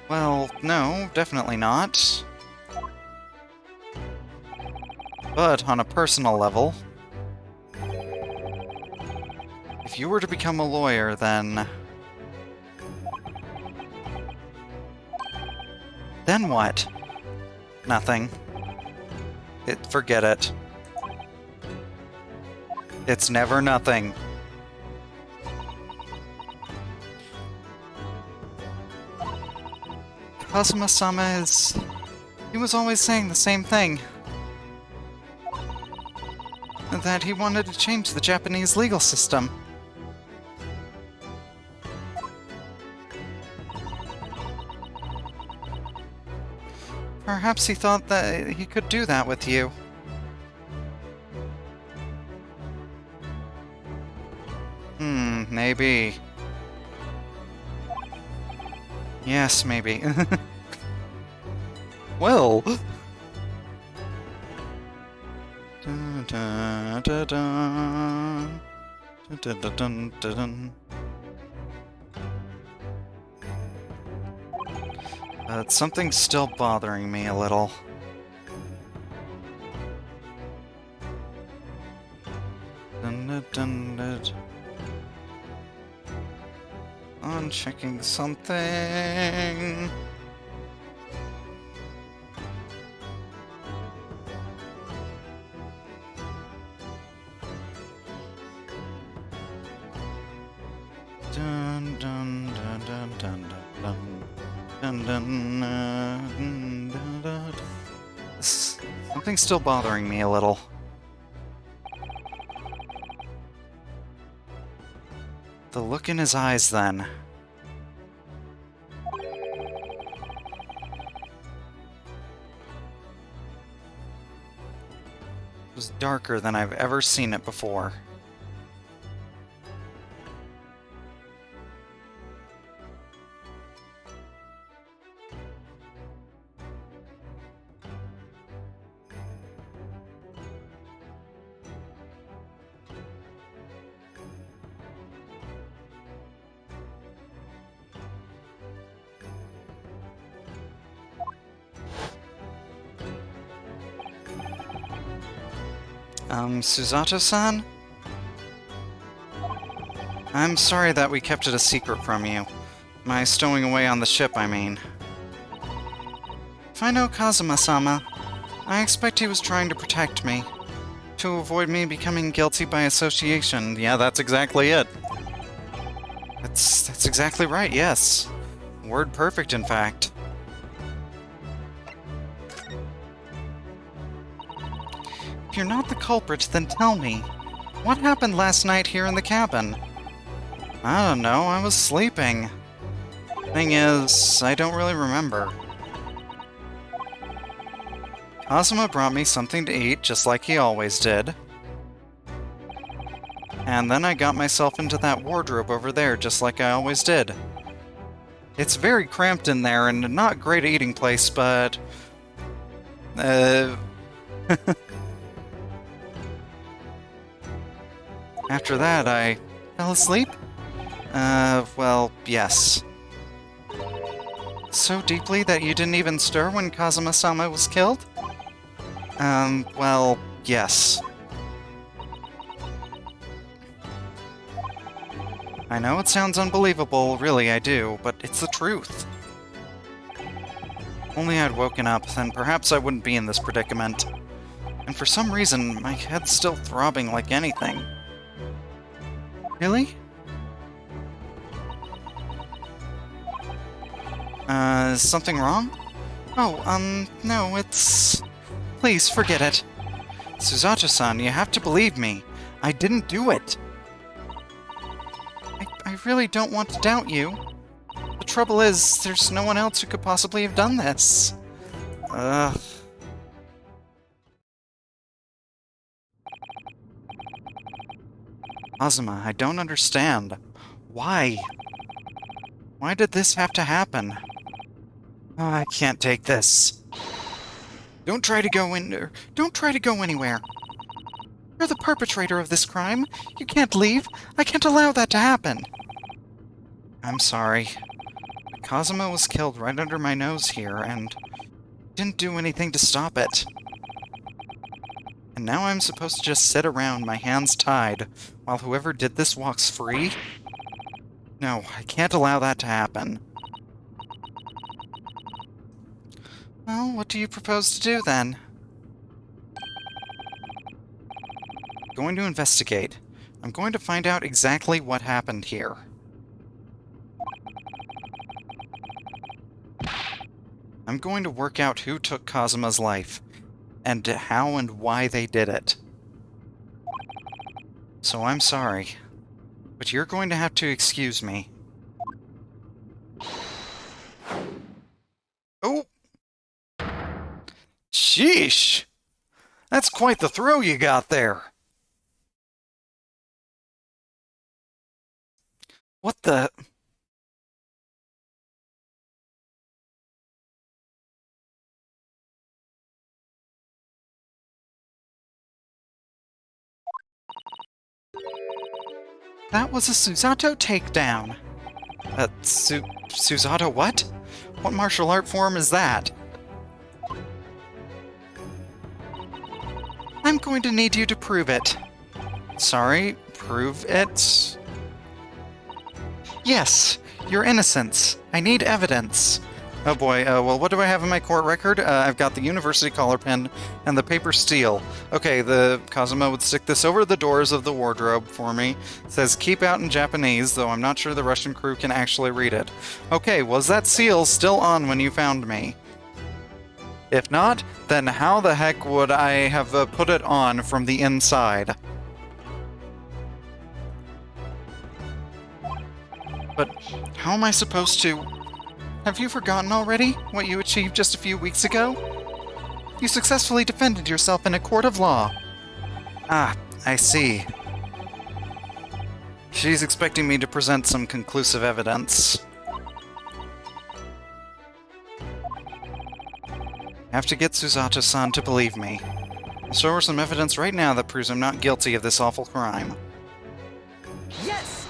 Well, no, definitely not. But on a personal level, if you were to become a lawyer, then... Then what? Nothing. Forget it. It's never nothing. Kazuma-sama is... He was always saying the same thing. That he wanted to change the Japanese legal system. Perhaps he thought that he could do that with you. Maybe. Yes, maybe. Well... Dun, dun, dun, dun. Dun, dun, dun, dun, dun. Something's still bothering me a little. Dun, dun, dun, dun. I'm checking something. Dun dun dun dun dun dun dun dun dun dun dun. Something's still bothering me a little. The look in his eyes, then. It was darker than I've ever seen it before. Susato-san? I'm sorry that we kept it a secret from you. My stowing away on the ship, I mean. If I know Kazuma-sama, I expect he was trying to protect me. To avoid me becoming guilty by association. Yeah, that's exactly it. That's exactly right, yes. Word perfect, in fact. If you're not the culprit, then tell me. What happened last night here in the cabin? I don't know, I was sleeping. Thing is, I don't really remember. Kazuma brought me something to eat, just like he always did. And then I got myself into that wardrobe over there, just like I always did. It's very cramped in there, and not a great eating place, but... After that, I fell asleep? Well, yes. So deeply that you didn't even stir when Kazuma-sama was killed? Well, yes. I know it sounds unbelievable, really I do, but it's the truth. If only I'd woken up, then perhaps I wouldn't be in this predicament. And for some reason, my head's still throbbing like anything. Really? Is something wrong? Oh, no, it's... Please, forget it. Susato-san, you have to believe me. I didn't do it. I really don't want to doubt you. The trouble is, there's no one else who could possibly have done this. Ugh. Azuma, I don't understand. Why? Why did this have to happen? Oh, I can't take this. Don't try to go anywhere. You're the perpetrator of this crime. You can't leave. I can't allow that to happen. I'm sorry. Kazuma was killed right under my nose here, and didn't do anything to stop it. And now I'm supposed to just sit around, my hands tied, while whoever did this walks free? No, I can't allow that to happen. Well, what do you propose to do, then? Going to investigate. I'm going to find out exactly what happened here. I'm going to work out who took Kazuma's life, and how and why they did it. So I'm sorry, but you're going to have to excuse me. Oh! Sheesh! That's quite the throw you got there! What the... That was a Susato takedown. Susato what? What martial art form is that? I'm going to need you to prove it. Sorry, prove it? Yes, your innocence. I need evidence. Oh boy, well, what do I have in my court record? I've got the university collar pin and the paper steel. Okay, the Kazuma would stick this over the doors of the wardrobe for me. It says, keep out in Japanese, though I'm not sure the Russian crew can actually read it. Okay, was that seal still on when you found me? If not, then how the heck would I have put it on from the inside? But how am I supposed to... Have you forgotten already what you achieved just a few weeks ago? You successfully defended yourself in a court of law. Ah, I see. She's expecting me to present some conclusive evidence. I have to get Susato-san to believe me. I'll show her some evidence right now that proves I'm not guilty of this awful crime. Yes!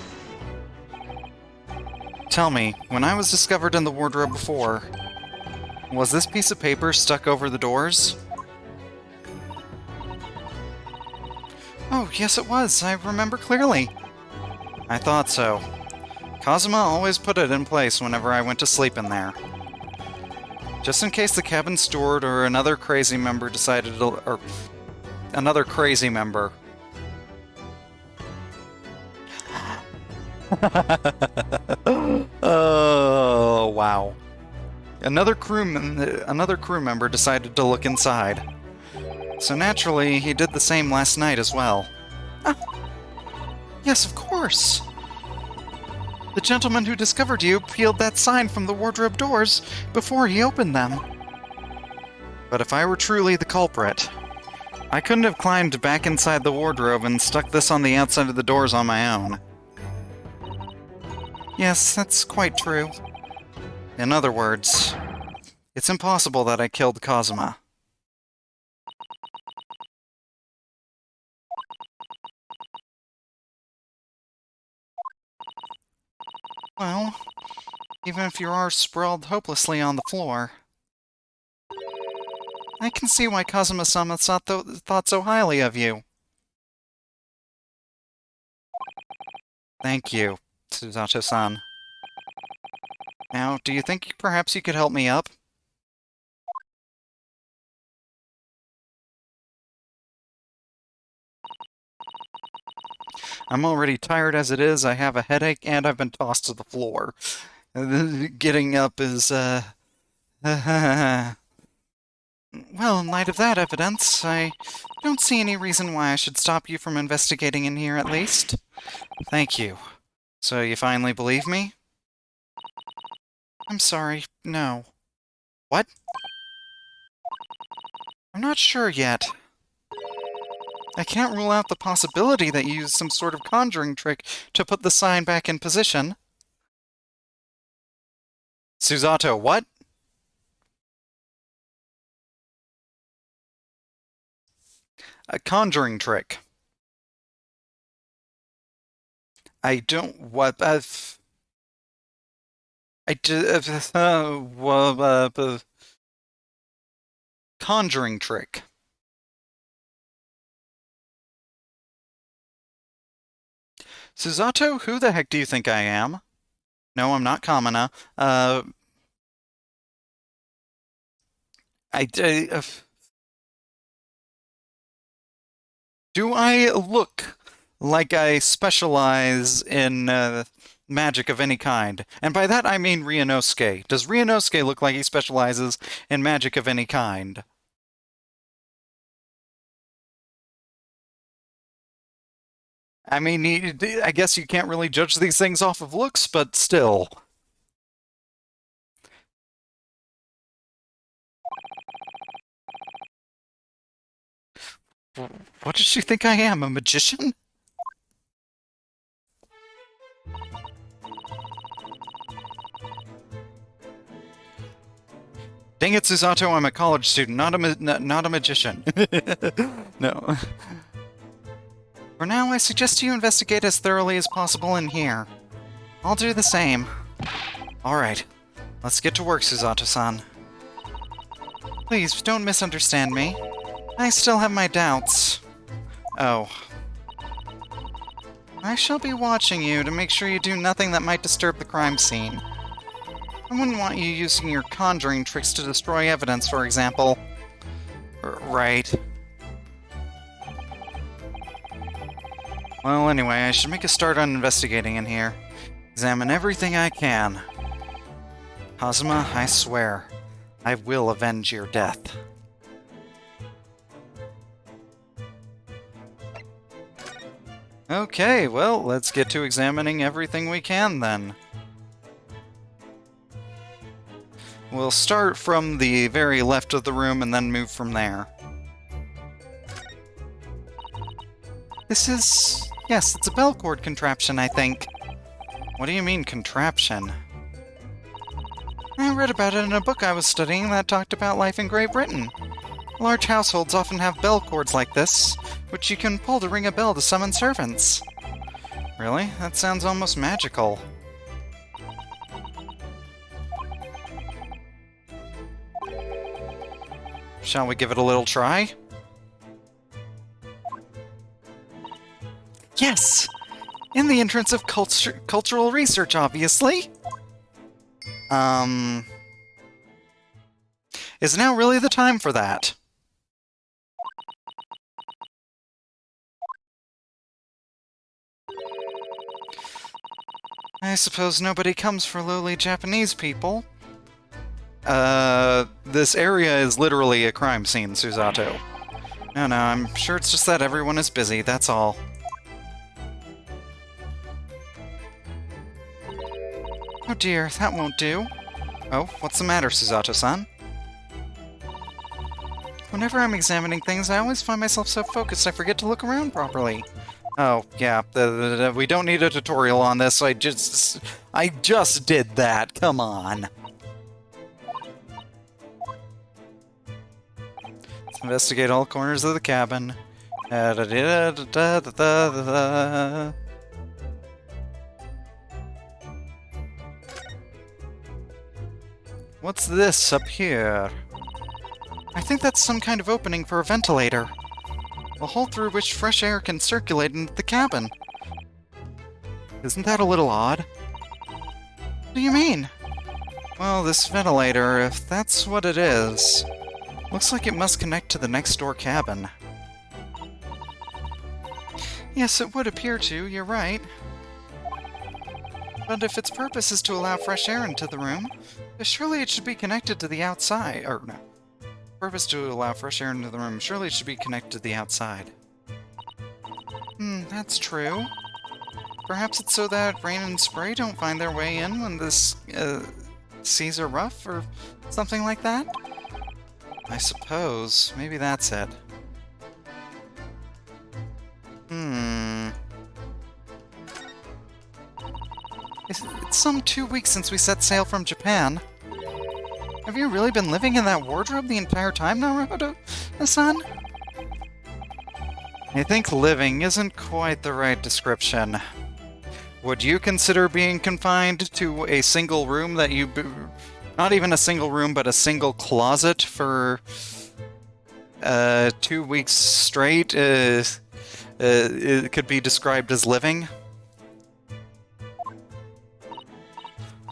Tell me, when I was discovered in the wardrobe before, was this piece of paper stuck over the doors? Oh, yes it was. I remember clearly. I thought so. Kazuma always put it in place whenever I went to sleep in there. Just in case the cabin steward or another crazy member decided to... or... another crazy member... Oh, wow. Another crew member decided to look inside. So naturally, he did the same last night as well. Ah, yes, of course. The gentleman who discovered you peeled that sign from the wardrobe doors before he opened them. But if I were truly the culprit, I couldn't have climbed back inside the wardrobe and stuck this on the outside of the doors on my own. Yes, that's quite true. In other words, it's impossible that I killed Kazuma. Well, even if you are sprawled hopelessly on the floor, I can see why Kazuma-sama thought so highly of you. Thank you, Susato-san. Now, do you think perhaps you could help me up? I'm already tired as it is, I have a headache, and I've been tossed to the floor. Getting up is, Well, in light of that evidence, I don't see any reason why I should stop you from investigating in here, at least. Thank you. So you finally believe me? I'm sorry, no. What? I'm not sure yet. I can't rule out the possibility that you used some sort of conjuring trick to put the sign back in position. Susato, what? A conjuring trick. I don't... what... I do... conjuring trick. Susato, who the heck do you think I am? No, I'm not Kamina. Do I look like I specialize in magic of any kind? And by that I mean Ryunosuke. Does Ryunosuke look like he specializes in magic of any kind? I mean, I guess you can't really judge these things off of looks, but still. What does she think I am, a magician? Dang it, Susato, I'm a college student, not a magician. No. For now, I suggest you investigate as thoroughly as possible in here. I'll do the same. Alright, let's get to work, Susato-san. Please, don't misunderstand me. I still have my doubts. Oh. I shall be watching you to make sure you do nothing that might disturb the crime scene. I wouldn't want you using your conjuring tricks to destroy evidence, for example. Right. Well, anyway, I should make a start on investigating in here. Examine everything I can. Kazuma, I swear, I will avenge your death. Okay, well, let's get to examining everything we can, then. We'll start from the very left of the room and then move from there. This is... yes, it's a bell cord contraption, I think. What do you mean, contraption? I read about it in a book I was studying that talked about life in Great Britain. Large households often have bell cords like this, which you can pull to ring a bell to summon servants. Really? That sounds almost magical. Shall we give it a little try? Yes! In the entrance of cultural research, obviously! Is now really the time for that? I suppose nobody comes for lowly Japanese people. This area is literally a crime scene, Susato. No, I'm sure it's just that everyone is busy, that's all. Oh dear, that won't do. Oh, what's the matter, Susato-san? Whenever I'm examining things, I always find myself so focused I forget to look around properly. Oh, yeah, we don't need a tutorial on this, I just did that, come on. Let's investigate all corners of the cabin. What's this up here? I think that's some kind of opening for a ventilator. A hole through which fresh air can circulate into the cabin. Isn't that a little odd? What do you mean? Well, this ventilator, if that's what it is, looks like it must connect to the next door cabin. Yes, it would appear to, you're right. But if its purpose is to allow fresh air into the room, surely it should be connected to the outside, or no. Purpose to allow fresh air into the room, surely it should be connected to the outside. That's true. Perhaps it's so that rain and spray don't find their way in when the seas are rough, or something like that? I suppose. Maybe that's it. It's some 2 weeks since we set sail from Japan. Have you really been living in that wardrobe the entire time, Naruto-san? I think living isn't quite the right description. Would you consider being confined to a single room that you... not even a single room, but a single closet for 2 weeks straight? It could be described as living?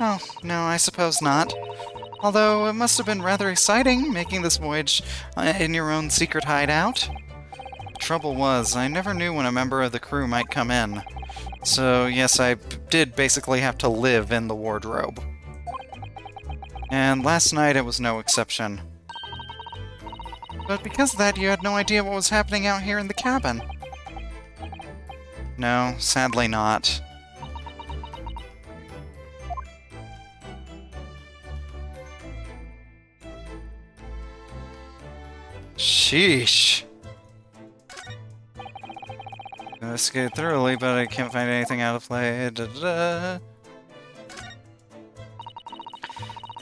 Oh, no, I suppose not. Although it must have been rather exciting making this voyage in your own secret hideout. The trouble was, I never knew when a member of the crew might come in. So, yes, I did basically have to live in the wardrobe. And last night it was no exception. But because of that, you had no idea what was happening out here in the cabin. No, sadly not. Sheesh. Investigate thoroughly, but I can't find anything out of play.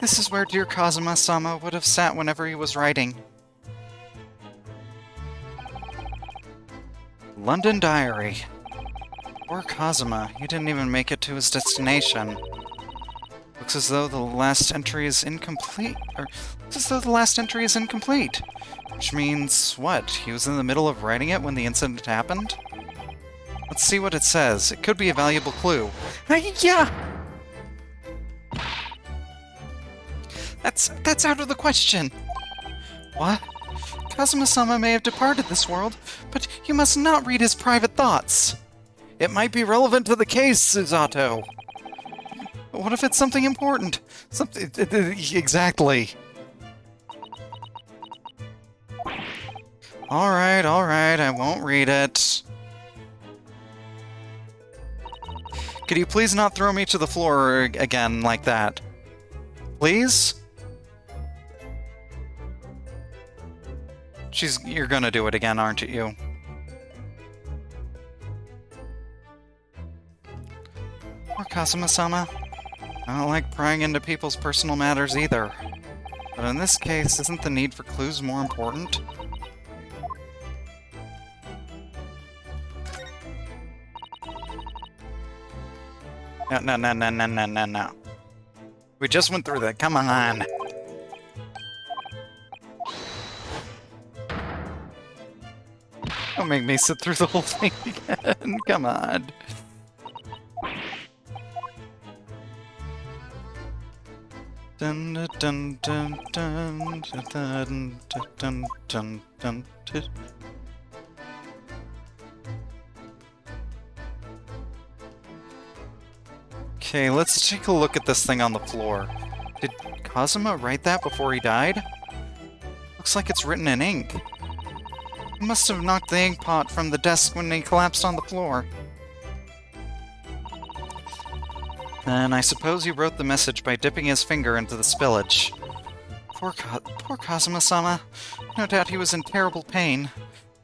This is where dear Kazuma-sama would have sat whenever he was writing. London Diary. Poor Kazuma, he didn't even make it to his destination. Looks as though the last entry is incomplete. Which means, what? He was in the middle of writing it when the incident happened? Let's see what it says. It could be a valuable clue. Yeah! That's out of the question! What? Kazuma-sama may have departed this world, but you must not read his private thoughts. It might be relevant to the case, Susato. What if it's something important? Something... exactly. Alright, I won't read it. Could you please not throw me to the floor again like that? Please? You're gonna do it again, aren't you? Poor Kazuma-sama. I don't like prying into people's personal matters either. But in this case, isn't the need for clues more important? No. We just went through that. Come on. Don't make me sit through the whole thing again. Come on. Dun dun dun dun dun dun dun dun dun. Okay, let's take a look at this thing on the floor. Did Kazuma write that before he died? Looks like it's written in ink. He must have knocked the ink pot from the desk when he collapsed on the floor. Then I suppose he wrote the message by dipping his finger into the spillage. Poor Kazuma-sama. No doubt he was in terrible pain.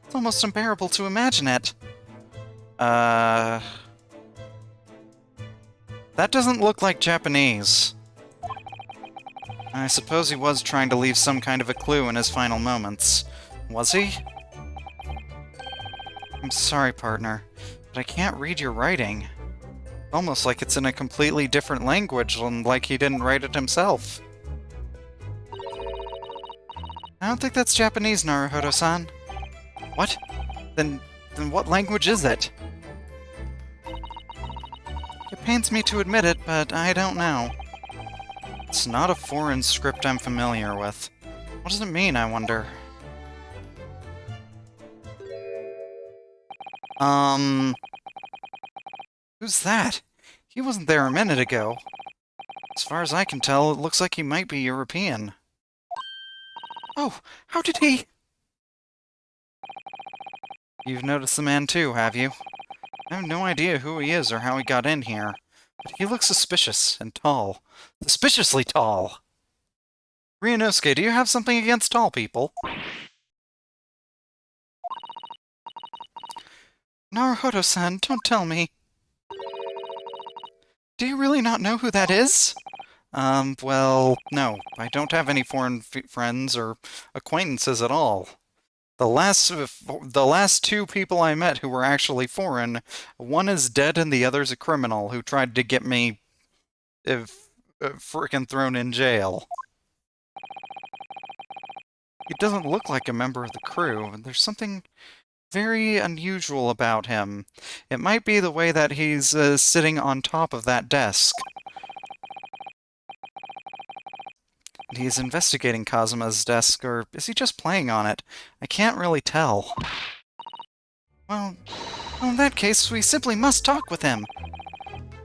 It's almost unbearable to imagine it. That doesn't look like Japanese. I suppose he was trying to leave some kind of a clue in his final moments. Was he? I'm sorry, partner, but I can't read your writing. Almost like it's in a completely different language, and like he didn't write it himself. I don't think that's Japanese, Naruhodo-san. What? Then what language is it? It pains me to admit it, but I don't know. It's not a foreign script I'm familiar with. What does it mean, I wonder? Who's that? He wasn't there a minute ago. As far as I can tell, it looks like he might be European. Oh, how did he... You've noticed the man too, have you? I have no idea who he is or how he got in here, but he looks suspicious and tall. Suspiciously tall! Ryunosuke, do you have something against tall people? Naruhodo-san, don't tell me. Do you really not know who that is? Well, no. I don't have any foreign friends or acquaintances at all. The last two people I met who were actually foreign, one is dead and the other's a criminal who tried to get me frickin' thrown in jail. He doesn't look like a member of the crew. There's something very unusual about him. It might be the way that he's sitting on top of that desk. He's investigating Kazuma's desk, or is he just playing on it? I can't really tell. Well, in that case, we simply must talk with him.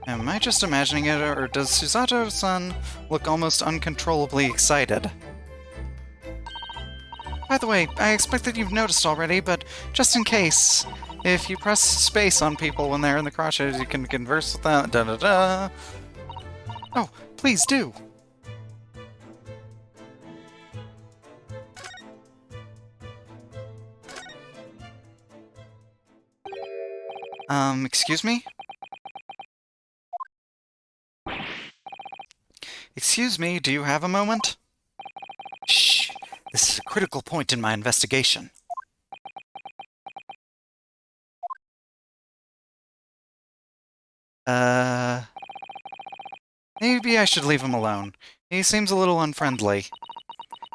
Am I just imagining it, or does Susato-san look almost uncontrollably excited? By the way, I expect that you've noticed already, but just in case, if you press space on people when they're in the crosshairs, you can converse with them. Da-da-da. Oh, please do. Excuse me? Excuse me, do you have a moment? Shh. This is a critical point in my investigation. Maybe I should leave him alone. He seems a little unfriendly.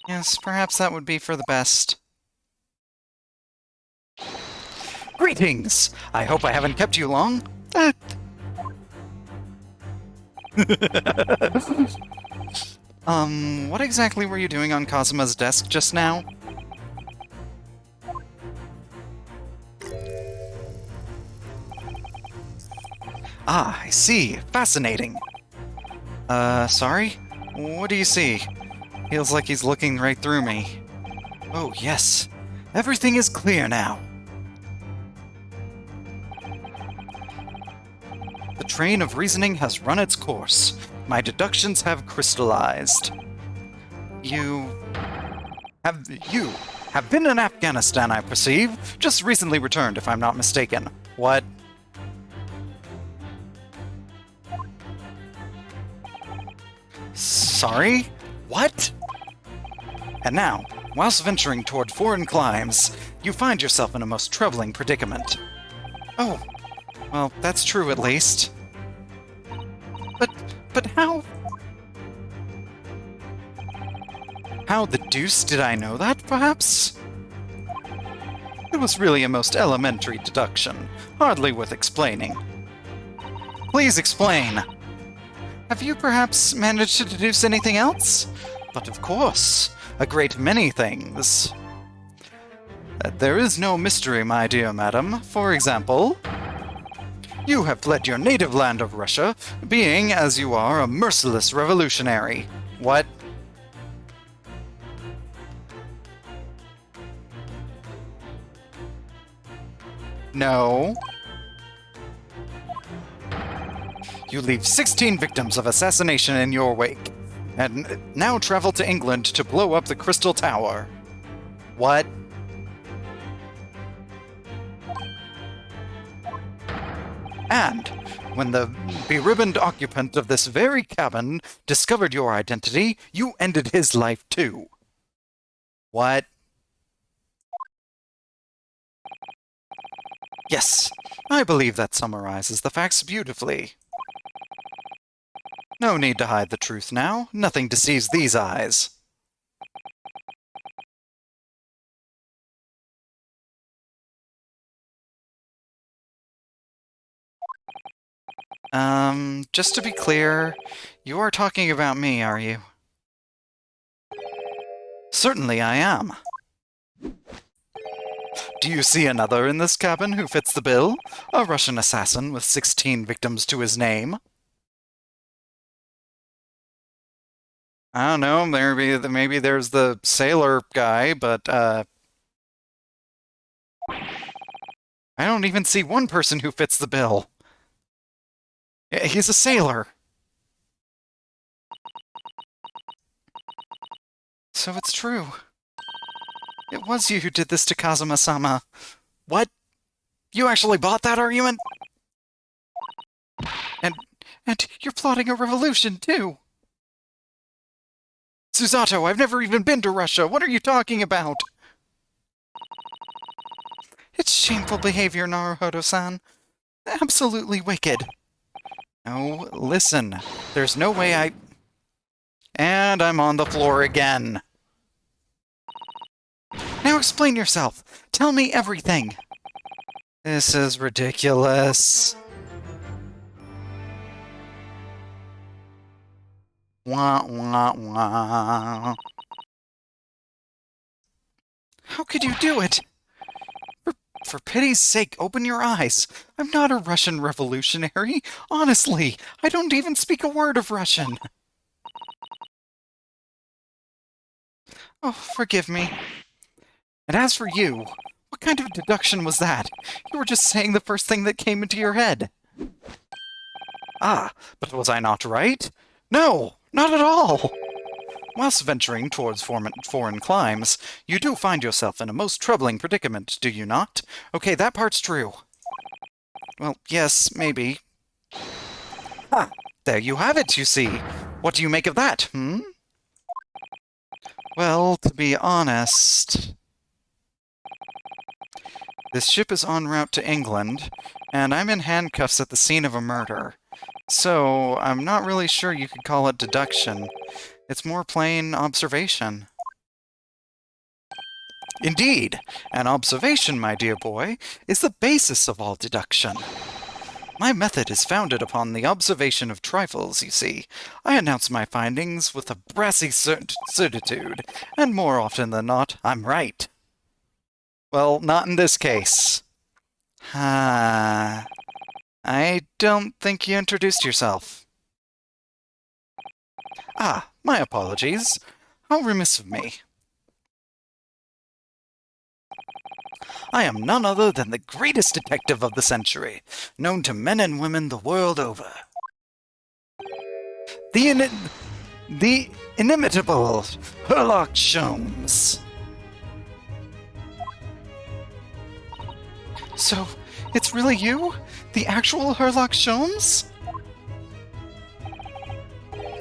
Yes, perhaps that would be for the best. Greetings! I hope I haven't kept you long. What exactly were you doing on Kazuma's desk just now? Ah, I see. Fascinating. Sorry? What do you see? Feels like he's looking right through me. Oh, yes. Everything is clear now. The train of reasoning has run its course. My deductions have crystallized. You have been in Afghanistan, I perceive. Just recently returned, if I'm not mistaken. What? Sorry? What? And now, whilst venturing toward foreign climes, you find yourself in a most troubling predicament. Oh, well, that's true at least. But how? How the deuce did I know that, perhaps? It was really a most elementary deduction, hardly worth explaining. Please explain. Have you perhaps managed to deduce anything else? But of course, a great many things. There is no mystery, my dear madam. For example, you have fled your native land of Russia, being, as you are, a merciless revolutionary. What? No. You leave 16 victims of assassination in your wake, and now travel to England to blow up the Crystal Tower. What? And when the beribboned occupant of this very cabin discovered your identity, you ended his life too. What? Yes, I believe that summarizes the facts beautifully. No need to hide the truth now. Nothing deceives these eyes. Just to be clear, you are talking about me, are you? Certainly I am. Do you see another in this cabin who fits the bill? A Russian assassin with 16 victims to his name? I don't know, maybe there's the sailor guy, but, I don't even see one person who fits the bill. He's a sailor. So it's true. It was you who did this to Kazuma-sama. What? You actually bought that argument? And you're plotting a revolution, too. Susato, I've never even been to Russia. What are you talking about? It's shameful behavior, Naruhodo-san. Absolutely wicked. No, listen. There's no way I... And I'm on the floor again. Now explain yourself. Tell me everything. This is ridiculous. Wah, wah, wah. How could you do it? For pity's sake, open your eyes. I'm not a Russian revolutionary. Honestly, I don't even speak a word of Russian. Oh, forgive me. And as for you, what kind of deduction was that? You were just saying the first thing that came into your head. Ah, but was I not right? No, not at all! Whilst venturing towards foreign climes, you do find yourself in a most troubling predicament, do you not? Okay, that part's true. Well, yes, maybe. Ah, there you have it, you see. What do you make of that, hmm? Well, to be honest... This ship is en route to England, and I'm in handcuffs at the scene of a murder. So, I'm not really sure you could call it deduction. It's more plain observation. Indeed! An observation, my dear boy, is the basis of all deduction. My method is founded upon the observation of trifles, you see. I announce my findings with a brassy certitude, and more often than not, I'm right. Well, not in this case. I don't think you introduced yourself. Ah, my apologies. How remiss of me. I am none other than the greatest detective of the century, known to men and women the world over. The inimitable Sherlock Holmes. So, it's really you? The actual Sherlock Holmes?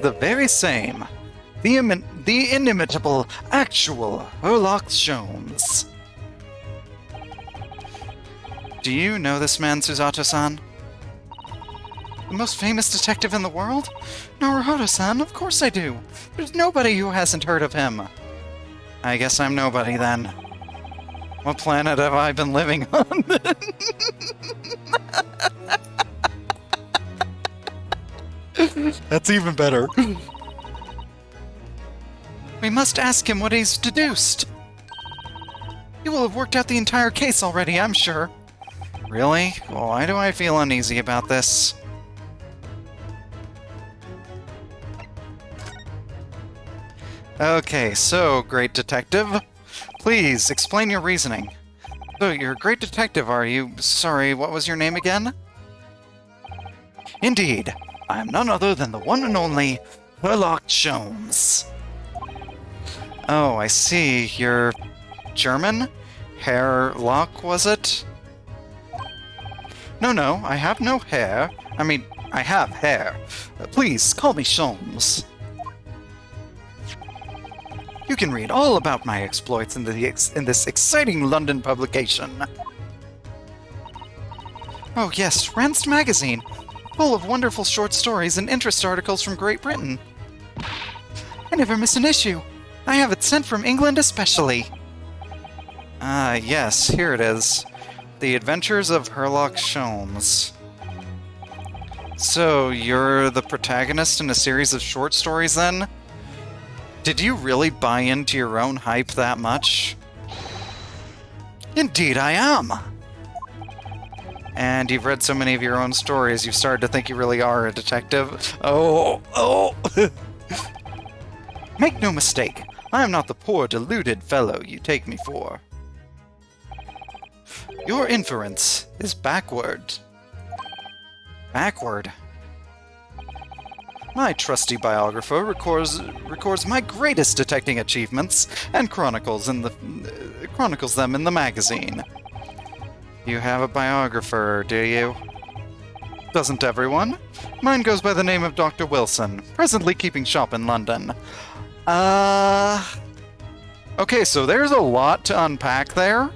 The very same. The inimitable, actual Sherlock Holmes. Do you know this man, Susato-san? The most famous detective in the world? Naruhodo-san, of course I do. There's nobody who hasn't heard of him. I guess I'm nobody then. What planet have I been living on? That's even better. We must ask him what he's deduced. He will have worked out the entire case already, I'm sure. Really? Why do I feel uneasy about this? Okay, so, great detective. Please, explain your reasoning. So, you're a great detective, are you? Sorry, what was your name again? Indeed. I am none other than the one and only Sherlock Holmes. Oh, I see. You're German? Hairlock, was it? No, I have no hair. I mean, I have hair. Please, call me Holmes. You can read all about my exploits in this exciting London publication. Oh yes, Ranced Magazine, full of wonderful short stories and interest articles from Great Britain. I never miss an issue. I have it sent from England especially. Ah, yes, here it is. The Adventures of Sherlock Holmes. So, you're the protagonist in a series of short stories then? Did you really buy into your own hype that much? Indeed I am! And you've read so many of your own stories, you've started to think you really are a detective. Oh! Make no mistake, I am not the poor, deluded fellow you take me for. Your inference is backward. Backward? My trusty biographer records my greatest detecting achievements and chronicles them in the magazine. You have a biographer, do you? Doesn't everyone? Mine goes by the name of Dr. Wilson, presently keeping shop in London. Okay, so there's a lot to unpack there.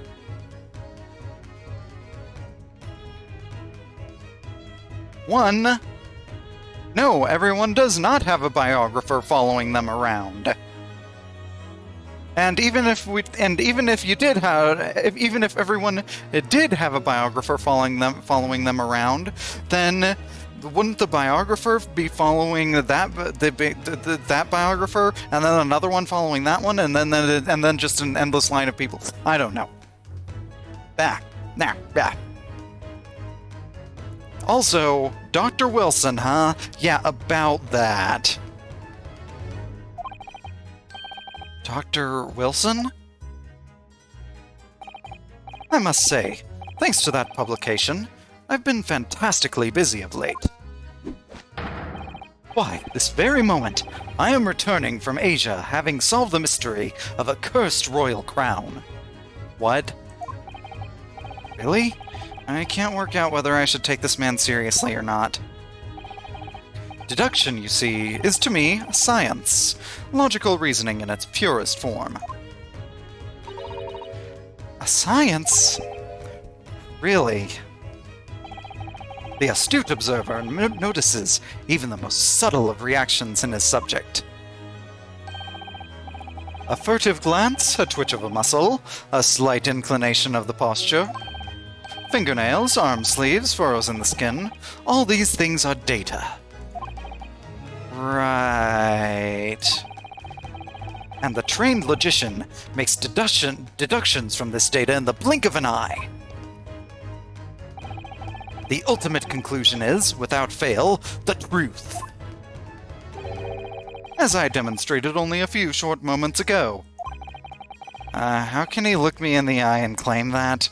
One, no, everyone does not have a biographer following them around. And even if everyone did have a biographer following them around, then wouldn't the biographer be following that biographer, and then another one following that one, and then just an endless line of people? I don't know. Also, Dr. Wilson, huh? Yeah, about that. Dr. Wilson? I must say, thanks to that publication, I've been fantastically busy of late. Why, this very moment, I am returning from Asia, having solved the mystery of a cursed royal crown. What? Really? I can't work out whether I should take this man seriously or not. Deduction, you see, is to me a science, logical reasoning in its purest form. A science? Really? The astute observer notices even the most subtle of reactions in his subject. A furtive glance, a twitch of a muscle, a slight inclination of the posture. Fingernails, arm sleeves, furrows in the skin, all these things are data. Right. And the trained logician makes deductions from this data in the blink of an eye. The ultimate conclusion is, without fail, the truth. As I demonstrated only a few short moments ago. How can he look me in the eye and claim that?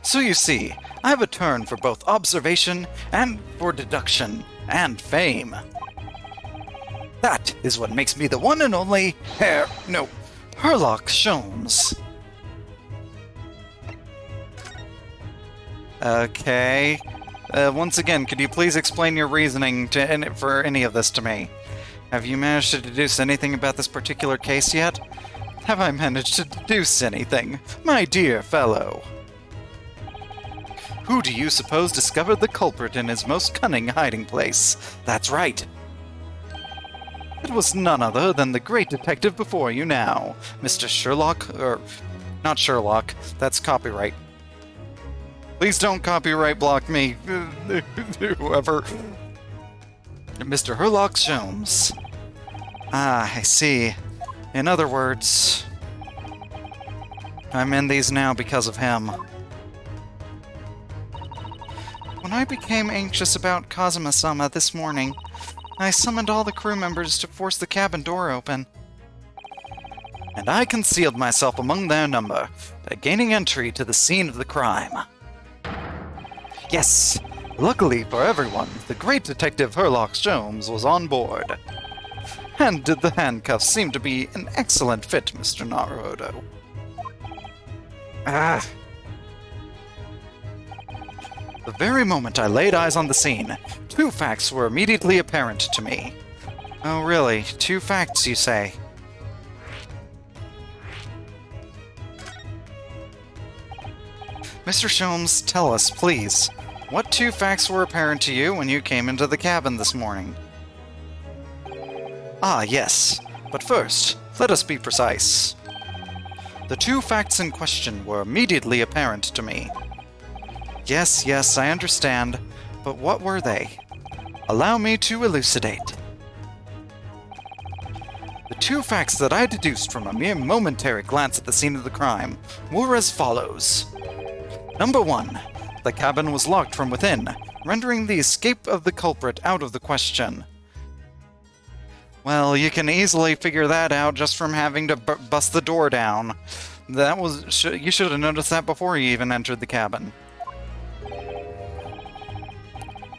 So you see, I have a turn for both observation and for deduction and fame. That is what makes me the one and only Herlock Sholmes. Okay. Once again, could you please explain your reasoning for any of this to me? Have you managed to deduce anything about this particular case yet? Have I managed to deduce anything, my dear fellow? Who do you suppose discovered the culprit in his most cunning hiding place? That's right. It was none other than the great detective before you now, Mr. Sherlock, not Sherlock, that's copyright. Please don't copyright block me, whoever. Mr. Herlock Sholmes. Ah, I see. In other words, I'm in these now because of him. When I became anxious about Kazuma-sama this morning, I summoned all the crew members to force the cabin door open. And I concealed myself among their number, gaining entry to the scene of the crime. Yes, luckily for everyone, the great detective Herlock Sholmes was on board. And did the handcuffs seem to be an excellent fit, Mr. Naruhodo? The very moment I laid eyes on the scene, two facts were immediately apparent to me. Oh really, two facts, you say? Mr. Sholmes, tell us, please, what two facts were apparent to you when you came into the cabin this morning? Ah, yes, but first, let us be precise. The two facts in question were immediately apparent to me. Yes, yes, I understand. But what were they? Allow me to elucidate. The two facts that I deduced from a mere momentary glance at the scene of the crime were as follows. Number 1. The cabin was locked from within, rendering the escape of the culprit out of the question. Well, you can easily figure that out just from having to bust the door down. You should have noticed that before you even entered the cabin.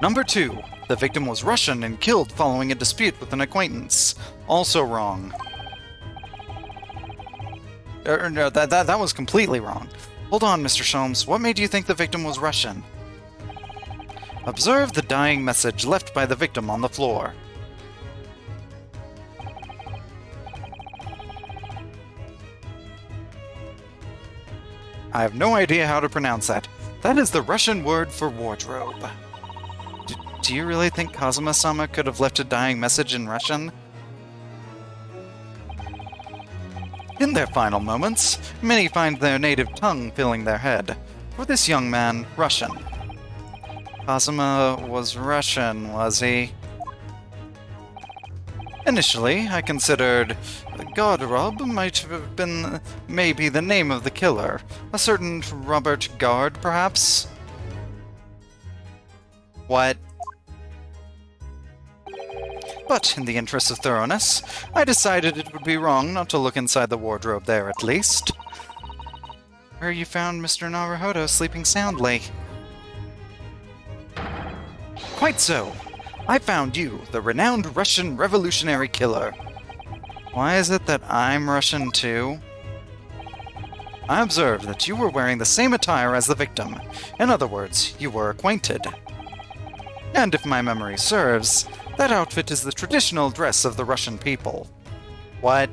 Number 2. The victim was Russian and killed following a dispute with an acquaintance. Also wrong. No, that was completely wrong. Hold on, Mr. Sholmes. What made you think the victim was Russian? Observe the dying message left by the victim on the floor. I have no idea how to pronounce that. That is the Russian word for wardrobe. Do you really think Kazuma-sama could have left a dying message in Russian? In their final moments, many find their native tongue filling their head. For this young man, Russian. Kazuma was Russian, was he? Initially, I considered Godrob might have been maybe the name of the killer. A certain Robert Gard, perhaps? What? But in the interest of thoroughness, I decided it would be wrong not to look inside the wardrobe there at least. Where you found Mr. Naruhodo sleeping soundly. Quite so. I found you, the renowned Russian revolutionary killer. Why is it that I'm Russian too? I observed that you were wearing the same attire as the victim. In other words, you were acquainted. And if my memory serves, that outfit is the traditional dress of the Russian people. What?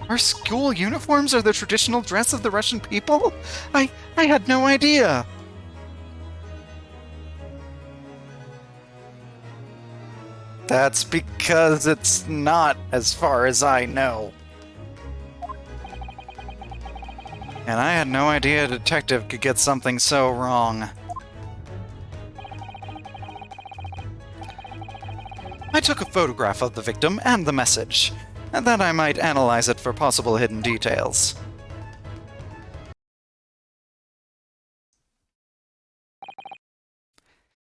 Our school uniforms are the traditional dress of the Russian people? I had no idea! That's because it's not, as far as I know. And I had no idea a detective could get something so wrong. I took a photograph of the victim and the message, and that I might analyze it for possible hidden details.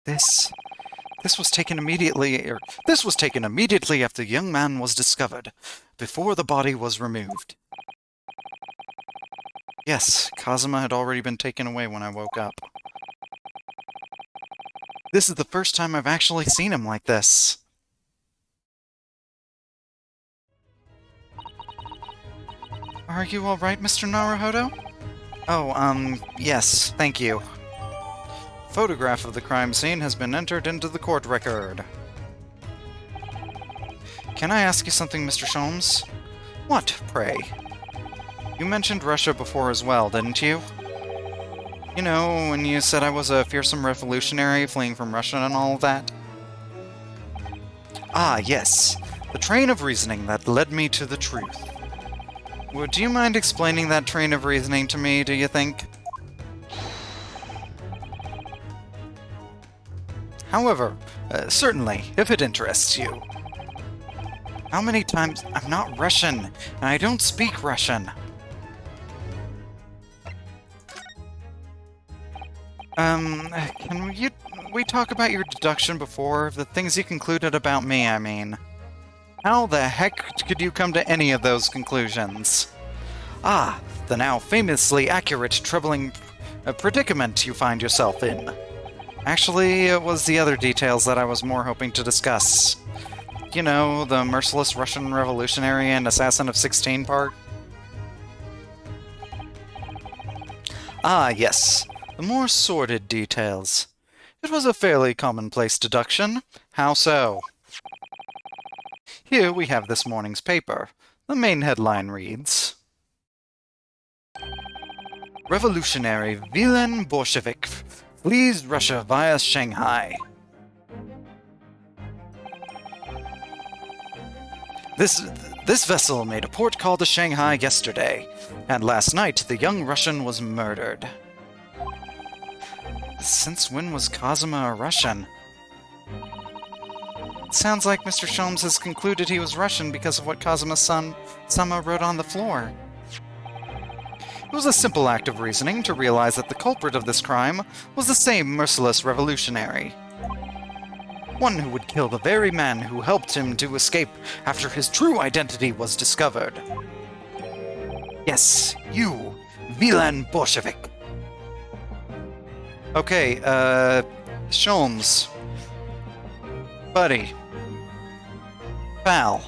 This was taken immediately after the young man was discovered, before the body was removed. Yes, Kazuma had already been taken away when I woke up. This is the first time I've actually seen him like this. Are you alright, Mr. Naruhodo? Oh, yes, thank you. Photograph of the crime scene has been entered into the court record. Can I ask you something, Mr. Sholmes? What, pray? You mentioned Russia before as well, didn't you? You know, when you said I was a fearsome revolutionary fleeing from Russia and all of that? Ah, yes. The train of reasoning that led me to the truth. Would you mind explaining that train of reasoning to me, do you think? However, certainly, if it interests you. How many times— I'm not Russian, and I don't speak Russian. Can we talk about your deduction before? The things you concluded about me, I mean. How the heck could you come to any of those conclusions? Ah, the now famously accurate troubling predicament you find yourself in. Actually, it was the other details that I was more hoping to discuss. You know, the merciless Russian revolutionary and assassin of 16 part? Ah, yes. The more sordid details. It was a fairly commonplace deduction. How so? Here we have this morning's paper. The main headline reads: Revolutionary Villain Bolshevik flees Russia via Shanghai. This vessel made a port call to Shanghai yesterday, and last night the young Russian was murdered. Since when was Kazuma a Russian? Sounds like Mr. Sholmes has concluded he was Russian because of what Kazuma's son, Sama, wrote on the floor. It was a simple act of reasoning to realize that the culprit of this crime was the same merciless revolutionary. One who would kill the very man who helped him to escape after his true identity was discovered. Yes, you, villain Bolshevik. Okay, Sholmes. Buddy. Pal.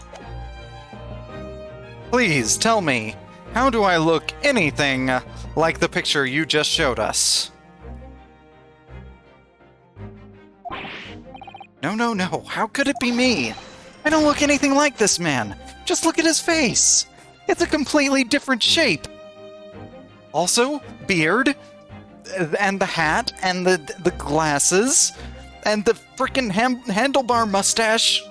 Please tell me, how do I look anything like the picture you just showed us? No, how could it be me? I don't look anything like this man. Just look at his face. It's a completely different shape. Also, beard, and the hat, and the glasses, and the frickin' handlebar mustache.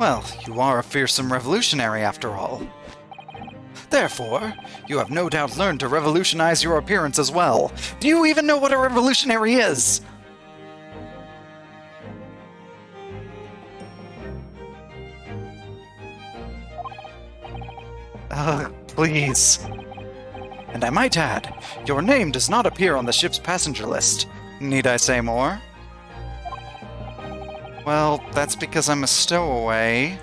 Well, you are a fearsome revolutionary after all. Therefore, you have no doubt learned to revolutionize your appearance as well. Do you even know what a revolutionary is? Please. And I might add, your name does not appear on the ship's passenger list. Need I say more? Well, that's because I'm a stowaway.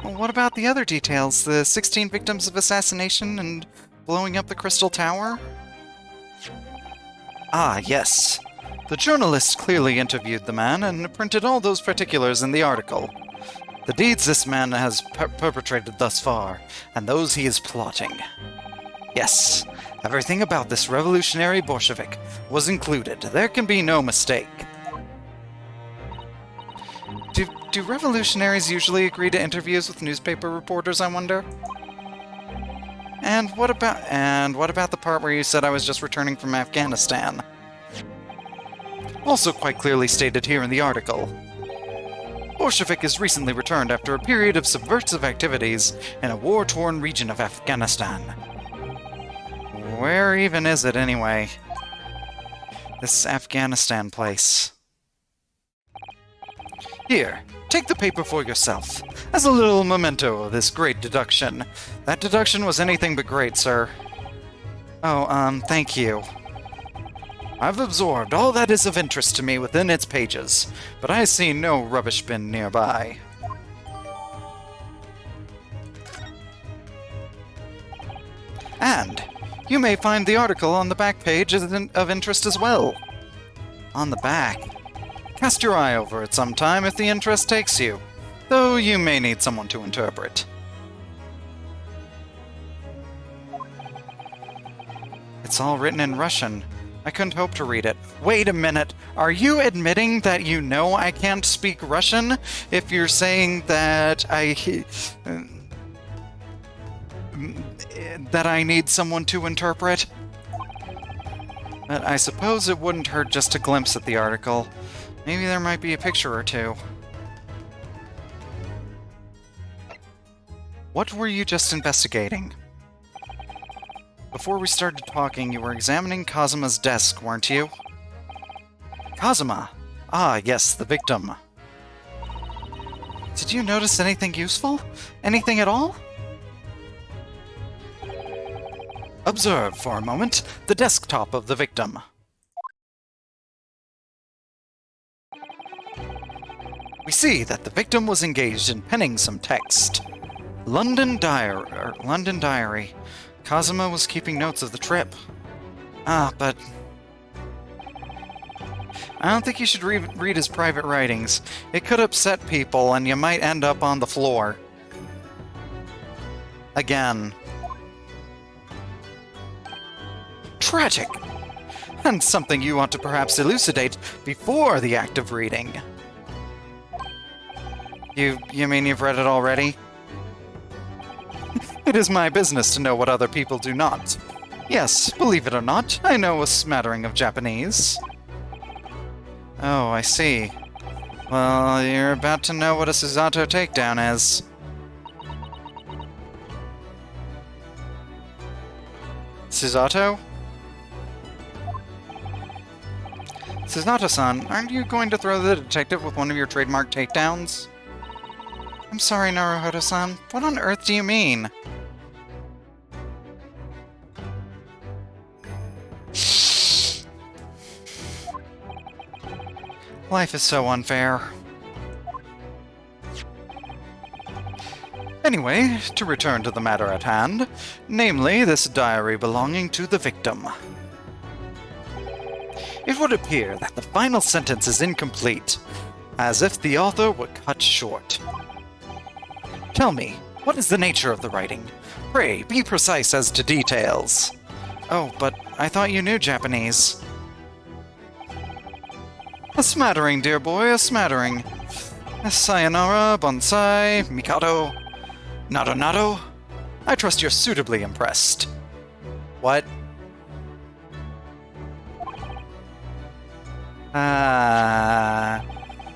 Well, what about the other details? The 16 victims of assassination and blowing up the Crystal Tower? Ah, yes. The journalist clearly interviewed the man and printed all those particulars in the article. The deeds this man has perpetrated thus far, and those he is plotting. Yes, everything about this revolutionary Bolshevik was included. There can be no mistake. Do revolutionaries usually agree to interviews with newspaper reporters, I wonder? And what about the part where you said I was just returning from Afghanistan? Also quite clearly stated here in the article. Bolshevik has recently returned after a period of subversive activities in a war-torn region of Afghanistan. Where even is it, anyway? This Afghanistan place. Here, take the paper for yourself, as a little memento of this great deduction. That deduction was anything but great, sir. Oh, thank you. I've absorbed all that is of interest to me within its pages, but I see no rubbish bin nearby. And you may find the article on the back page of interest as well. On the back. Cast your eye over it sometime if the interest takes you, though you may need someone to interpret. It's all written in Russian. I couldn't hope to read it. Wait a minute. Are you admitting that you know I can't speak Russian if you're saying that that I need someone to interpret? But I suppose it wouldn't hurt just to glimpse at the article. Maybe there might be a picture or two. What were you just investigating? Before we started talking, you were examining Kazuma's desk, weren't you? Kazuma! Ah, yes, the victim. Did you notice anything useful? Anything at all? Observe, for a moment, the desktop of the victim. We see that the victim was engaged in penning some text. London Diary. Kazuma was keeping notes of the trip. But I don't think you should read his private writings. It could upset people, and you might end up on the floor. Again. Tragic! And something you want to perhaps elucidate before the act of reading. You mean you've read it already? It is my business to know what other people do not. Yes, believe it or not, I know a smattering of Japanese. Oh, I see. Well, you're about to know what a Susato takedown is. Susato? Susato-san, aren't you going to throw the detective with one of your trademark takedowns? I'm sorry, Naruhodo-san. What on earth do you mean? Life is so unfair. Anyway, to return to the matter at hand, namely this diary belonging to the victim. It would appear that the final sentence is incomplete, as if the author were cut short. Tell me, what is the nature of the writing? Pray, be precise as to details. Oh, but I thought you knew Japanese. A smattering, dear boy, a smattering. Sayonara, bonsai, mikado, nado nado. I trust you're suitably impressed. What?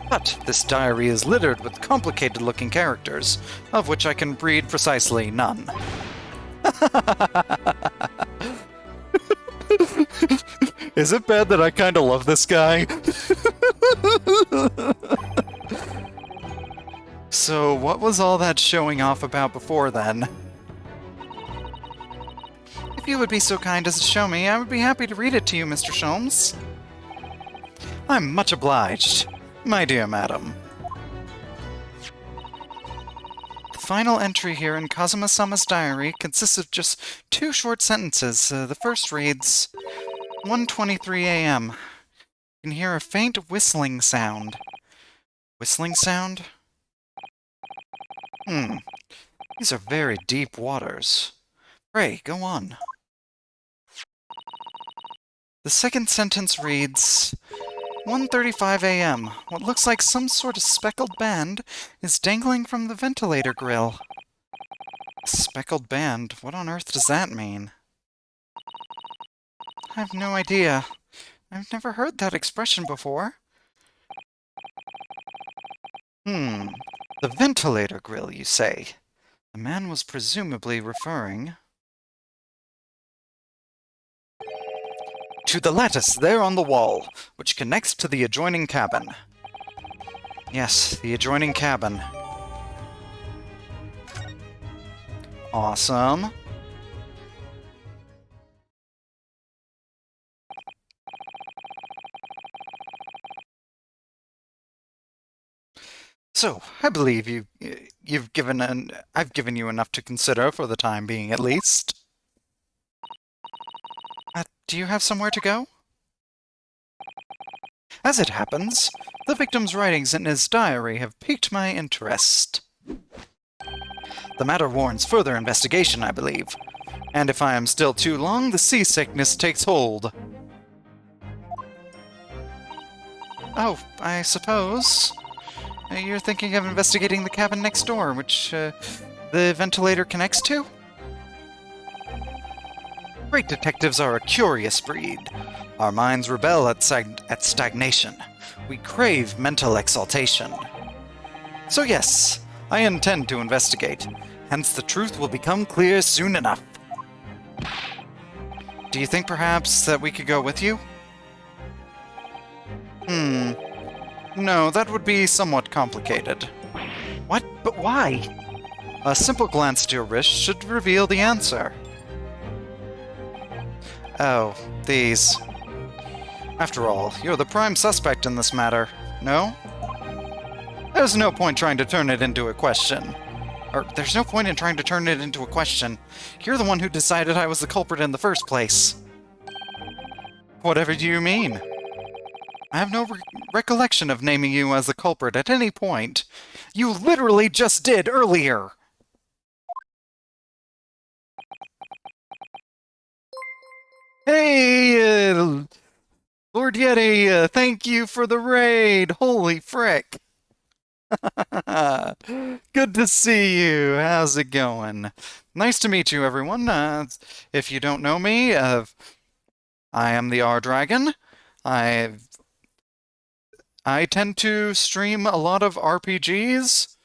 But this diary is littered with complicated-looking characters, of which I can read precisely none. Is it bad that I kinda love this guy? So, what was all that showing off about before then? If you would be so kind as to show me, I would be happy to read it to you, Mr. Sholmes. I'm much obliged, my dear madam. The final entry here in Kazuma-sama's diary consists of just 2 short sentences. The first reads, 1:23 a.m. You can hear a faint whistling sound. Whistling sound? These are very deep waters. Pray, go on. The second sentence reads, 1:35 a.m. What looks like some sort of speckled band is dangling from the ventilator grill. Speckled band? What on earth does that mean? I have no idea. I've never heard that expression before. The ventilator grill, you say? The man was presumably referring to the lattice there on the wall, which connects to the adjoining cabin. Yes, the adjoining cabin. Awesome. So, I believe I've given you enough to consider for the time being, at least. Do you have somewhere to go? As it happens, the victim's writings in his diary have piqued my interest. The matter warrants further investigation, I believe. And if I am still too long, the seasickness takes hold. Oh, I suppose. You're thinking of investigating the cabin next door, which the ventilator connects to? Great detectives are a curious breed. Our minds rebel at stagnation. We crave mental exaltation. So yes, I intend to investigate. Hence the truth will become clear soon enough. Do you think perhaps that we could go with you? No, that would be somewhat complicated. What? But why? A simple glance at your wrist should reveal the answer. Oh, these. After all, you're the prime suspect in this matter, no? There's no point trying to turn it into a question. Or, there's no point in trying to turn it into a question. You're the one who decided I was the culprit in the first place. Whatever do you mean? I have no recollection of naming you as the culprit at any point. You literally just did earlier! Hey, Lord Yeti, thank you for the raid! Holy frick! Good to see you. How's it going? Nice to meet you, everyone. If you don't know me, I am the R-Dragon. I tend to stream a lot of RPGs,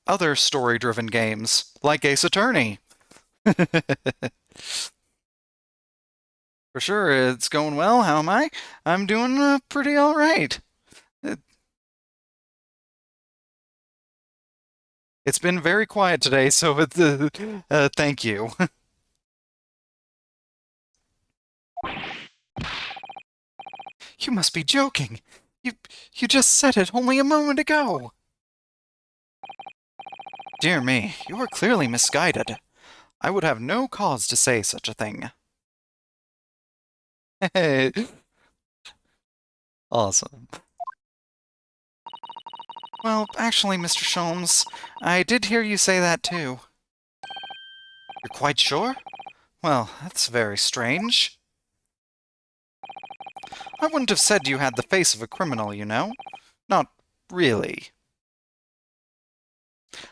other story-driven games, like Ace Attorney. For sure, it's going well. How am I? I'm doing pretty all right. It's been very quiet today, so it's, thank you. You must be joking. You just said it only a moment ago. Dear me, you are clearly misguided. I would have no cause to say such a thing. Hey. Awesome. Well, actually, Mr. Sholmes, I did hear you say that too. You're quite sure? Well, that's very strange. I wouldn't have said you had the face of a criminal, you know. Not really.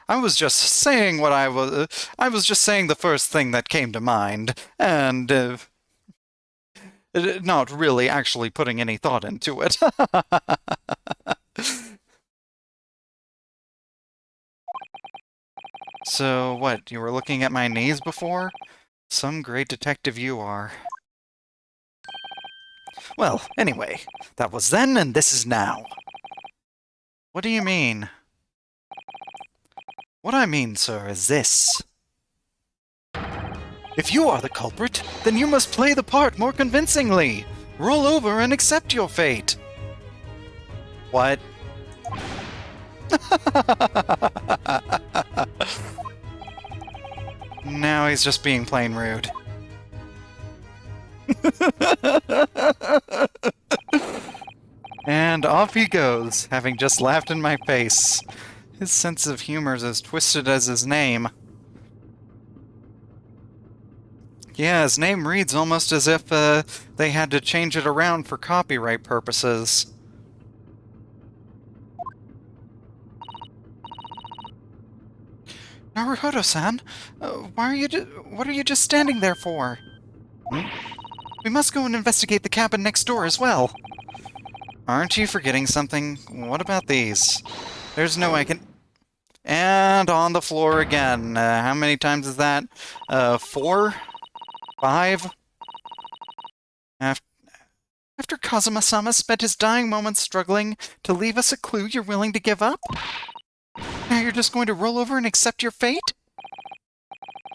I was just saying what I was just saying the first thing that came to mind, and, not really actually putting any thought into it. So, what, you were looking at my knees before? Some great detective you are. Well, anyway, that was then and this is now. What do you mean? What I mean, sir, is this. If you are the culprit, then you must play the part more convincingly. Roll over and accept your fate. What? Now he's just being plain rude. And off he goes, having just laughed in my face. His sense of humor is as twisted as his name. Yeah, his name reads almost as if they had to change it around for copyright purposes. Naruhodo-san, what are you just standing there for? Hmm? We must go and investigate the cabin next door as well. Aren't you forgetting something? What about these? There's no way I can... And on the floor again. How many times is that? 4? 5? After Kazuma-sama spent his dying moments struggling to leave us a clue you're willing to give up? Now you're just going to roll over and accept your fate?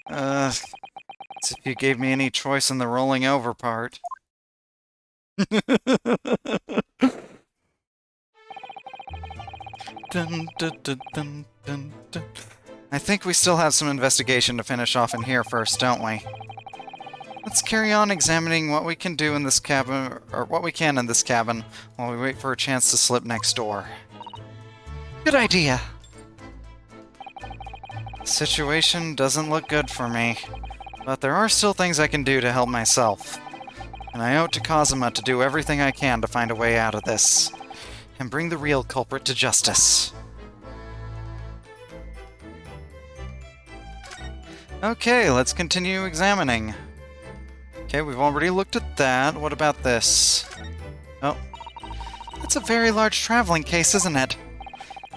As if you gave me any choice in the rolling over part. Dun, dun, dun, dun, dun, dun. I think we still have some investigation to finish off in here first, don't we? Let's carry on examining what we can do in this cabin, or what we can in this cabin, while we wait for a chance to slip next door. Good idea! The situation doesn't look good for me, but there are still things I can do to help myself. And I owe it to Kazuma to do everything I can to find a way out of this, and bring the real culprit to justice. Okay, let's continue examining. Okay, we've already looked at that. What about this? Oh, that's a very large traveling case, isn't it?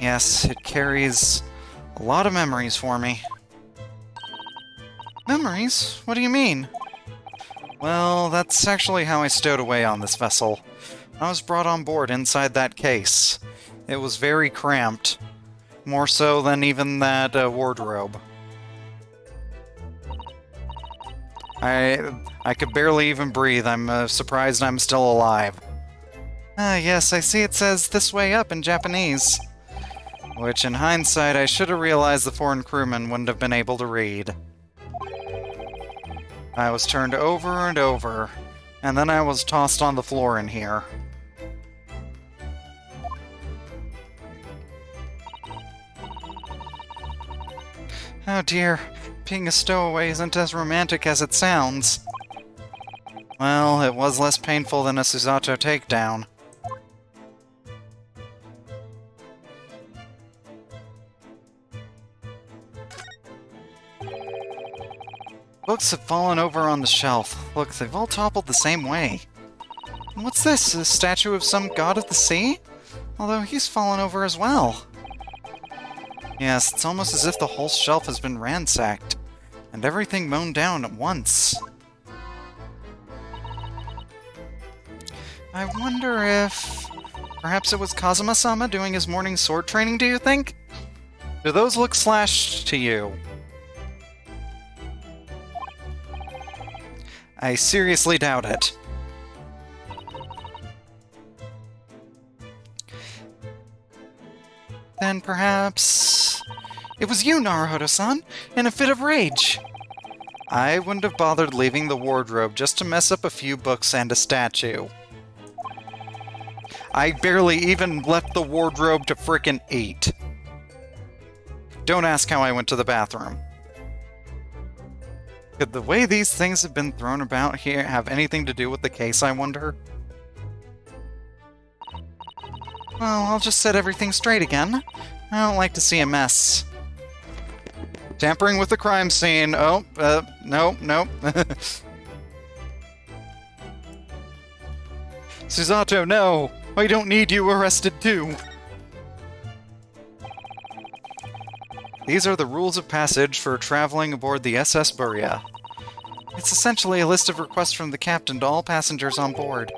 Yes, it carries a lot of memories for me. Memories? What do you mean? Well, that's actually how I stowed away on this vessel. I was brought on board inside that case. It was very cramped. More so than even that wardrobe. I could barely even breathe. I'm surprised I'm still alive. Ah, yes, I see it says "this way up" in Japanese. Which, in hindsight, I should have realized the foreign crewman wouldn't have been able to read. I was turned over and over, and then I was tossed on the floor in here. Oh dear, being a stowaway isn't as romantic as it sounds. Well, it was less painful than a Susato takedown. Books have fallen over on the shelf. Look, they've all toppled the same way. What's this? A statue of some god of the sea? Although he's fallen over as well. Yes, it's almost as if the whole shelf has been ransacked, and everything mown down at once. I wonder if... perhaps it was Kazuma-sama doing his morning sword training, do you think? Do those look slashed to you? I seriously doubt it. Then perhaps... it was you, Naruhodo-san, in a fit of rage! I wouldn't have bothered leaving the wardrobe just to mess up a few books and a statue. I barely even left the wardrobe to frickin' eat. Don't ask how I went to the bathroom. Could the way these things have been thrown about here have anything to do with the case, I wonder? Well, I'll just set everything straight again. I don't like to see a mess. Tampering with the crime scene. Oh, no. Susato, no! I don't need you arrested too! These are the rules of passage for traveling aboard the SS Buria. It's essentially a list of requests from the captain to all passengers on board.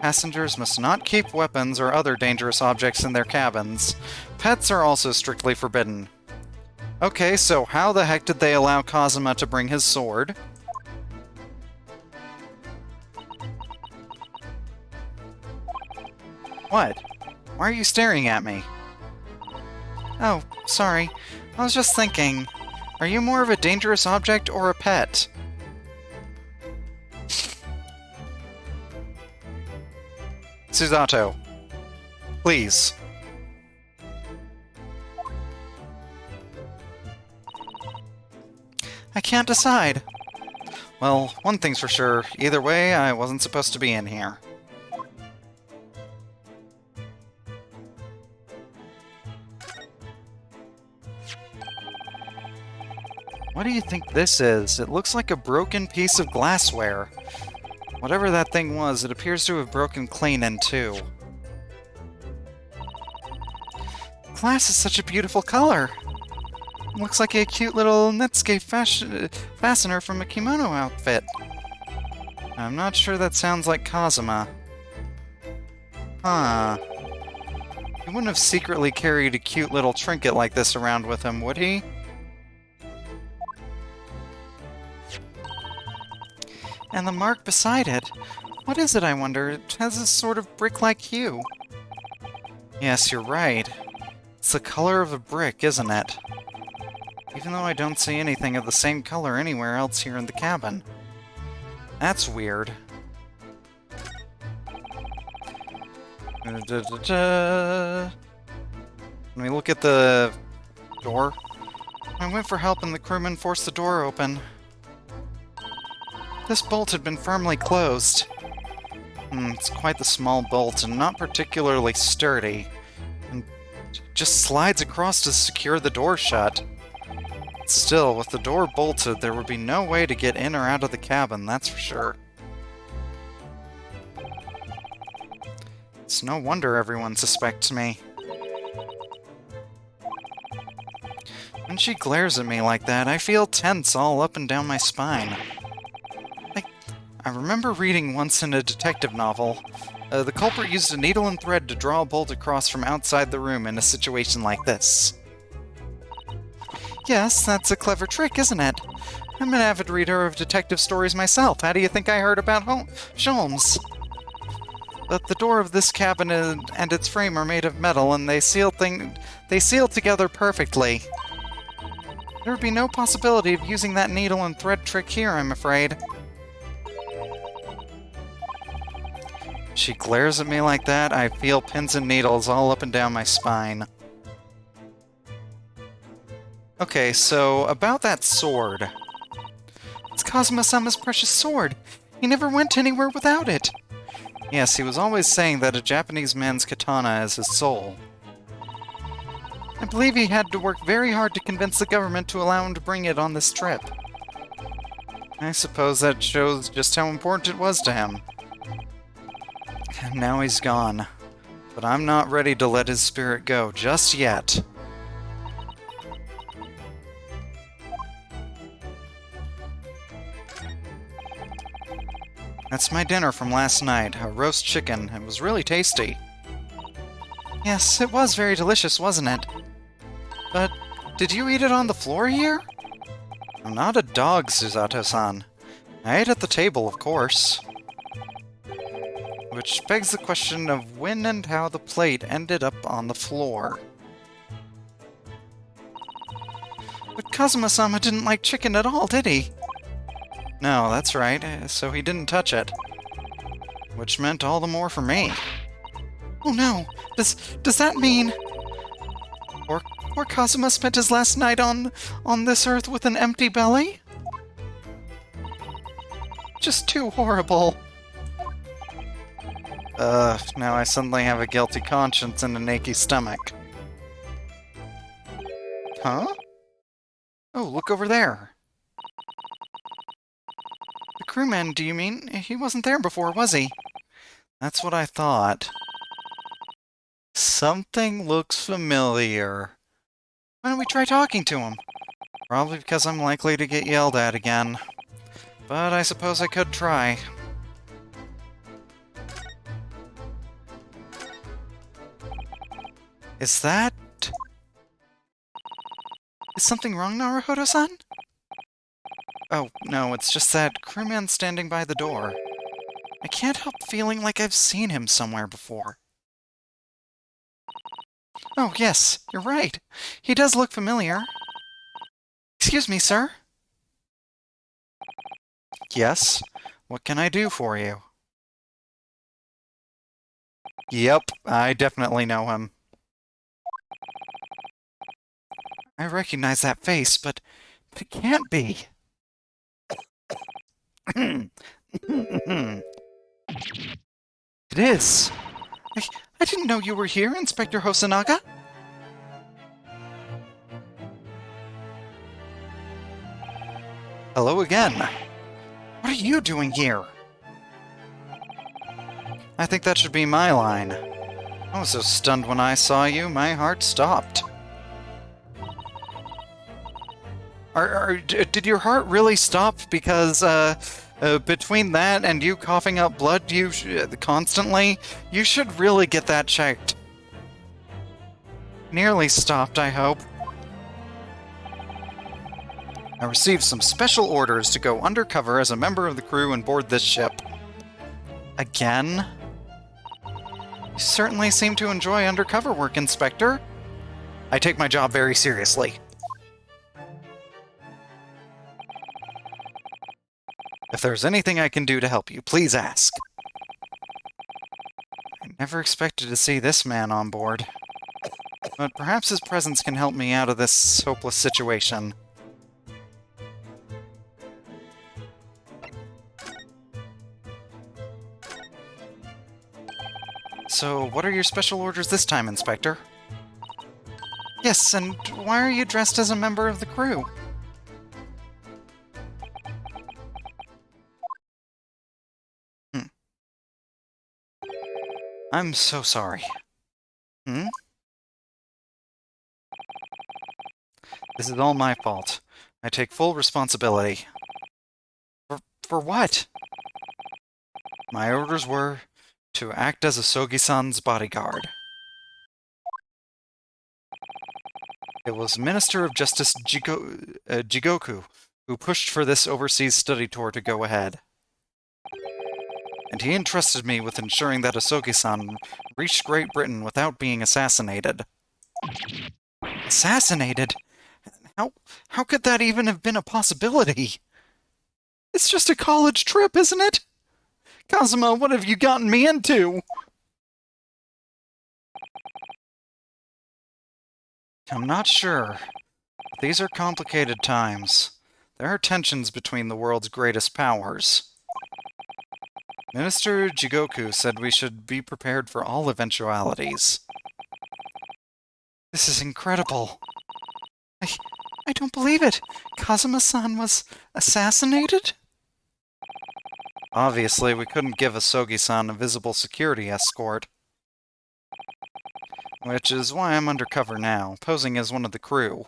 Passengers must not keep weapons or other dangerous objects in their cabins. Pets are also strictly forbidden. Okay, so how the heck did they allow Kazuma to bring his sword? What? Why are you staring at me? Oh, sorry. I was just thinking, are you more of a dangerous object or a pet? Susato, please. I can't decide. Well, one thing's for sure. Either way, I wasn't supposed to be in here. What do you think this is? It looks like a broken piece of glassware. Whatever that thing was, it appears to have broken clean in two. Glass is such a beautiful color. It looks like a cute little Netsuke fastener from a kimono outfit. I'm not sure that sounds like Kazuma. Huh. He wouldn't have secretly carried a cute little trinket like this around with him, would he? And the mark beside it. What is it, I wonder? It has a sort of brick-like hue. Yes, you're right. It's the color of a brick, isn't it? Even though I don't see anything of the same color anywhere else here in the cabin. That's weird. Let me look at the door. I went for help and the crewman forced the door open. This bolt had been firmly closed. It's quite the small bolt and not particularly sturdy. And just slides across to secure the door shut. Still, with the door bolted, there would be no way to get in or out of the cabin, that's for sure. It's no wonder everyone suspects me. When she glares at me like that, I feel tense all up and down my spine. I remember reading once in a detective novel, the culprit used a needle and thread to draw a bolt across from outside the room in a situation like this. Yes, that's a clever trick, isn't it? I'm an avid reader of detective stories myself. How do you think I heard about Sholmes? But the door of this cabin and its frame are made of metal, and they seal together perfectly. There would be no possibility of using that needle and thread trick here, I'm afraid. She glares at me like that, I feel pins and needles all up and down my spine. Okay, so about that sword. It's Kazuma-sama's precious sword. He never went anywhere without it. Yes, he was always saying that a Japanese man's katana is his soul. I believe he had to work very hard to convince the government to allow him to bring it on this trip. I suppose that shows just how important it was to him. And now he's gone. But I'm not ready to let his spirit go just yet. That's my dinner from last night, a roast chicken. It was really tasty. Yes, it was very delicious, wasn't it? But did you eat it on the floor here? I'm not a dog, Susato-san. I ate at the table, of course. Which begs the question of when and how the plate ended up on the floor. But Kazuma-sama didn't like chicken at all, did he? No, that's right, so he didn't touch it. Which meant all the more for me. Oh no! Does that mean... Poor Kazuma spent his last night on this earth with an empty belly? Just too horrible. Now I suddenly have a guilty conscience and an achy stomach. Huh? Oh, look over there. The crewman, do you mean? He wasn't there before, was he? That's what I thought. Something looks familiar. Why don't we try talking to him? Probably because I'm likely to get yelled at again. But I suppose I could try. Is something wrong, Naruhodo-san? Oh, no, it's just that crewman standing by the door. I can't help feeling like I've seen him somewhere before. Oh, yes, you're right. He does look familiar. Excuse me, sir? Yes? What can I do for you? Yep, I definitely know him. I recognize that face, but it can't be. It is. I didn't know you were here, Inspector Hosonaga. Hello again. What are you doing here? I think that should be my line. I was so stunned when I saw you, my heart stopped. Did your heart really stop because, between that and you coughing up blood constantly, you should really get that checked. Nearly stopped, I hope. I received some special orders to go undercover as a member of the crew and board this ship. Again? You certainly seem to enjoy undercover work, Inspector. I take my job very seriously. If there's anything I can do to help you, please ask. I never expected to see this man on board. But perhaps his presence can help me out of this hopeless situation. So, what are your special orders this time, Inspector? Yes, and why are you dressed as a member of the crew? I'm so sorry. This is all my fault. I take full responsibility. For what? My orders were to act as Asogi-san's bodyguard. It was Minister of Justice Jigoku who pushed for this overseas study tour to go ahead. And he entrusted me with ensuring that Asogi-san reached Great Britain without being assassinated. Assassinated? How could that even have been a possibility? It's just a college trip, isn't it? Kazuma, what have you gotten me into? I'm not sure. These are complicated times. There are tensions between the world's greatest powers. Minister Jigoku said we should be prepared for all eventualities. This is incredible. I don't believe it. Kazuma-san was assassinated? Obviously, we couldn't give Asogi-san a visible security escort. Which is why I'm undercover now, posing as one of the crew.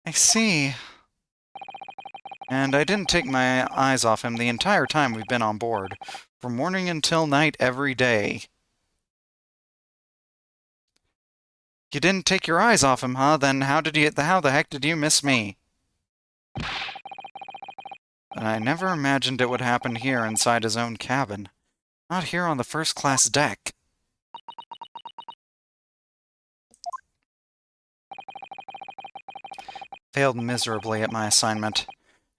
I see. And I didn't take my eyes off him the entire time we've been on board. From morning until night every day. You didn't take your eyes off him, huh? Then how the heck did you miss me? I never imagined it would happen here inside his own cabin. Not here on the first-class deck. Failed miserably at my assignment,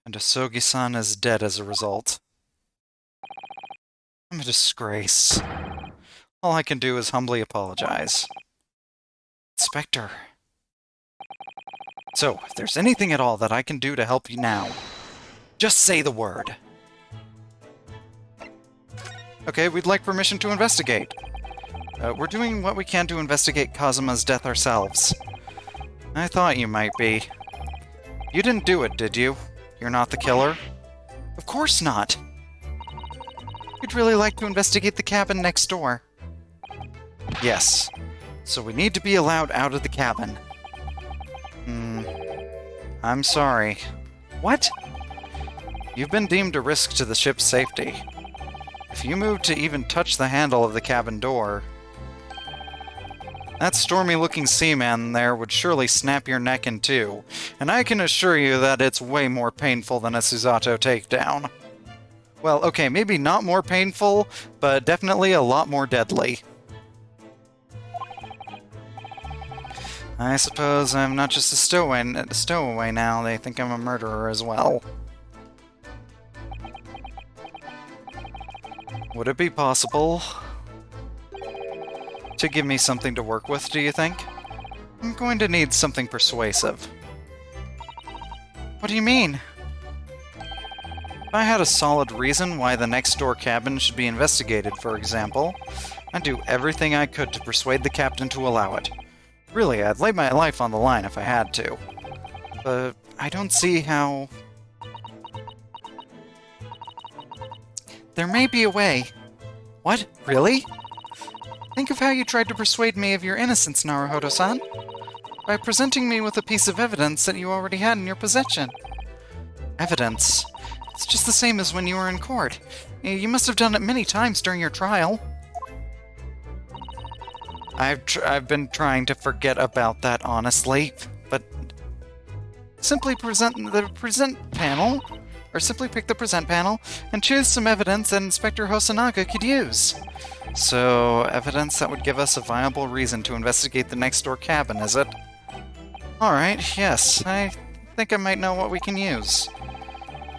and Asogi-san is dead as a result. I'm a disgrace. All I can do is humbly apologize. Inspector. So, if there's anything at all that I can do to help you now, just say the word. Okay, we'd like permission to investigate. We're doing what we can to investigate Kazuma's death ourselves. I thought you might be. You didn't do it, did you? You're not the killer? Of course not! We'd really like to investigate the cabin next door. Yes. So we need to be allowed out of the cabin. I'm sorry. What? You've been deemed a risk to the ship's safety. If you move to even touch the handle of the cabin door, that stormy-looking seaman there would surely snap your neck in two, and I can assure you that it's way more painful than a Susato takedown. Well, okay, maybe not more painful, but definitely a lot more deadly. I suppose I'm not just a stowaway now, they think I'm a murderer as well. Would it be possible to give me something to work with, do you think? I'm going to need something persuasive. What do you mean? If I had a solid reason why the next door cabin should be investigated, for example, I'd do everything I could to persuade the captain to allow it. Really, I'd lay my life on the line if I had to. But I don't see how... There may be a way. What? Really? Think of how you tried to persuade me of your innocence, Naruhodo-san. By presenting me with a piece of evidence that you already had in your possession. Evidence? It's just the same as when you were in court. You must have done it many times during your trial. I've been trying to forget about that, honestly, but simply present the present panel, or simply pick the present panel, and choose some evidence that Inspector Hosonaga could use. So, evidence that would give us a viable reason to investigate the next door cabin, is it? Alright, yes, I think I might know what we can use.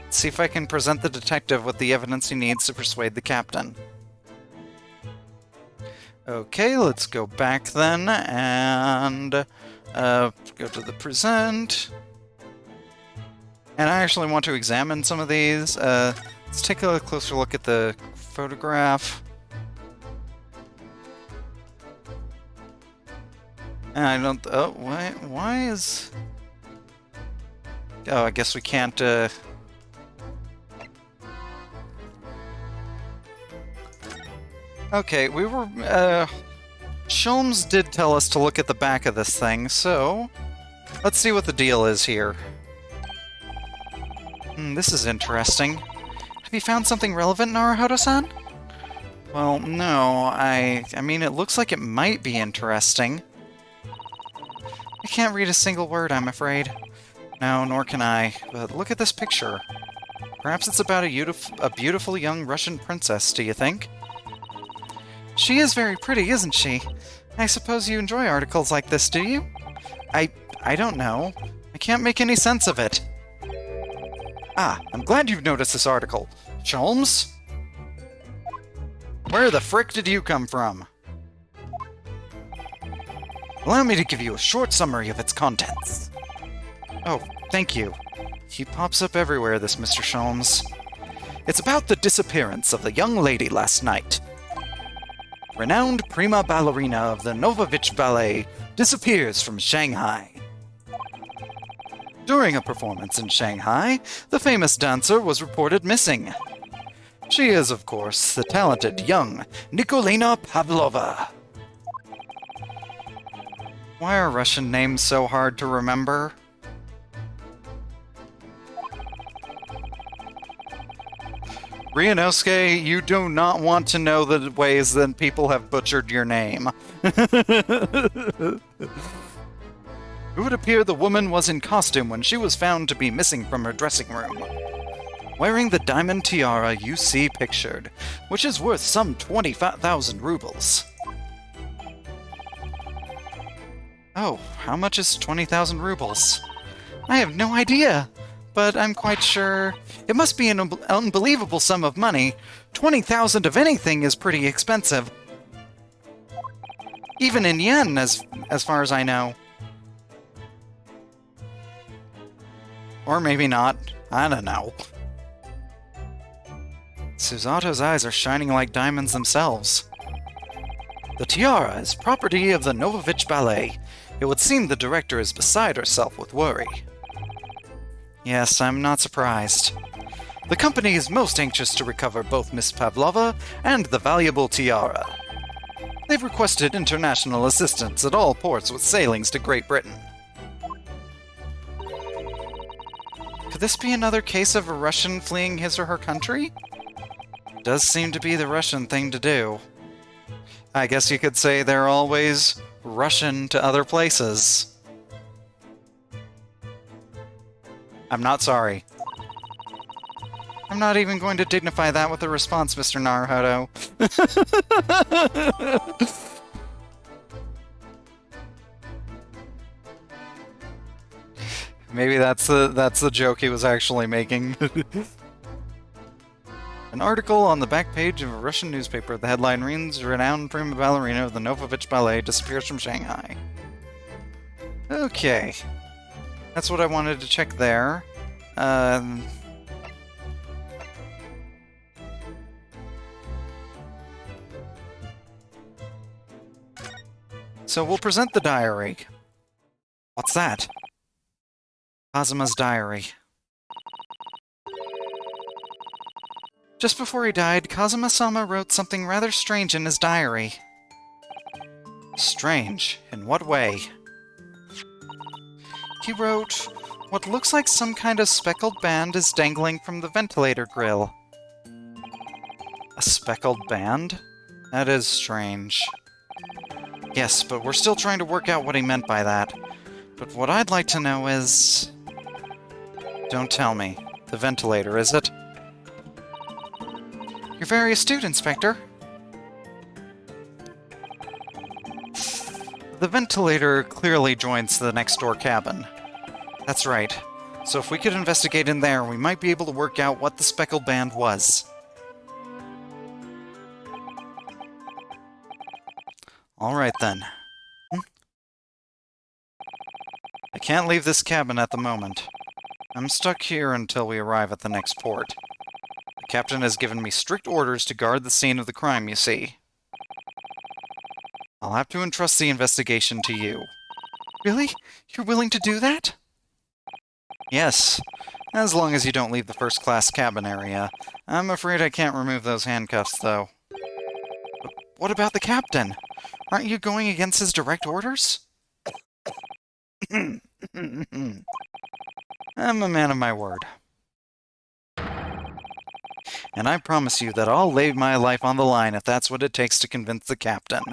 Let's see if I can present the detective with the evidence he needs to persuade the captain. Okay, let's go back then, and go to the present. And I actually want to examine some of these. Let's take a closer look at the photograph. And I don't... Oh, why is... Oh, I guess we can't, Okay, we were, Sholmes did tell us to look at the back of this thing, so... Let's see what the deal is here. This is interesting. Have you found something relevant, Naruhodo-san? Well, no, I mean, it looks like it might be interesting. I can't read a single word, I'm afraid. No, nor can I, but look at this picture. Perhaps it's about a beautiful young Russian princess, do you think? She is very pretty, isn't she? I suppose you enjoy articles like this, do you? I don't know. I can't make any sense of it. Ah, I'm glad you've noticed this article. Sholmes? Where the frick did you come from? Allow me to give you a short summary of its contents. Oh, thank you. He pops up everywhere, this Mr. Sholmes. It's about the disappearance of the young lady last night. Renowned prima ballerina of the Novovich Ballet disappears from Shanghai. During a performance in Shanghai, the famous dancer was reported missing. She is, of course, the talented young Nikolina Pavlova. Why are Russian names so hard to remember? Ryunosuke, you do not want to know the ways that people have butchered your name. It would appear the woman was in costume when she was found to be missing from her dressing room, wearing the diamond tiara you see pictured, which is worth some 20,000 rubles. Oh, how much is 20,000 rubles? I have no idea, but I'm quite sure it must be an unbelievable sum of money. 20,000 of anything is pretty expensive. Even in yen, as far as I know. Or maybe not. I don't know. Susato's eyes are shining like diamonds themselves. The tiara is property of the Novovich Ballet. It would seem the director is beside herself with worry. Yes, I'm not surprised. The company is most anxious to recover both Miss Pavlova and the valuable tiara. They've requested international assistance at all ports with sailings to Great Britain. Could this be another case of a Russian fleeing his or her country? Does seem to be the Russian thing to do. I guess you could say they're always Russian to other places. I'm not sorry. I'm not even going to dignify that with a response, Mr. Naruhodo. Maybe that's the joke he was actually making. An article on the back page of a Russian newspaper. The headline reads, "Renowned prima ballerina of the Novovich Ballet disappears from Shanghai." Okay. That's what I wanted to check there. So we'll present the diary. What's that? Kazuma's diary. Just before he died, Kazuma-sama wrote something rather strange in his diary. Strange? In what way? He wrote, "What looks like some kind of speckled band is dangling from the ventilator grill." A speckled band? That is strange. Yes, but we're still trying to work out what he meant by that. But what I'd like to know is... Don't tell me. The ventilator, is it? You're very astute, Inspector. The ventilator clearly joins the next-door cabin. That's right. So if we could investigate in there, we might be able to work out what the speckled band was. Alright then. I can't leave this cabin at the moment. I'm stuck here until we arrive at the next port. The captain has given me strict orders to guard the scene of the crime, you see. I'll have to entrust the investigation to you. Really? You're willing to do that? Yes, as long as you don't leave the first-class cabin area. I'm afraid I can't remove those handcuffs, though. But what about the captain? Aren't you going against his direct orders? I'm a man of my word. And I promise you that I'll lay my life on the line if that's what it takes to convince the captain.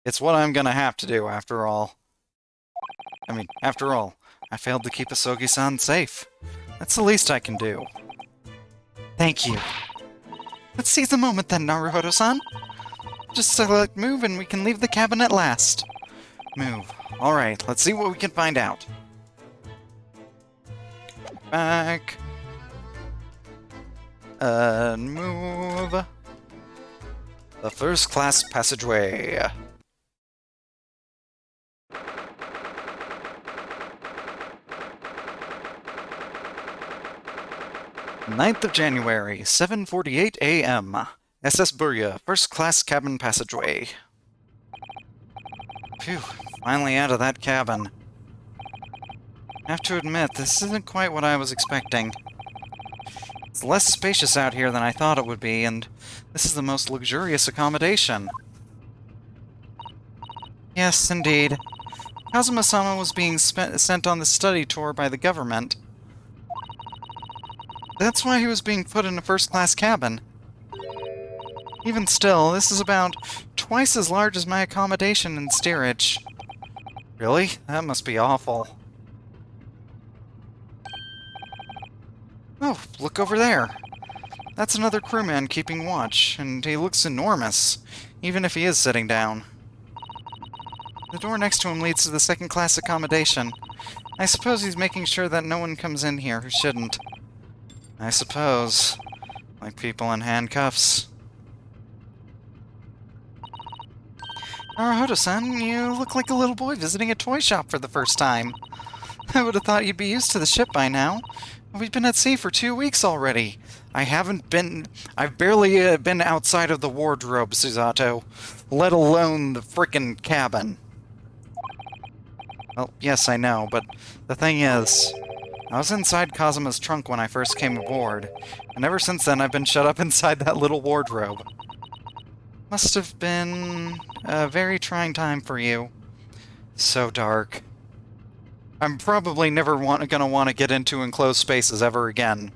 It's what I'm gonna have to do, after all. After all, I failed to keep Asogi-san safe. That's the least I can do. Thank you. Let's seize the moment then, Naruhodo-san. Just select move and we can leave the cabin at last. Move. Alright, let's see what we can find out. Back. And move. The first-class passageway. 9th of January, 7:48 a.m. SS Burya, first-class cabin passageway. Phew, finally out of that cabin. I have to admit, this isn't quite what I was expecting. It's less spacious out here than I thought it would be, and this is the most luxurious accommodation. Yes, indeed. Kazuma-sama was being sent on the study tour by the government. That's why he was being put in a first-class cabin. Even still, this is about twice as large as my accommodation in steerage. Really? That must be awful. Oh, look over there. That's another crewman keeping watch, and he looks enormous, even if he is sitting down. The door next to him leads to the second-class accommodation. I suppose he's making sure that no one comes in here who shouldn't. I suppose. Like people in handcuffs. Naruhodo-san, you look like a little boy visiting a toy shop for the first time. I would have thought you'd be used to the ship by now. We've been at sea for 2 weeks already. I've barely been outside of the wardrobe, Susato, let alone the frickin' cabin. Well, yes, I know, but the thing is, I was inside Kazuma's trunk when I first came aboard, and ever since then I've been shut up inside that little wardrobe. Must have been a very trying time for you. So dark. I'm probably never gonna want to get into enclosed spaces ever again.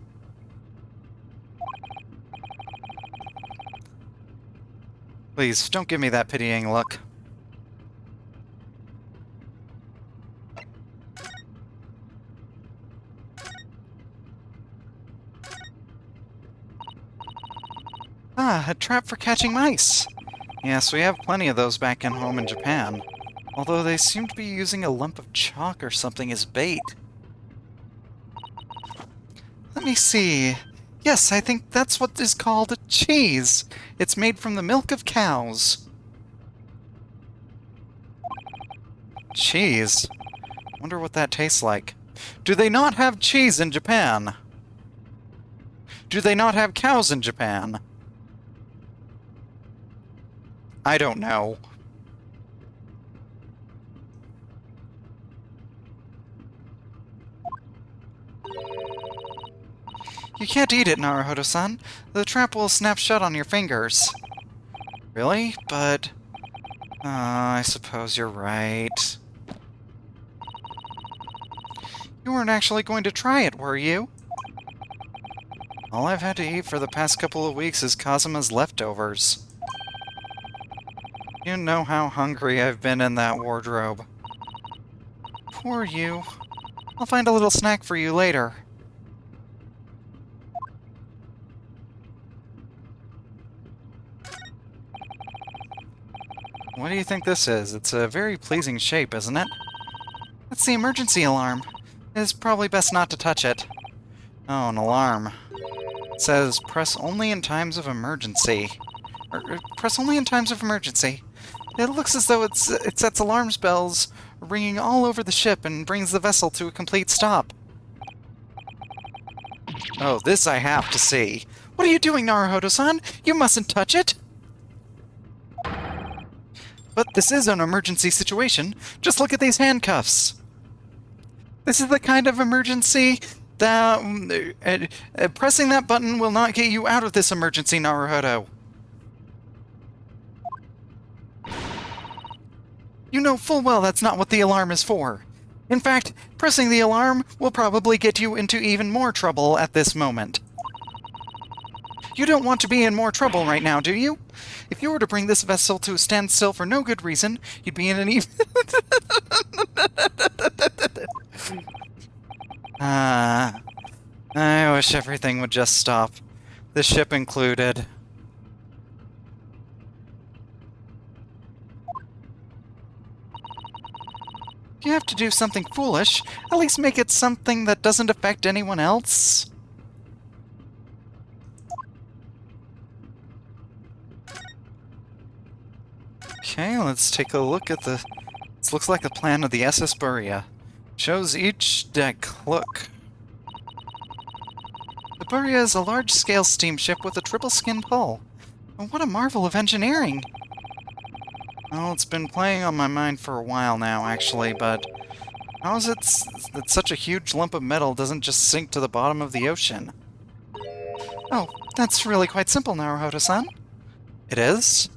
Please, don't give me that pitying look. Ah, a trap for catching mice! Yes, we have plenty of those back in home in Japan. Although they seem to be using a lump of chalk or something as bait. Let me see. Yes, I think that's what is called a cheese. It's made from the milk of cows. Cheese? Wonder what that tastes like. Do they not have cheese in Japan? Do they not have cows in Japan? I don't know. You can't eat it, Naruhodo-san. The trap will snap shut on your fingers. Really? But... I suppose you're right. You weren't actually going to try it, were you? All I've had to eat for the past couple of weeks is Kazuma's leftovers. You know how hungry I've been in that wardrobe. Poor you. I'll find a little snack for you later. What do you think this is? It's a very pleasing shape, isn't it? That's the emergency alarm. It's probably best not to touch it. Oh, an alarm. It says, press only in times of emergency. Press only in times of emergency. It looks as though it sets alarm bells ringing all over the ship and brings the vessel to a complete stop. Oh, this I have to see. What are you doing, Naruhodo-san? You mustn't touch it! But this is an emergency situation. Just look at these handcuffs. This is the kind of emergency that... pressing that button will not get you out of this emergency, Naruhodo. You know full well that's not what the alarm is for. In fact, pressing the alarm will probably get you into even more trouble at this moment. You don't want to be in more trouble right now, do you? If you were to bring this vessel to a standstill for no good reason, you'd be in an even... I wish everything would just stop. The ship included. If you have to do something foolish, at least make it something that doesn't affect anyone else. Okay, let's take a look at the... This looks like the plan of the SS Buria. Shows each deck. Look. The Buria is a large-scale steamship with a triple-skinned hull. Oh, what a marvel of engineering! Well, it's been playing on my mind for a while now, actually, but How is it that such a huge lump of metal doesn't just sink to the bottom of the ocean? Oh, that's really quite simple, Naruhodo-san. It is?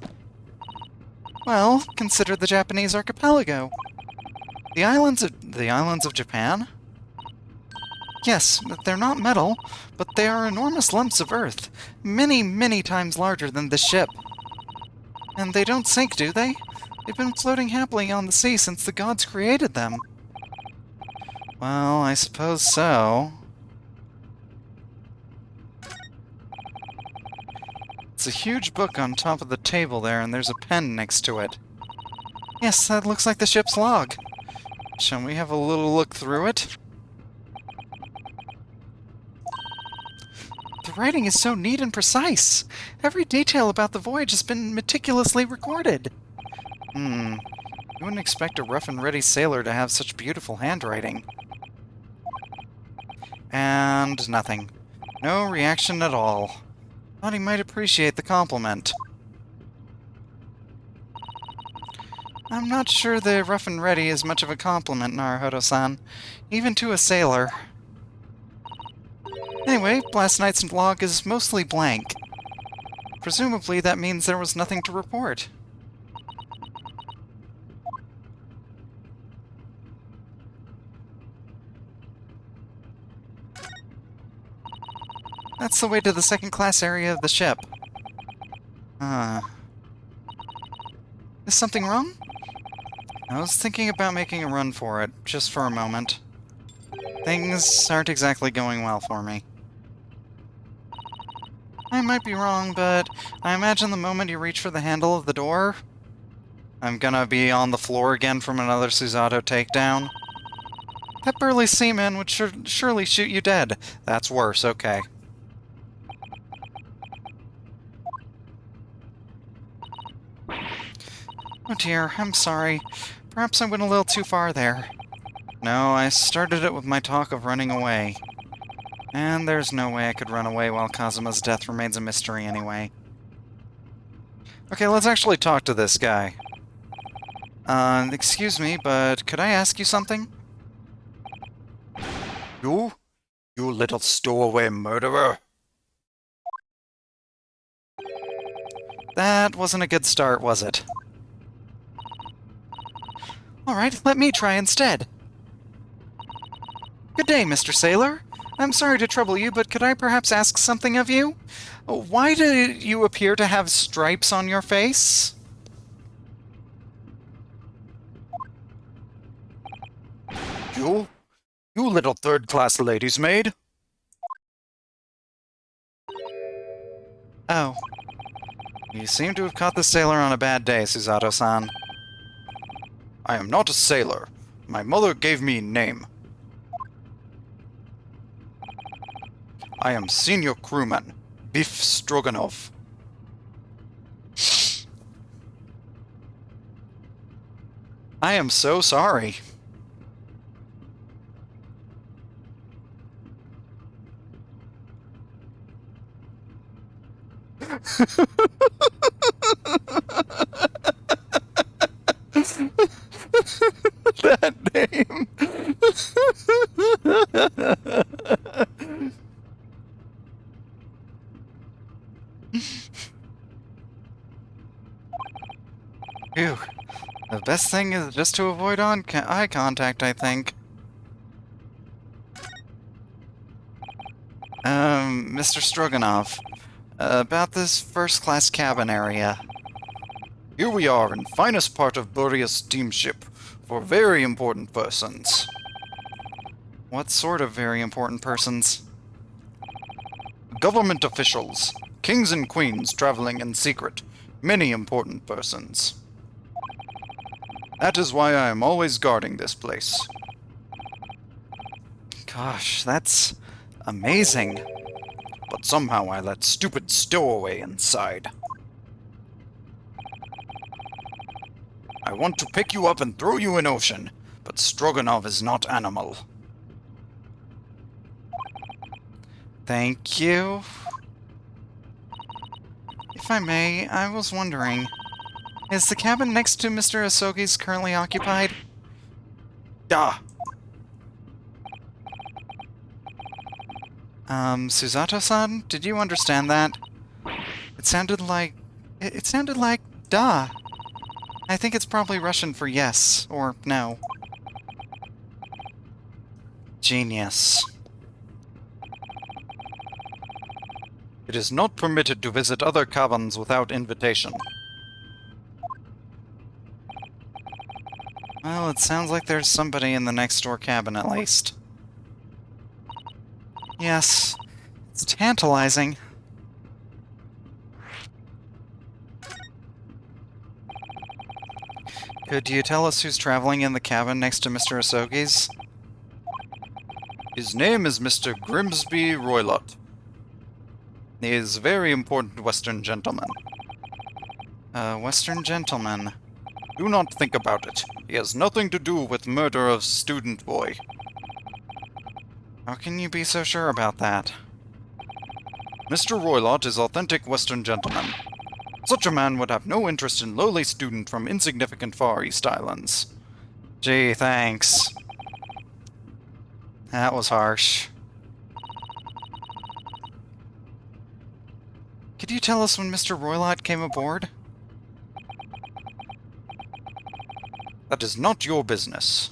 Well, consider the Japanese archipelago. The islands of Japan? Yes, they're not metal, but they are enormous lumps of earth, many, many times larger than this ship. And they don't sink, do they? They've been floating happily on the sea since the gods created them. Well, I suppose so. It's a huge book on top of the table there, and there's a pen next to it. Yes, that looks like the ship's log. Shall we have a little look through it? The writing is so neat and precise. Every detail about the voyage has been meticulously recorded. You wouldn't expect a rough-and-ready sailor to have such beautiful handwriting. And nothing. No reaction at all. Thought he might appreciate the compliment. I'm not sure the rough and ready is much of a compliment, Naruhodo-san, even to a sailor. Anyway, last night's log is mostly blank. Presumably that means there was nothing to report. That's the way to the second-class area of the ship. Is something wrong? I was thinking about making a run for it, just for a moment. Things aren't exactly going well for me. I might be wrong, but I imagine the moment you reach for the handle of the door... I'm gonna be on the floor again from another Susato takedown. That burly seaman would surely shoot you dead. That's worse, okay. Oh dear, I'm sorry. Perhaps I went a little too far there. No, I started it with my talk of running away. And there's no way I could run away while Kazuma's death remains a mystery anyway. Okay, let's actually talk to this guy. Excuse me, but could I ask you something? You? You little stowaway murderer? That wasn't a good start, was it? Alright, let me try instead. Good day, Mr. Sailor. I'm sorry to trouble you, but could I perhaps ask something of you? Why do you appear to have stripes on your face? You? You little third-class lady's maid? Oh. You seem to have caught the sailor on a bad day, Susato-san. I am not a sailor. My mother gave me name. I am senior crewman, Beef Stroganoff. I am so sorry. That name. Phew. The best thing is just to avoid eye contact, I think. Mr. Stroganoff, about this first-class cabin area. Here we are in finest part of Buria's steamship for very important persons. What sort of very important persons? Government officials, kings and queens traveling in secret, many important persons. That is why I am always guarding this place. Gosh, that's amazing. But somehow I let stupid Stowaway inside. I want to pick you up and throw you in ocean, but Stroganov is not animal. Thank you. If I may, I was wondering, is the cabin next to Mr. Asogi's currently occupied? Ah, Susato-san, did you understand that? It sounded like... It sounded like da. I think it's probably Russian for yes, or no. Genius. It is not permitted to visit other cabins without invitation. Well, it sounds like there's somebody in the next door cabin at least. Yes, it's tantalizing. Could you tell us who's traveling in the cabin next to Mr. Asogi's? His name is Mr. Grimsby Roylott. He is a very important Western gentleman. Western gentleman. Do not think about it. He has nothing to do with murder of student boy. How can you be so sure about that? Mr. Roylott is authentic Western gentleman. Such a man would have no interest in lowly student from insignificant Far East Islands. Gee, thanks. That was harsh. Could you tell us when Mr. Roylott came aboard? That is not your business.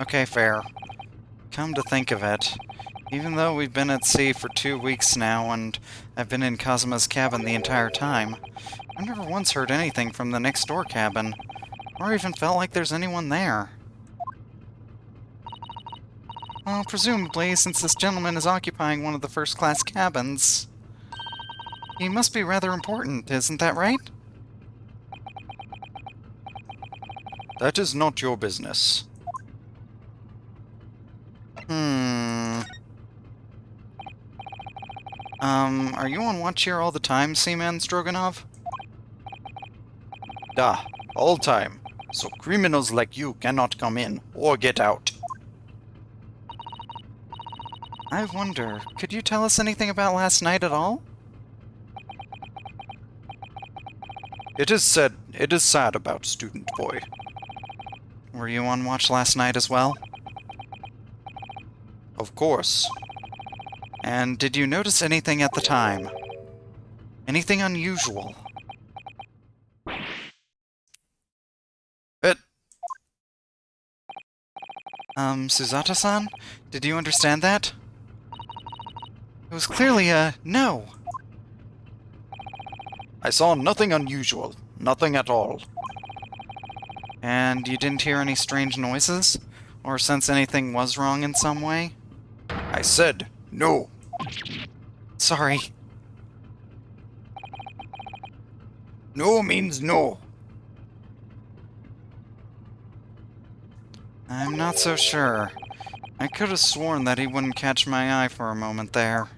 Okay, fair. Come to think of it, even though we've been at sea for 2 weeks now, and I've been in Kazuma's cabin the entire time, I've never once heard anything from the next door cabin, or even felt like there's anyone there. Well, presumably, since this gentleman is occupying one of the first-class cabins, he must be rather important, isn't that right? That is not your business. Are you on watch here all the time, Seaman Stroganov? Da, all time. So criminals like you cannot come in or get out. I wonder, could you tell us anything about last night at all? It is sad about student boy. Were you on watch last night as well? Of course. And did you notice anything at the time? Anything unusual? Susato-san? Did you understand that? It was clearly a no. I saw nothing unusual. Nothing at all. And you didn't hear any strange noises? Or sense anything was wrong in some way? I said no. Sorry. No means no. I'm not so sure. I could have sworn that he wouldn't catch my eye for a moment there.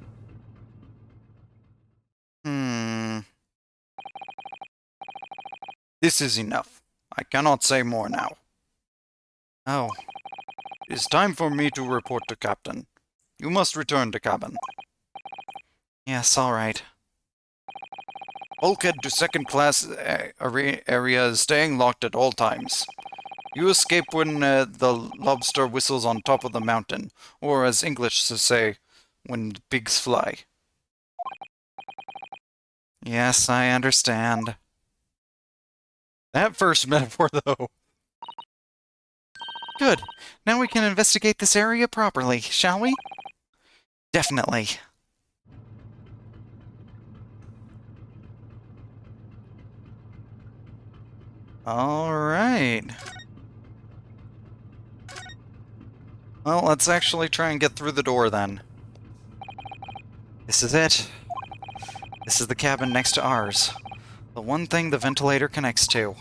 This is enough. I cannot say more now. Oh. It is time for me to report to Captain. You must return to cabin. Yes, alright. Bulkhead to second class area is staying locked at all times. You escape when the lobster whistles on top of the mountain, or as English to say, when pigs fly. Yes, I understand. That first metaphor, though. Good. Now we can investigate this area properly, shall we? Definitely. Alright. Well, let's actually try and get through the door then. This is it. This is the cabin next to ours. The one thing the ventilator connects to.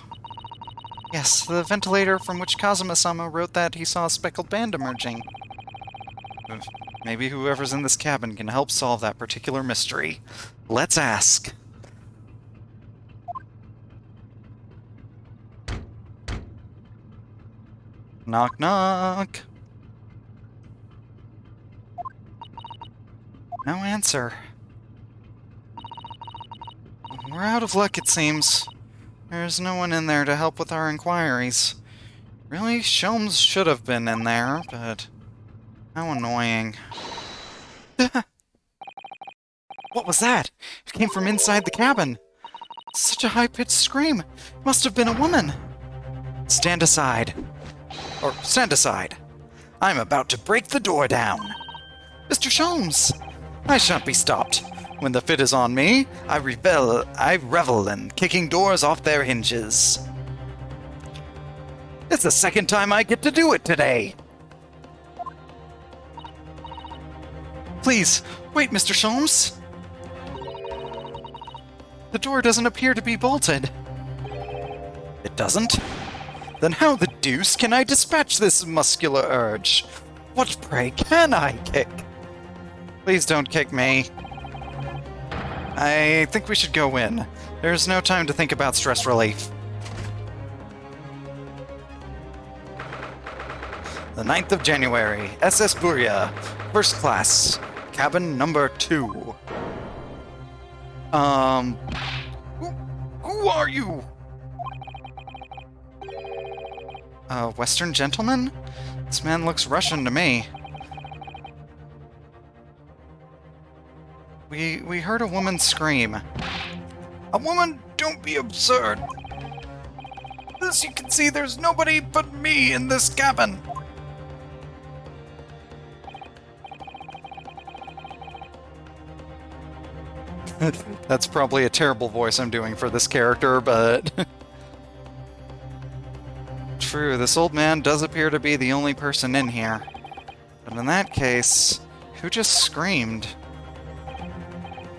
Yes, the ventilator from which Kazuma-sama wrote that he saw a speckled band emerging. Maybe whoever's in this cabin can help solve that particular mystery. Let's ask. Knock knock. No answer. We're out of luck, it seems. There's no one in there to help with our inquiries. Really, Shelms should have been in there, but how annoying. What was that? It came from inside the cabin. Such a high-pitched scream. It must have been a woman. Stand aside. Or stand aside. I'm about to break the door down. Mr. Sholmes! I shan't be stopped. When the fit is on me, I revel in kicking doors off their hinges. It's the second time I get to do it today. Please, wait, Mr. Sholmes. The door doesn't appear to be bolted. It doesn't? Then how the deuce can I dispatch this muscular urge? What, pray, can I kick? Please don't kick me. I think we should go in. There's no time to think about stress relief. The 9th of January, SS Buria, First Class, Cabin Number 2. Who are you? A Western gentleman? This man looks Russian to me. We heard a woman scream. A woman? Don't be absurd. As you can see, there's nobody but me in this cabin. That's probably a terrible voice I'm doing for this character, but... True, this old man does appear to be the only person in here. But in that case, who just screamed?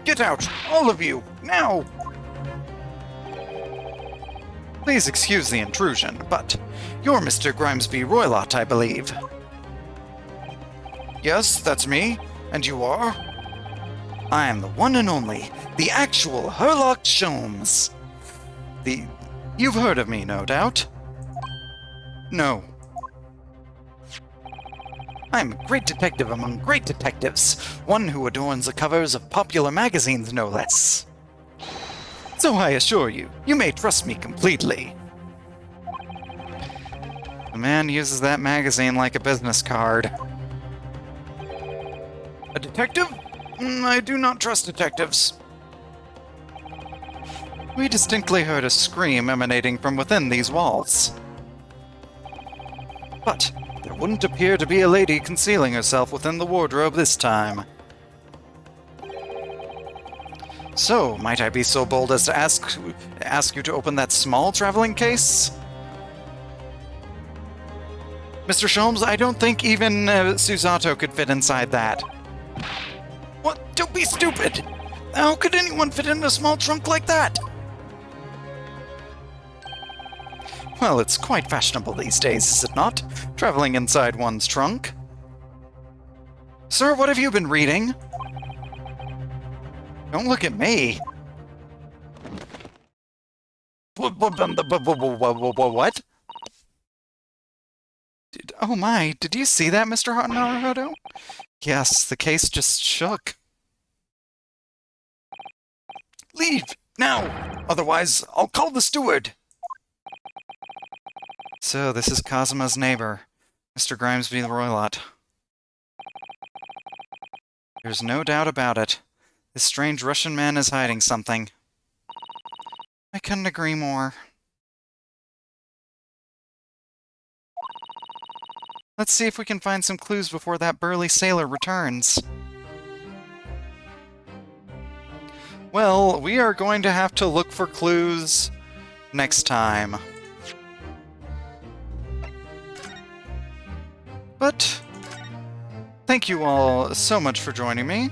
Get out! All of you! Now! Please excuse the intrusion, but you're Mr. Grimesby Roylott, I believe. Yes, that's me. And you are? I am the one and only, the actual Herlock Sholmes. You've heard of me, no doubt? No. I'm a great detective among great detectives, one who adorns the covers of popular magazines, no less. So I assure you, you may trust me completely. The man uses that magazine like a business card. A detective? I do not trust detectives. We distinctly heard a scream emanating from within these walls. But there wouldn't appear to be a lady concealing herself within the wardrobe this time. So, might I be so bold as to ask you to open that small traveling case? Mr. Sholmes, I don't think even Susato could fit inside that. What? Don't be stupid! How could anyone fit in a small trunk like that? Well, it's quite fashionable these days, is it not? Traveling inside one's trunk. Sir, what have you been reading? Don't look at me. What? Oh my, did you see that, Mr. Naruhodo? Yes, the case just shook. Leave, now! Otherwise, I'll call the steward! So, this is Kazuma's neighbor, Mr. Grimesby Roylott. There's no doubt about it. This strange Russian man is hiding something. I couldn't agree more. Let's see if we can find some clues before that burly sailor returns. Well, we are going to have to look for clues next time. But thank you all so much for joining me.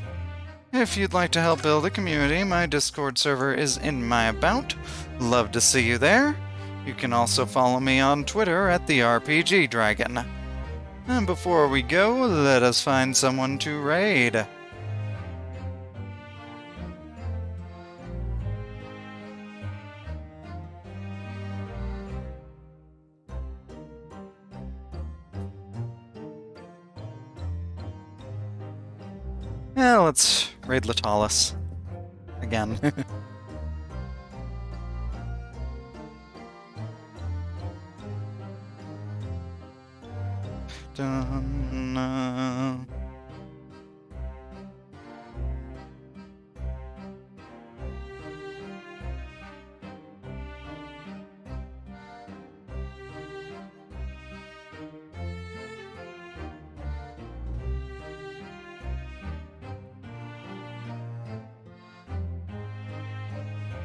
If you'd like to help build a community, my Discord server is in my about. Love to see you there. You can also follow me on Twitter at the RPG Dragon. And before we go, let us find someone to raid. Yeah, let's raid Latalis. Again. Dun,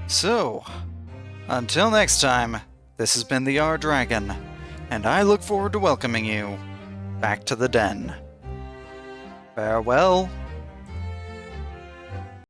So, until next time, this has been the R Dragon, and I look forward to welcoming you back to the den. Farewell.